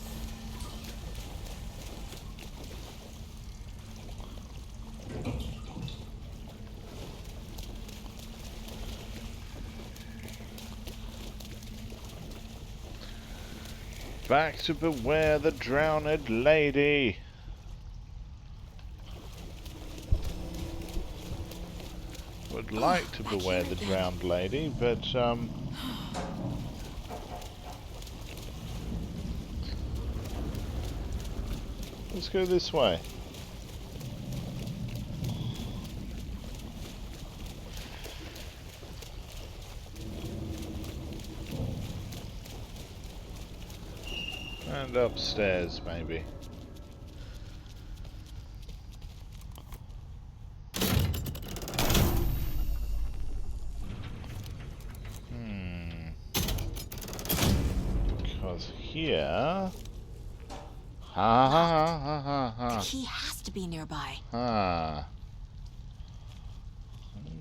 Back to beware the drowned lady. Would would like to beware the drowned lady, but let's go this way. And upstairs, maybe. Because here... Ha ha ha ha ha. The key has to be nearby. Ah.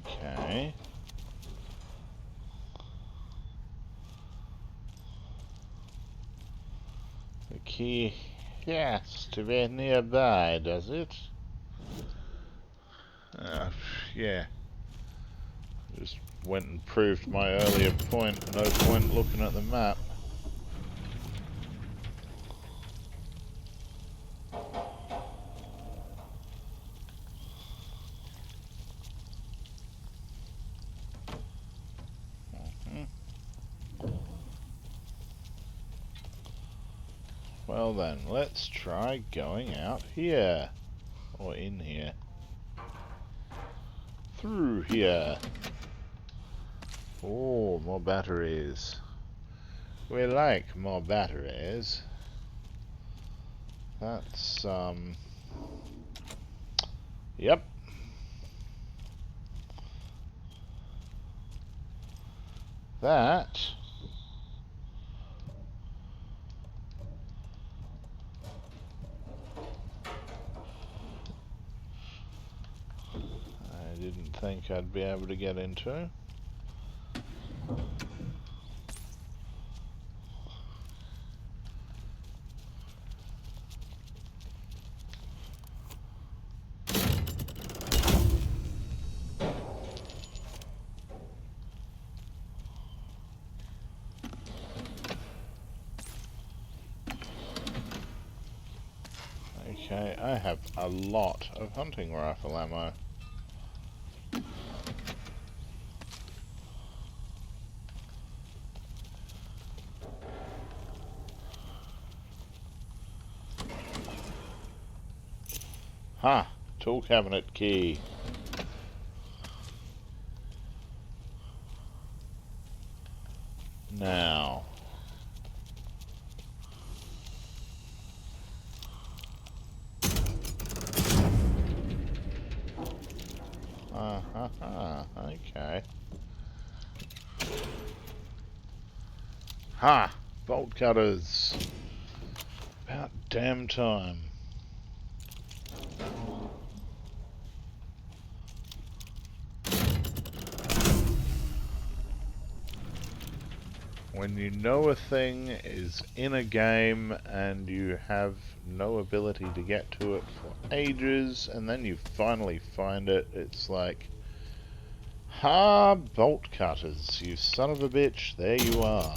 Okay. The key has to be nearby, does it? Yeah. Just went and proved my earlier point. No point looking at the map. Well then, let's try going out here. Or in here. Through here. Oh, more batteries. We like more batteries. That's, Yep. That... I didn't think I'd be able to get into. Okay, I have a lot of hunting rifle ammo. Ha! Tool cabinet key. Now. Okay. Ha! Bolt cutters. About damn time. When you know a thing is in a game and you have no ability to get to it for ages, and then you finally find it, it's like, ha, bolt cutters, you son of a bitch, there you are.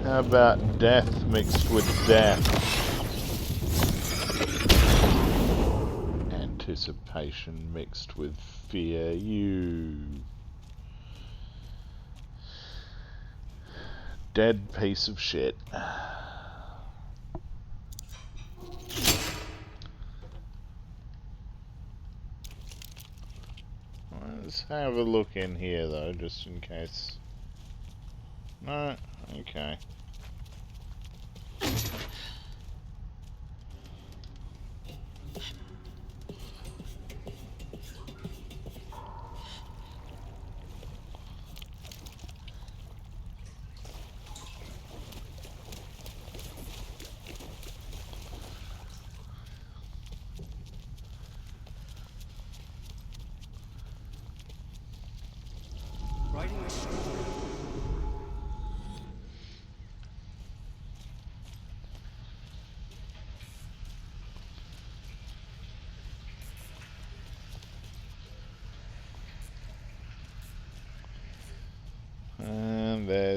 How about death mixed with death? Anticipation mixed with fear, you dead piece of shit. Let's have a look in here though, just in case. No? Okay.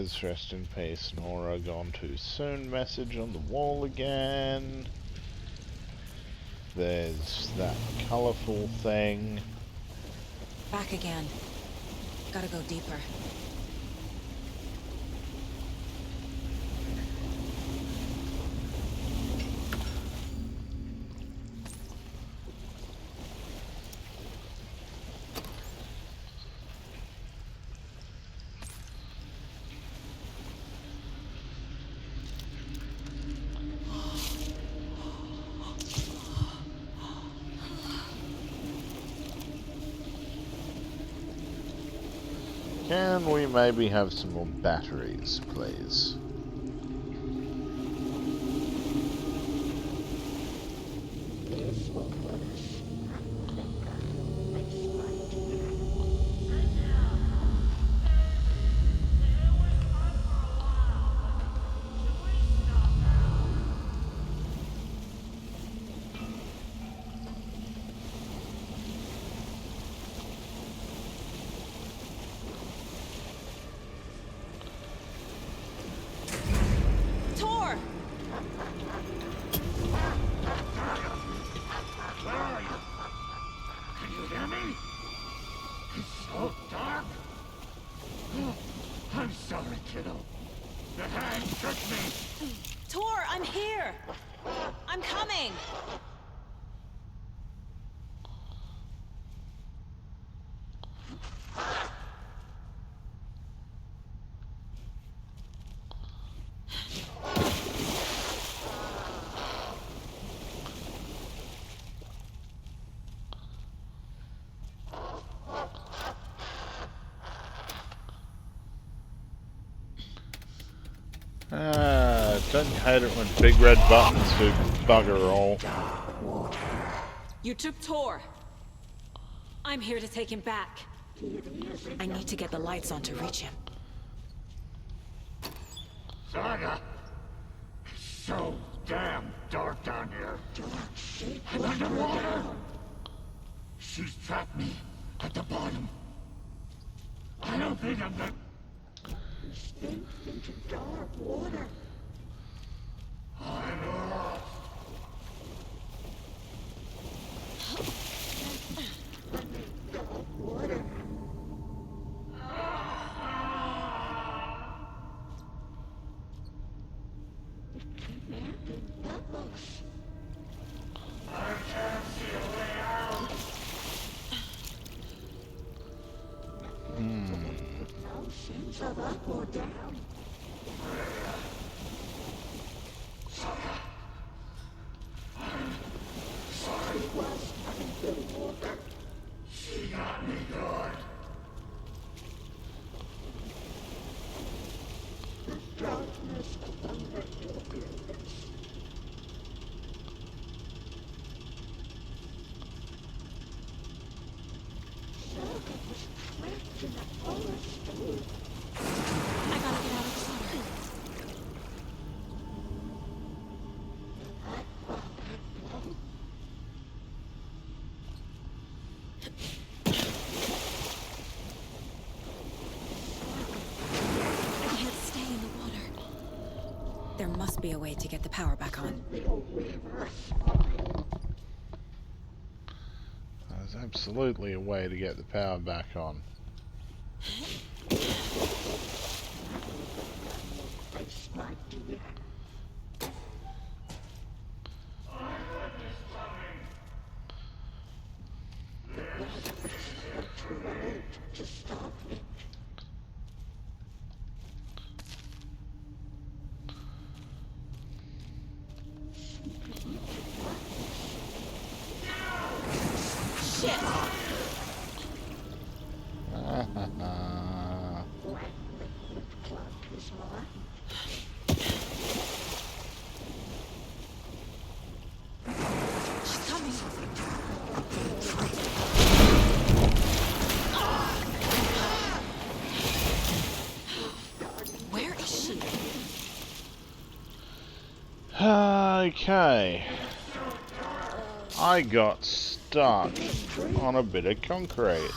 There's rest in peace, Nora, gone too soon message on the wall again. There's that colourful thing. Back again. Gotta go deeper. Can we maybe have some more batteries, please? Tor! Where are you? Can you hear me? It's so dark. I'm sorry, kiddo. The hag took me. Tor, I'm here! I'm coming! Don't you hate it when big red buttons do bugger all? You took Tor. I'm here to take him back. I need to get the lights on to reach him. Saga, it's so damn dark down here. And underwater. She's trapped me at the bottom. I don't think I'm gonna... into dark water. I'm lost. Dark water. I can't see a way out. No sense of up or down. I'm sorry, was under the water. She got me good. The darkness under your ears. Saga was trapped in a forest. I gotta get out of the water. I can't stay in the water. There must be a way to get the power back on. There's absolutely a way to get the power back on. Okay. I got stuck on a bit of concrete.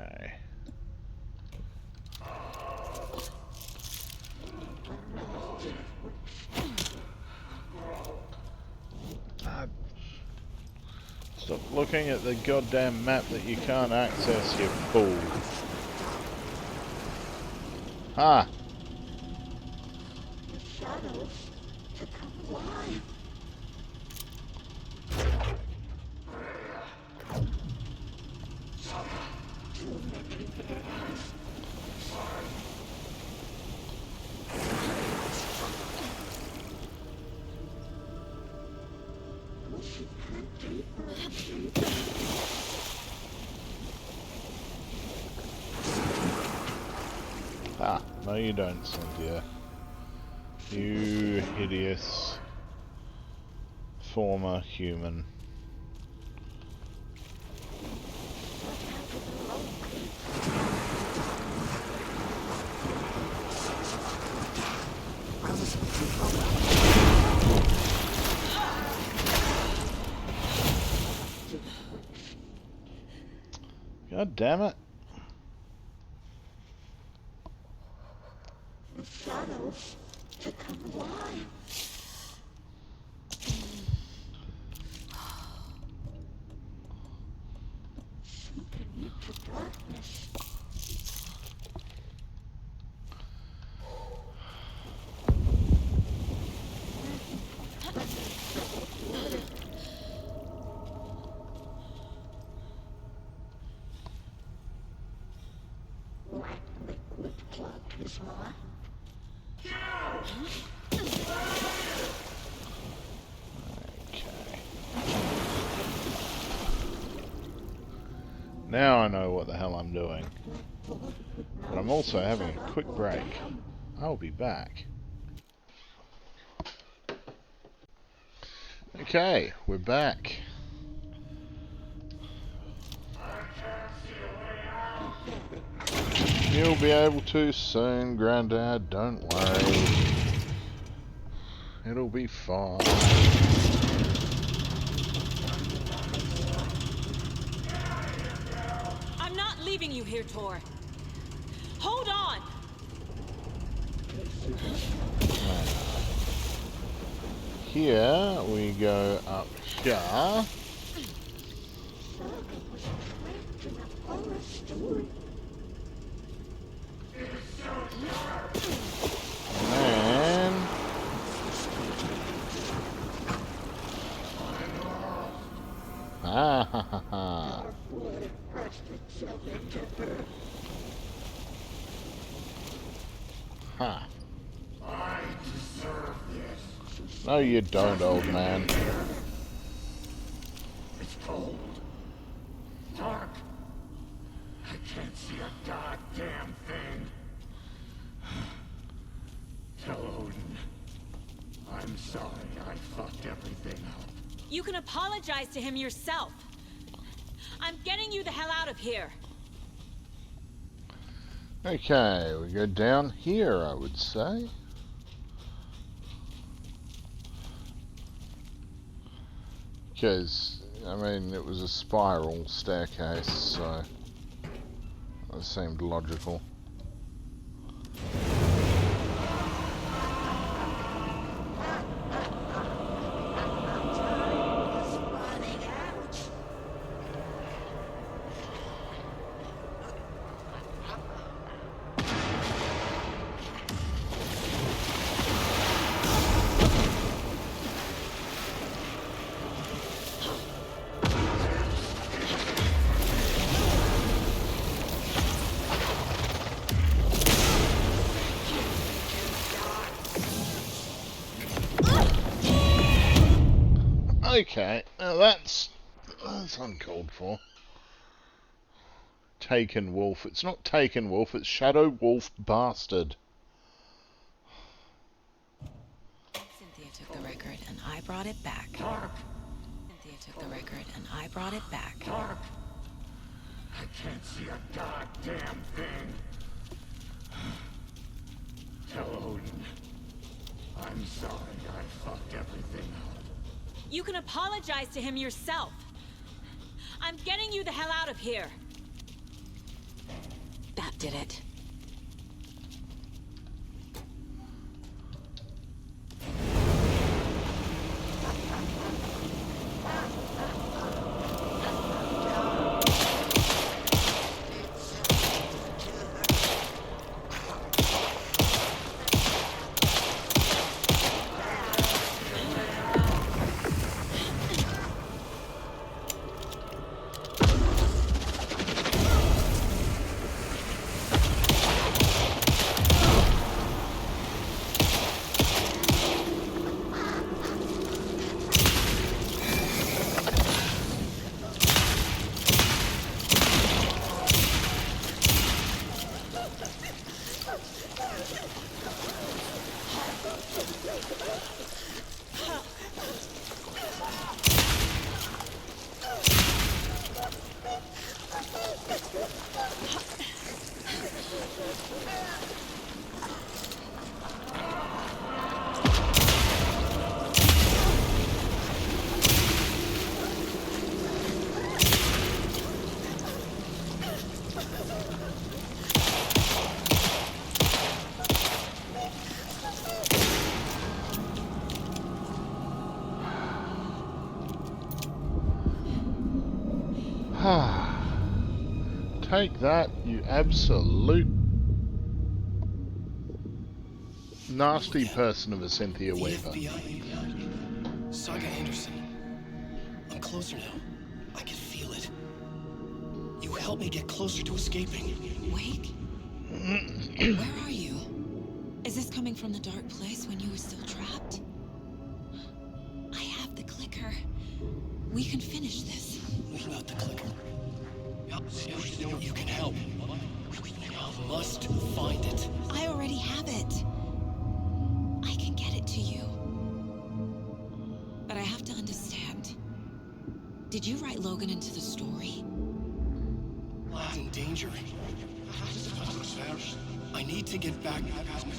Okay. Stop looking at the goddamn map that you can't access, you fool. Ah! Ah, no you don't, Cynthia. You hideous former human. God damn it. The shadows to come alive. Seeping into darkness. White liquid plug is more. Now I know what the hell I'm doing. But I'm also having a quick break. I'll be back. Okay, we're back. You'll be able to soon, Grandad, don't worry. It'll be fine. I'm not leaving you here, Tor. Hold on! Here we go up here. And ah ha ha ha. Ha. I deserve this. No, you don't, old man. It's cold. Dark. I can't see a goddamn thing. Tell Odin. I'm sorry I fucked everything up. You can apologize to him yourself. I'm getting you the hell out of here. Okay, we go down here, I would say. Because, I mean, it was a spiral staircase, so that seemed logical. Okay, now that's uncalled for. Taken Wolf. It's not Taken Wolf, it's Shadow Wolf Bastard. Cynthia took the record and I brought it back. Cynthia took the record and I brought it back. I can't see a goddamn thing. Tell Odin. I'm sorry I fucked everything up. You can apologize to him yourself. I'm getting you the hell out of here. did it. Take that, you absolute nasty person of a Cynthia Weaver. FBI. Saga Anderson. I'm closer now. I can feel it. You help me get closer to escaping. Wake? Where are you? Is this coming from the dark place when you were still trapped? I have the clicker. We can finish this. Not the clicker. You can help. I must find it. I already have it. I can get it to you. But I have to understand. Did you write Logan into the story? He's in danger. I need to get back.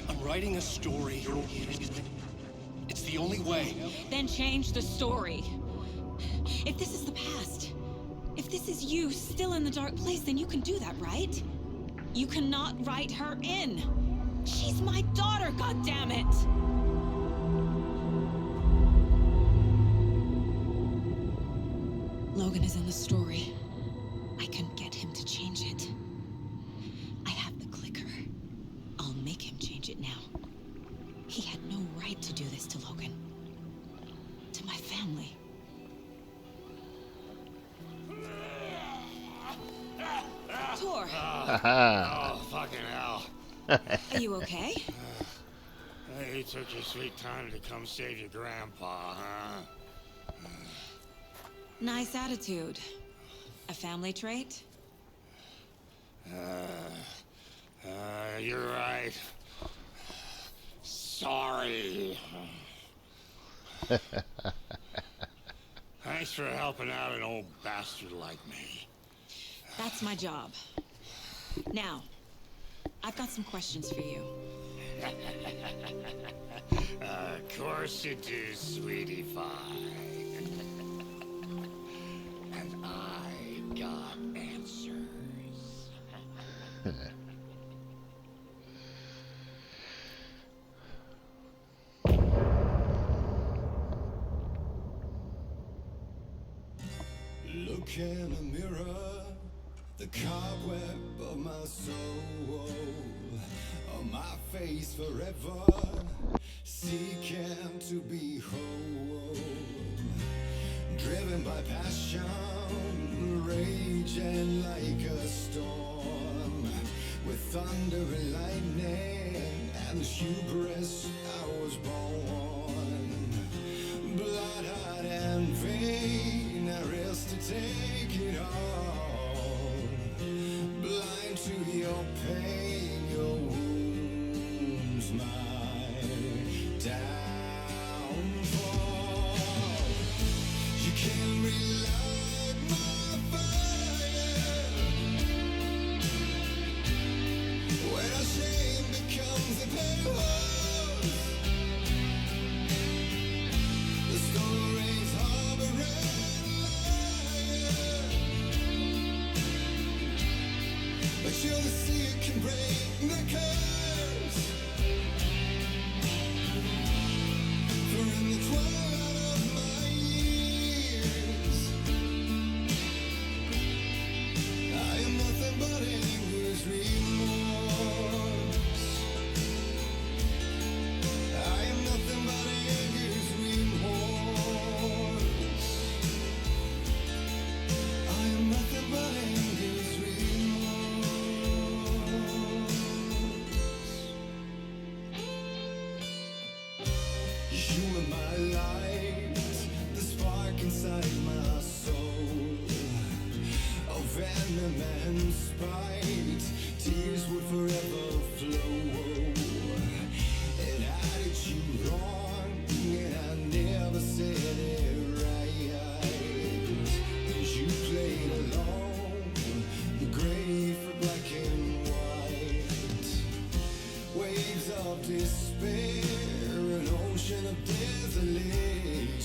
I'm writing a story. It's the only way. Then change the story. If this is the past, if this is you still in the dark place, then you can do that, right? You cannot write her in. She's my daughter, goddammit! Logan is in the story. I can get him to change it. I have the clicker. I'll make him change it now. He had no right to do this to Logan. To my family. Tor! Oh, fucking hell. Are you okay? You took your sweet time to come save your grandpa, huh? Nice attitude. A family trait? You're right. Sorry. Thanks for helping out an old bastard like me. That's my job. Now, I've got some questions for you. Of course you do, sweetie pie. And I've got answers. Look in a mirror, the cobweb of my soul, on my face forever, seeking to be whole, driven by passion, raging like a storm, with thunder and lightning and hubris I was born, blood, heart and vein, I risk to take it all, blind to your pain, your wounds, my downfall. You can relight my fire when our shame becomes a pain. You are my light, the spark inside my soul. Oh, venom and spite, tears would forever flow. And I did you wrong, and I never said it right. 'Cause you played along, the gray for black and white. Waves of despair, an ocean of desolation,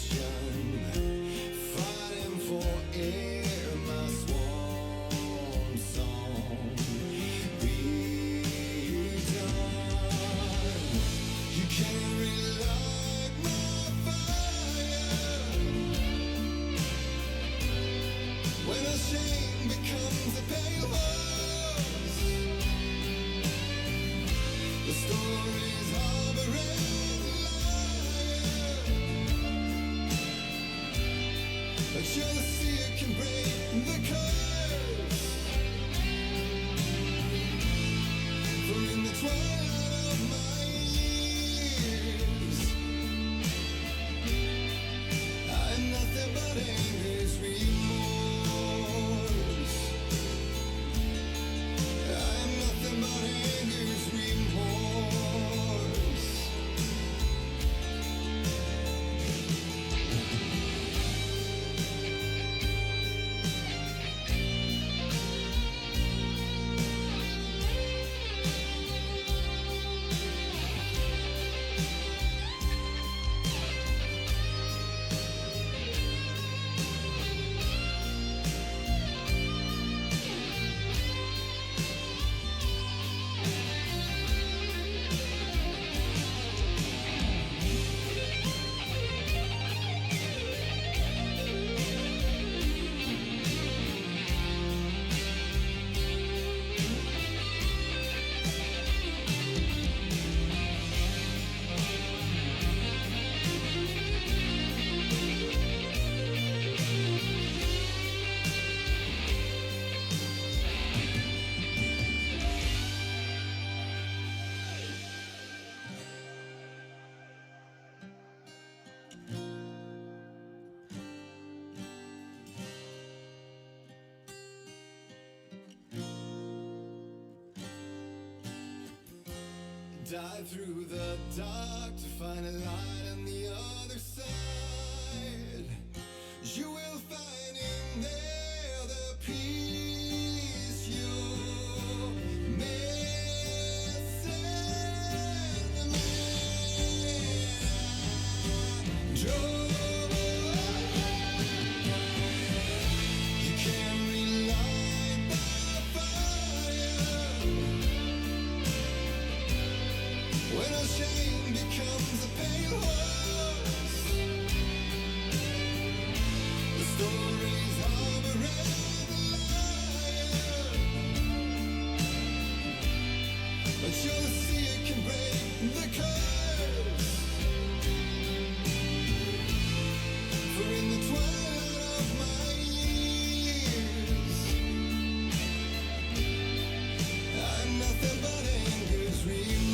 fighting for air, my swan song. Be done. You can't relight my fire when a shame becomes a pale horse. The stories of a red lion, but jealousy can break the curse. For in the twilight of my years, I am nothing but anger's remorse. I am nothing but anger's remorse. Dive through the dark to find a light on the other side. You will find in there the peace you're missing. The man drove. You can't relight the fire when a shame becomes a pale horse. The stories of a red lion, but jealousy can break the curse. For in the twilight of my years, I'm nothing but anger's remorse.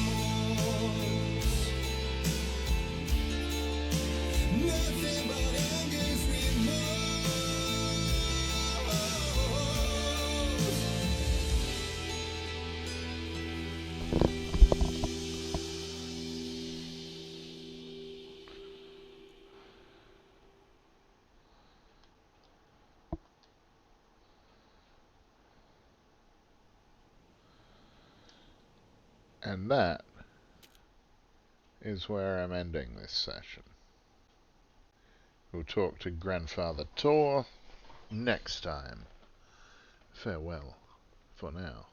Nothing but anger's And that is where I'm ending this session. We'll talk to Grandfather Tor next time. Farewell for now.